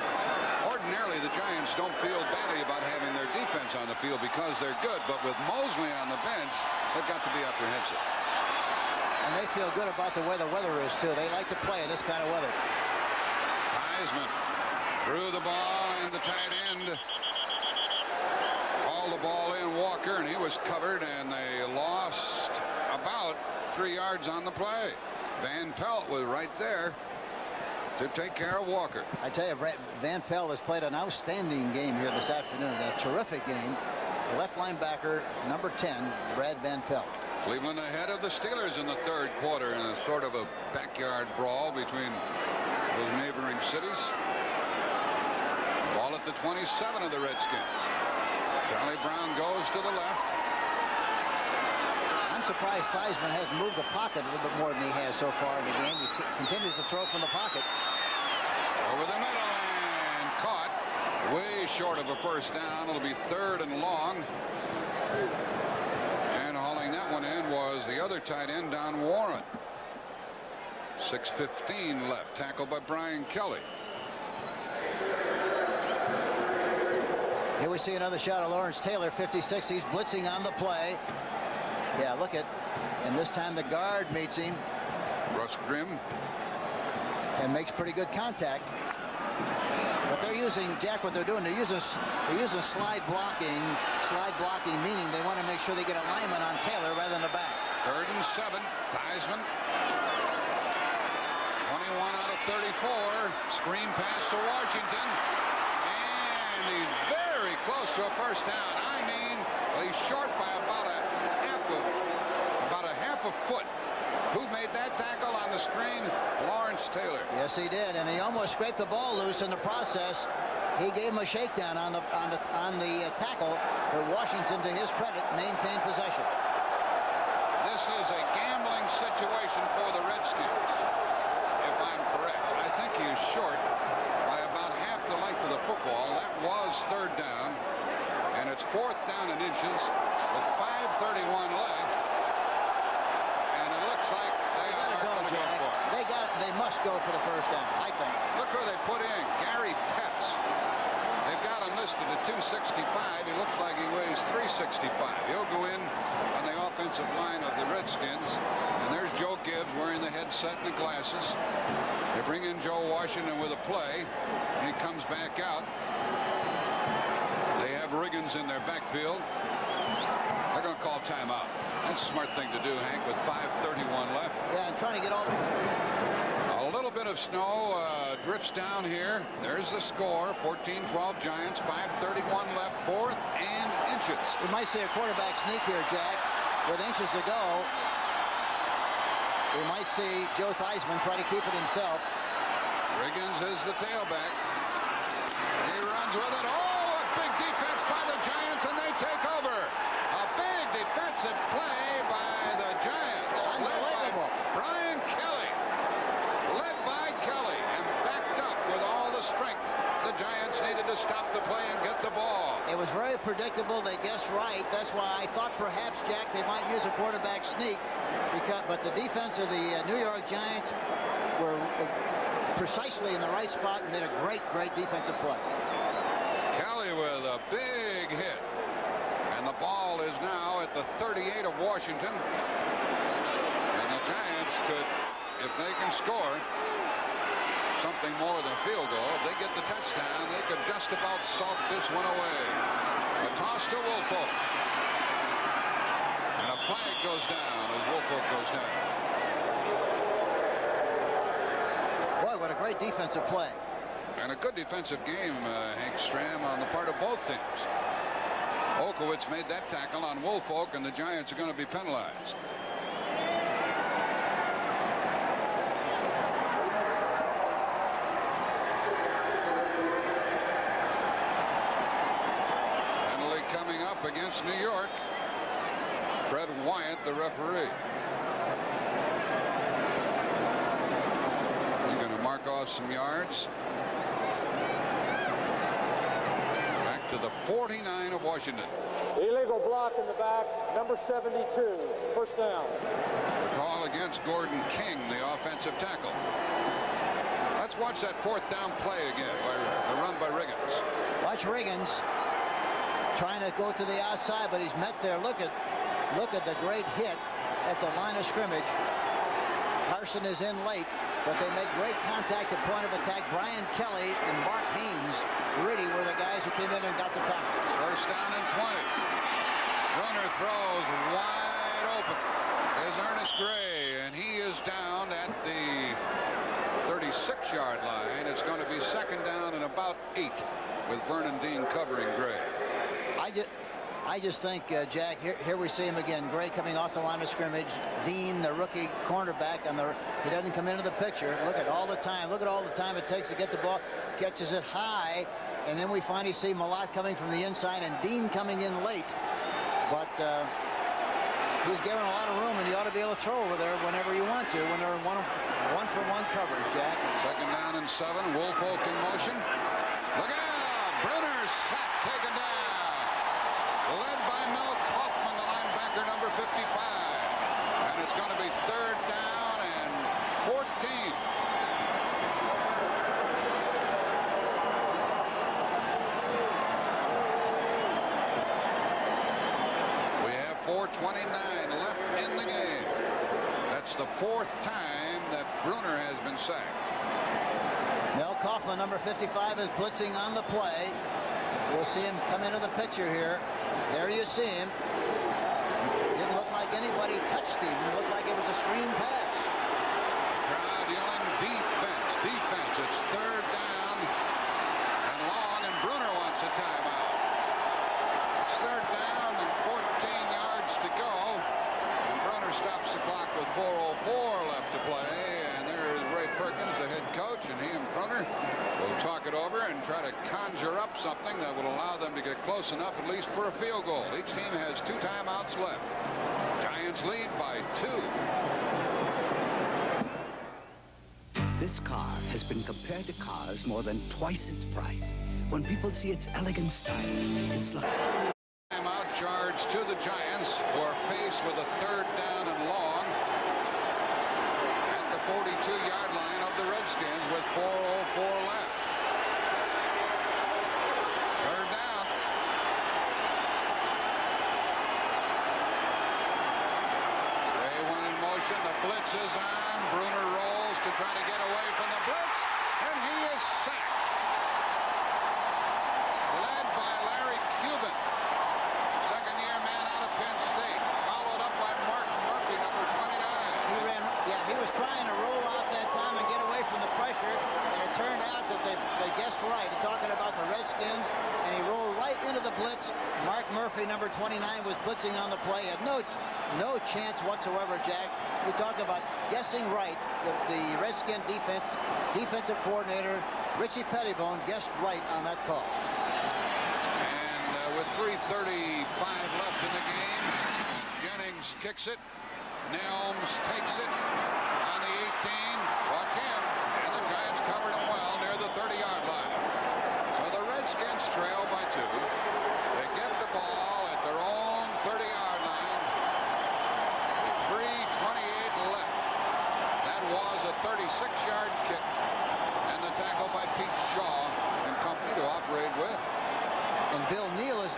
S1: Ordinarily, the Giants don't feel badly about having their defense on the field because they're good. But with Moseley on the bench, they've got to be apprehensive.
S3: And they feel good about the way the weather is, too. They like to play in this kind of weather.
S1: Heisman threw the ball, and the tight end hauled the ball in, Walker, and he was covered, and they lost about 3 yards on the play. Van Pelt was right there to take care of Walker.
S3: I tell you, Van Pelt has played an outstanding game here this afternoon. A terrific game. The left linebacker, number 10, Brad Van Pelt.
S1: Cleveland ahead of the Steelers in the 3rd quarter in a sort of a backyard brawl between those neighboring cities. Ball at the 27 of the Redskins. Charlie Brown goes to the left.
S3: I'm surprised Theismann has moved the pocket a little bit more than he has so far in the game. He continues to throw from the pocket.
S1: Over the middle and caught way short of a first down. It'll be 3rd and long. And hauling that one in was the other tight end, Don Warren. 6:15 left. Tackled by Brian Kelly.
S3: Here we see another shot of Lawrence Taylor, 56. He's blitzing on the play. Yeah, look at, and this time the guard meets him.
S1: Russ Grimm.
S3: And makes pretty good contact. But they're using, Jack, what they're doing, they're using slide blocking. Slide blocking meaning they want to make sure they get alignment on Taylor rather than the back.
S1: 3rd and 7. Theismann. 21 21 out of 34. Screen pass to Washington. And he's very close to a first down. I mean, he's short by about a half a foot. Who made that tackle on the screen? Lawrence Taylor.
S3: Yes, he did, and he almost scraped the ball loose in the process. He gave him a shakedown on the tackle, but Washington, to his credit, maintained possession.
S1: This is a gambling situation for the Redskins, if I'm correct. I think he is short by about half the length of the football. That was third down, and it's fourth down in inches with 5:31 left. And it looks like they are going to go for it.
S3: They must go for the first down, I think.
S1: Look who they put in, Gary Petts. They've got him listed at 265. He looks like he weighs 365. He'll go in on the offensive line of the Redskins. And there's Joe Gibbs wearing the headset and the glasses. They bring in Joe Washington with a play, and he comes back out. They have Riggins in their backfield. They're going to call timeout. That's a smart thing to do, Hank, with 5:31 left.
S3: Yeah, and trying to get all...
S1: A little bit of snow drifts down here. There's the score, 14-12 Giants, 5:31 left, fourth and inches.
S3: We might see a quarterback sneak here, Jack. With inches to go, we might see Joe Theismann try to keep it himself.
S1: Riggins is the tailback. He runs with it. Oh, a big defense by the Giants, and they take over. A big defensive play by the Giants.
S3: Unbelievable.
S1: Led by Brian Kelly. Led by Kelly and backed up with all the strength. The Giants needed to stop the play and get the ball.
S3: It was very predictable. They guessed right. That's why I thought perhaps, Jack, they might use a quarterback sneak. But the defense of the New York Giants were precisely in the right spot and made a great defensive play.
S1: Kelly with a big hit. And the ball is now at the 38 of Washington. And the Giants could, if they can score something more than a field goal, if they get the touchdown, they could just about salt this one away. A toss to Woolfolk. And a flag goes down as Woolfolk goes down.
S3: Boy, what a great defensive play.
S1: And a good defensive game, Hank Stram, on the part of both teams. Olkowitz made that tackle on Woolfolk, and the Giants are going to be penalized. Penalty coming up against New York. Fred Wyatt, the referee. He's going to mark off some yards. To the 49 of Washington.
S4: Illegal block in the back, number 72, first down.
S1: The call against Gordon King, the offensive tackle. Let's watch that fourth down play again, the run by Riggins.
S3: Watch Riggins trying to go to the outside, but he's met there. Look at the great hit at the line of scrimmage. Carson is in late, but they make great contact at point of attack. Brian Kelly and Mark Haynes really were the guys who came in and got the tackles.
S1: First down and 20. Runner throws wide open. Is Ernest Gray, and he is down at the 36-yard line. It's going to be second down and about 8 with Vernon Dean covering Gray.
S3: I just think, Jack, here we see him again. Gray coming off the line of scrimmage. Dean, the rookie cornerback, he doesn't come into the picture. Look at all the time it takes to get the ball. Catches it high, and then we finally see Malott coming from the inside and Dean coming in late. But he's given a lot of room, and you ought to be able to throw over there whenever you want to when they're in one-for-one coverage, Jack.
S1: Second down and 7. Woolfolk in motion. Look out! Brunner sack taken down. Led by Mel Kaufman, the linebacker, number 55. And it's going to be third down and 14. We have 4:29 left in the game. That's the fourth time that Brunner has been sacked.
S3: Mel Kaufman, number 55, is blitzing on the play. We'll see him come into the picture here. There you see him. Didn't look like anybody touched him. It looked like it was a screen pass.
S1: Crowd yelling defense. It's third down and long, and Bruner wants a timeout. It's third down and 14 yards to go. And Bruner stops the clock with 4:04 left to play. And there's Ray Perkins, the head coach, and he and Bruner will talk it over and try to conjure up something that will allow them to get close enough at least for a field goal. Each team has 2 timeouts left. Giants lead by 2.
S6: This car has been compared to cars more than twice its price. When people see its elegant style, it's like...
S1: Timeout charge to the Giants, who are faced with a third down and long at the 42-yard line of the Redskins with 4:04 left. Third down. They went in motion. The blitz is on. Bruner rolls to try to get away from the blitz, and he is sacked. Led by Larry Cuban, second-year man out of Penn State, followed up by Mark Murphy, number 29.
S3: He was trying to roll out that time and get away from the pressure, and it turned out that they guessed right. Talking about the Redskins, and he rolled right into the blitz. Mark Murphy, number 29, was blitzing on the play. Had no chance whatsoever, Jack. You talk about guessing right. The Redskin defensive coordinator, Richie Pettibone, guessed right on that call.
S1: And with 3:35 left in the game, Jennings kicks it. Nelms takes it on the 18. Watch him. And the Giants covered him well near the 30-yard line. So the Redskins trail by 2. They get the ball at their own 30-yard line. With 3:28 left. That was a 36-yard kick. And the tackle by Pete Shaw and company to operate with.
S3: And Bill Neal is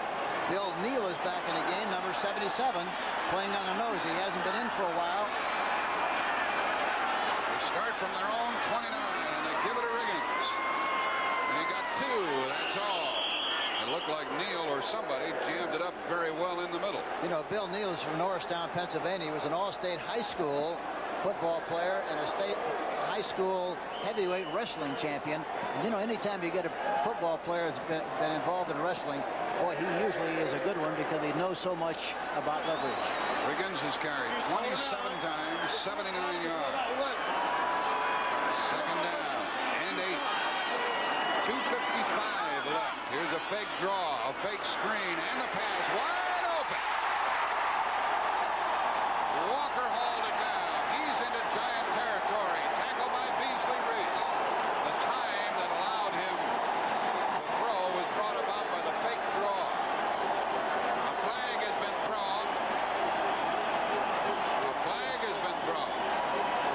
S3: back in the game, number 77, playing on a nose. He hasn't been in for a while.
S1: They start from their own 29, and they give it to Riggins. And he got 2, that's all. It looked like Neal or somebody jammed it up very well in the middle.
S3: You know, Bill Neal is from Norristown, Pennsylvania. He was an all-state high school football player and a state high school heavyweight wrestling champion. And, you know, anytime you get a football player that's been involved in wrestling, boy, he usually is a good one because he knows so much about leverage.
S1: Riggins has carried 27 times, 79 yards. Second down and 8. 2:55 left. Here's a fake draw, a fake screen, and the pass wide open. Walker hauled it down. He's into Giant territory. Tackled by Beasley Reese. The time that allowed him to throw was brought about by the fake draw. A flag has been thrown. A flag has been thrown.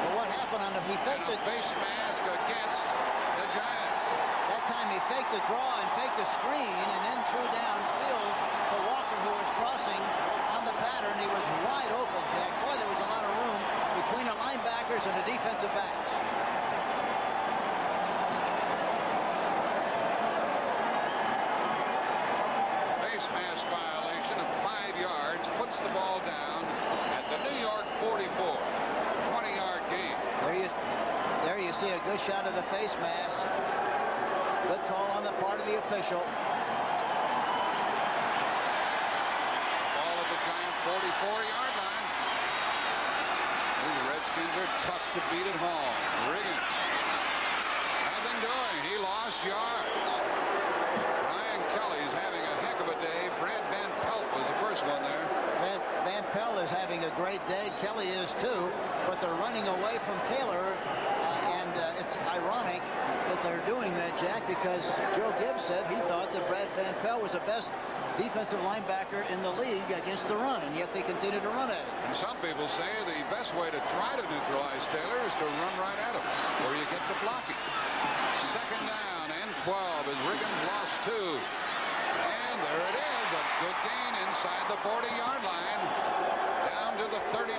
S3: But what happened on the he faked
S1: And a face mask against the Giants.
S3: That time he faked the draw and faked the screen and then threw downfield to Walker, who was crossing on the pattern. He was wide open, Jack. Boy, there was a lot of room between the linebackers and the defensive backs.
S1: Face mask violation of 5 yards puts the ball down at the New York 44. 20-yard gain.
S3: There you see a good shot of the face mask. Good call on the part of the official.
S1: Ball at the Giant 44-yard line. These Redskins are tough to beat at home. Riggins. Nothing doing. He lost yards. Ryan Kelly's having a heck of a day. Brad Van Pelt was the first one there.
S3: Van Pelt is having a great day. Kelly is too. But they're running away from Taylor. It's ironic that they're doing that, Jack, because Joe Gibbs said he thought that Brad Van Pelt was the best defensive linebacker in the league against the run, and yet they continue to run at it.
S1: And some people say the best way to try to neutralize Taylor is to run right at him, where you get the blocking. Second down and 12 as Riggins lost 2. And there it is, a good gain inside the 40-yard line, down to the 39.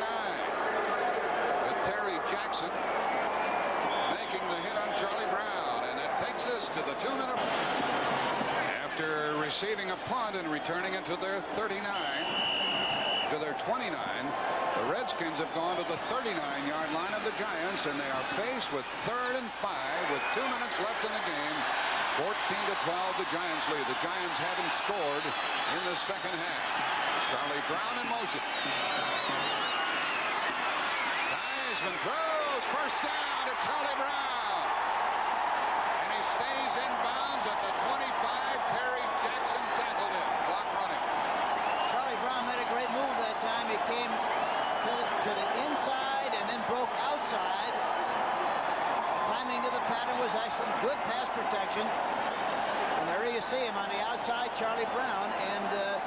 S1: With Terry Jackson making the hit on Charlie Brown, and that takes us to the 2-minute. After receiving a punt and returning it to their 39, to their 29, The Redskins have gone to the 39-yard line of the Giants, and they are faced with 3rd and 5 with 2 minutes left in the game. 14-12, the Giants lead. The Giants haven't scored in the second half. Charlie Brown in motion. Heisman throws, first down to Charlie Brown. And he stays in bounds at the 25. Terry Jackson tackled him. Clock running.
S3: Charlie Brown made a great move that time. He came to the inside and then broke outside. Timing of the pattern was excellent. Good pass protection. And there you see him on the outside, Charlie Brown. And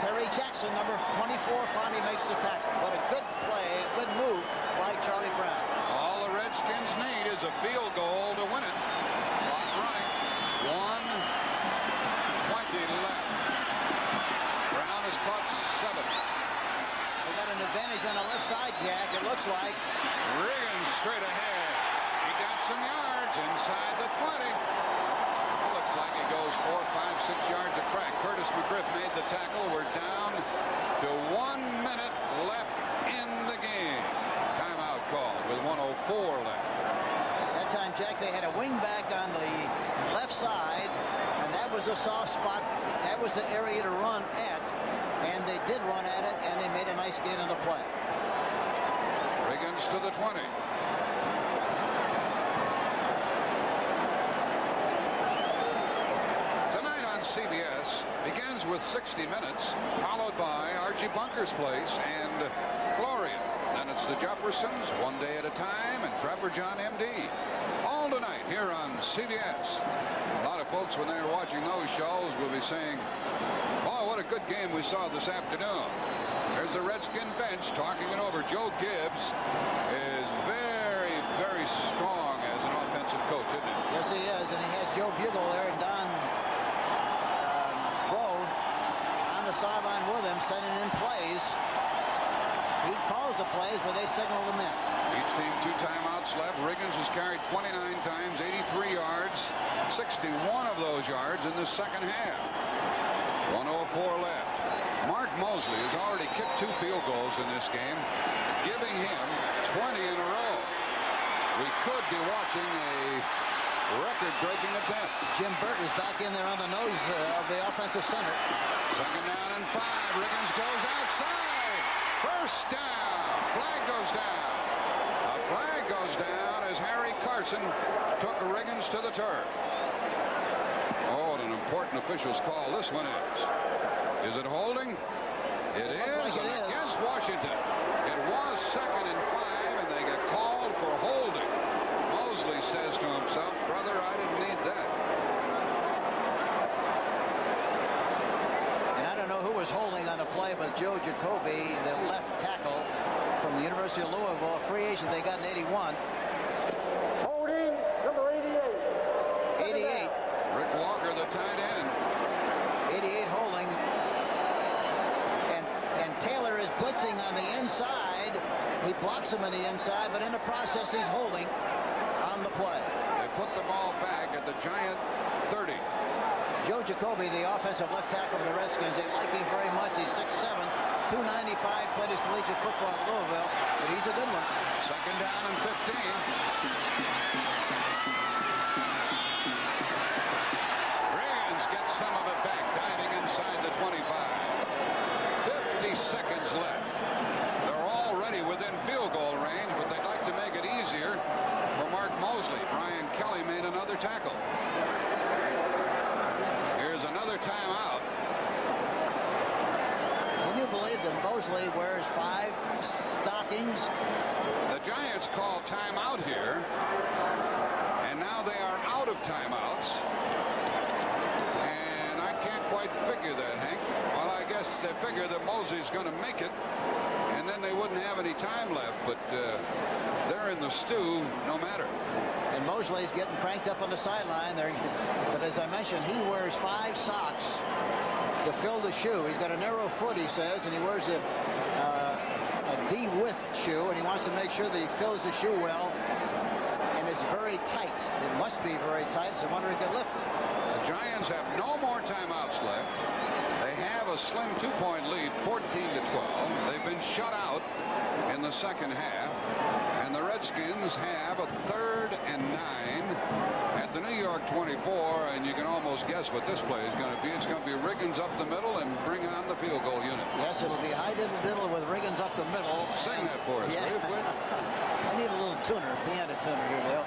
S3: Terry Jackson, number 24, finally makes the tackle. But a good play, a good move by Charlie Brown.
S1: All the Redskins need is a field goal to win it. Clock running. 1:20 left. Brown has caught 7.
S3: They got an advantage on the left side, Jack, it looks like.
S1: Riggins straight ahead. He got some yards inside the 20. It looks like he goes 4, 5, 6 yards a crack. Curtis McGriff made the tackle. We're down to 1 minute left in the game. Timeout called with 1:04 left.
S3: That time, Jack, they had a wing back on the left side, and that was a soft spot. That was the area to run at, and they did run at it, and they made a nice gain on the play.
S1: Riggins to the 20. Tonight on CBS begins with 60 Minutes, followed by Archie Bunker's Place and Gloria. Then it's the Jeffersons, One Day at a Time, and Trevor John, MD. All tonight here on CBS. A lot of folks, when they're watching those shows, will be saying, boy, what a good game we saw this afternoon. There's the Redskin bench talking it over. Joe Gibbs is very, very strong as an offensive coach, isn't he?
S3: Yes, he is, and he has Joe Bugle there and Don Rowe on the sideline with him, sending in plays. He calls the plays, but they signal them in.
S1: Each team 2 timeouts left. Riggins has carried 29 times, 83 yards, 61 of those yards in the second half. 1:04 left. Mark Moseley has already kicked 2 field goals in this game, giving him 20 in a row. We could be watching a record-breaking attempt.
S3: Jim Burton is back in there on the nose of the offensive center.
S1: Second down and 5. Riggins goes outside. First down. Flag goes down. A flag goes down as Harry Carson took Riggins to the turf. Oh, what an important official's call this one is. Is it holding? It is,
S3: like
S1: and against Washington. It was 2nd and 5, and they get called for holding. Moseley says to himself, brother, I didn't need that.
S3: And I don't know who was holding on the play, but Joe Jacoby, the left tackle from the University of Louisville, a free agent they got in 81.
S4: Holding number 88.
S3: 88.
S1: Rick Walker, the tight end.
S3: 88 holding. And Taylor is blitzing on the inside. He blocks him on the inside, but in the process, he's holding on the play.
S1: They put the ball back at the Giant 30.
S3: Joe Jacoby, the offensive left tackle of the Redskins, they like him very much. He's 6'7", 295, played his collegiate football at Louisville, but he's a good one.
S1: Second down and 15. Riggins gets some of it back, diving inside the 25. 50 seconds left. They're already within field goal range, but they'd like to make it easier for Mark Moseley. Brian Kelly made another tackle. Here's another timeout.
S3: Can you believe that Moseley wears 5 stockings?
S1: The Giants call timeout here, and now they are out of timeouts. And I can't quite figure that, Hank. Well, I guess they figure that Moseley's going to make it, and then they wouldn't have any time left, but they're in the stew no matter.
S3: And Moseley's getting cranked up on the sideline there. But as I mentioned, he wears 5 socks to fill the shoe. He's got a narrow foot, he says, and he wears a D-width shoe, and he wants to make sure that he fills the shoe well. And it's very tight. It must be very tight, so I wonder if he can lift it.
S1: The Giants have no more timeouts left. They have a slim 2-point lead, 14-12. 19-12. They've been shut out in the second half, and the Redskins have a 3rd and 9 at the New York 24, and you can almost guess what this play is going to be. It's going to be Riggins up the middle and bring on the field goal unit.
S3: Yes, it'll be high diddle with Riggins up the middle.
S1: Sing that for us,
S3: yeah.
S1: will you, please?
S3: I need a little tuner, piano tuner here, Dale.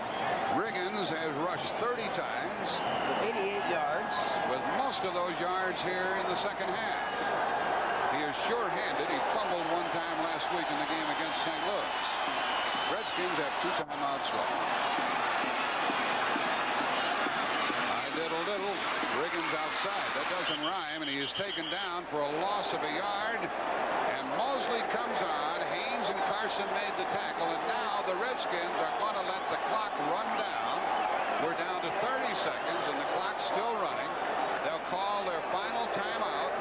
S1: Riggins has rushed 30 times.
S3: For 88 yards.
S1: With most of those yards here in the second half. He is sure-handed. He fumbled one time last week in the game against St. Louis. Redskins have 2 timeouts left. Diddle. Riggins outside. That doesn't rhyme, and he is taken down for a loss of a yard. And Mosley comes on. Haynes and Carson made the tackle, and now the Redskins are going to let the clock run down. We're down to 30 seconds, and the clock's still running. They'll call their final timeout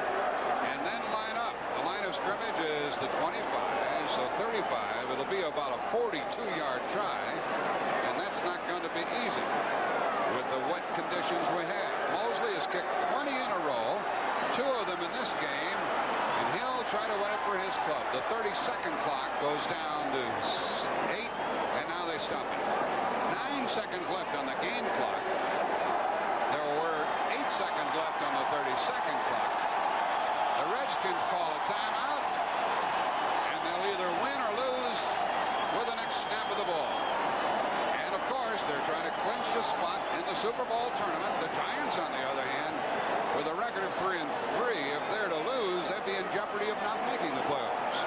S1: and then line up. The line of scrimmage is the 25, so 35. It'll be about a 42-yard try, and that's not going to be easy with the wet conditions we have. Mosley has kicked 20 in a row, 2 of them in this game, and he'll try to win it for his club. The 30-second clock goes down to 8, and now they stop it. 9 seconds left on the game clock. There were 8 seconds left on the 30-second clock. The Redskins call a timeout, and they'll either win or lose with the next snap of the ball. And of course, they're trying to clinch a spot in the Super Bowl tournament. The Giants, on the other hand, with a record of 3-3, if they're to lose, they'd be in jeopardy of not making the playoffs.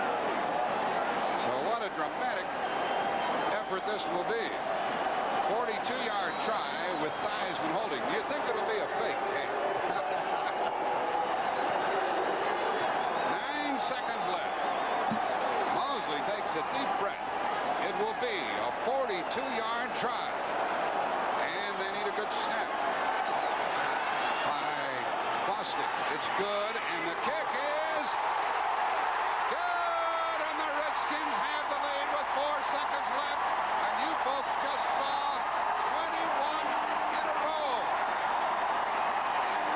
S1: So what a dramatic effort this will be. 42-yard try with Theismann holding. You think it'll be a fake? Hey. 9 seconds left. Mosley takes a deep breath. It will be a 42-yard try. And they need a good snap by Bostic. It's good, and the kick is good, and the Redskins have the lead with 4 seconds left. And you folks just saw 21 in a row.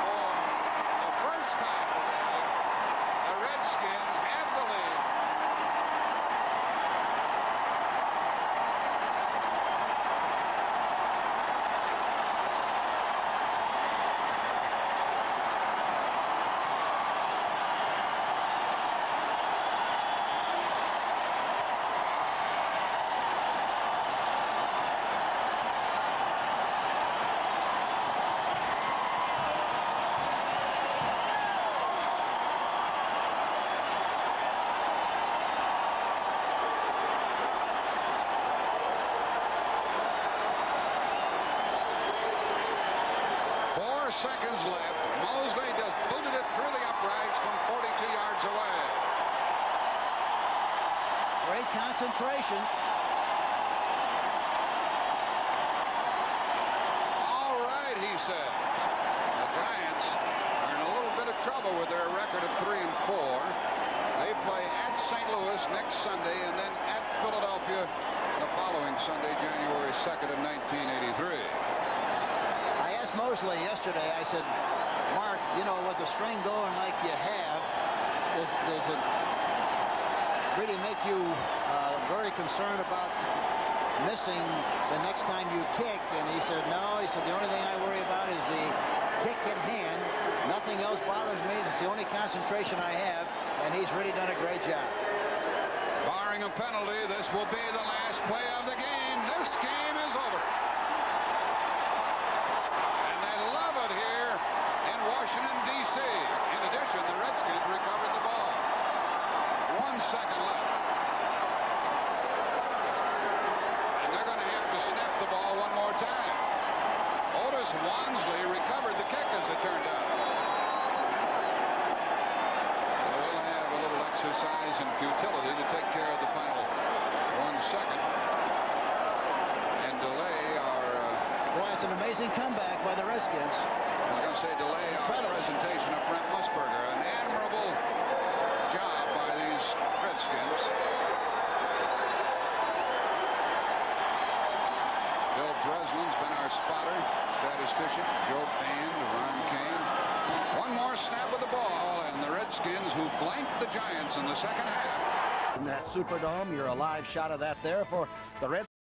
S1: For the first time, the Redskins have the lead. Seconds left. Mosley just booted it through the uprights from 42 yards away.
S3: Great concentration.
S1: All right, he said. The Giants are in a little bit of trouble with their record of 3-4. They play at St. Louis next Sunday and then at Philadelphia the following Sunday, January 2nd of 1983.
S3: I asked Mosley yesterday, I said, Mark, you know, with the string going like you have, does it really make you very concerned about missing the next time you kick? And he said, no. He said, the only thing I worry about is the kick at hand. Nothing else bothers me. It's the only concentration I have, and he's really done a great job.
S1: Barring a penalty, this will be the last play of the game. This game is over. Here in Washington, D.C. In addition, the Redskins recovered the ball. 1 second left. And they're going to have to snap the ball one more time. Otis Wansley recovered the kick, as it turned out. So we'll have a little exercise in futility to take care of the final 1 second and delay our...
S3: Boy, it's an amazing comeback by the Redskins.
S1: I was going to say delay our presentation of Brent Musburger. An admirable job by these Redskins. Bill Breslin's been our spotter, statistician. Joe Band, Ron Kane. one more snap of the ball, and the Redskins, who blanked the Giants in the second half.
S3: In that Superdome, you're a live shot of that there for the Redskins.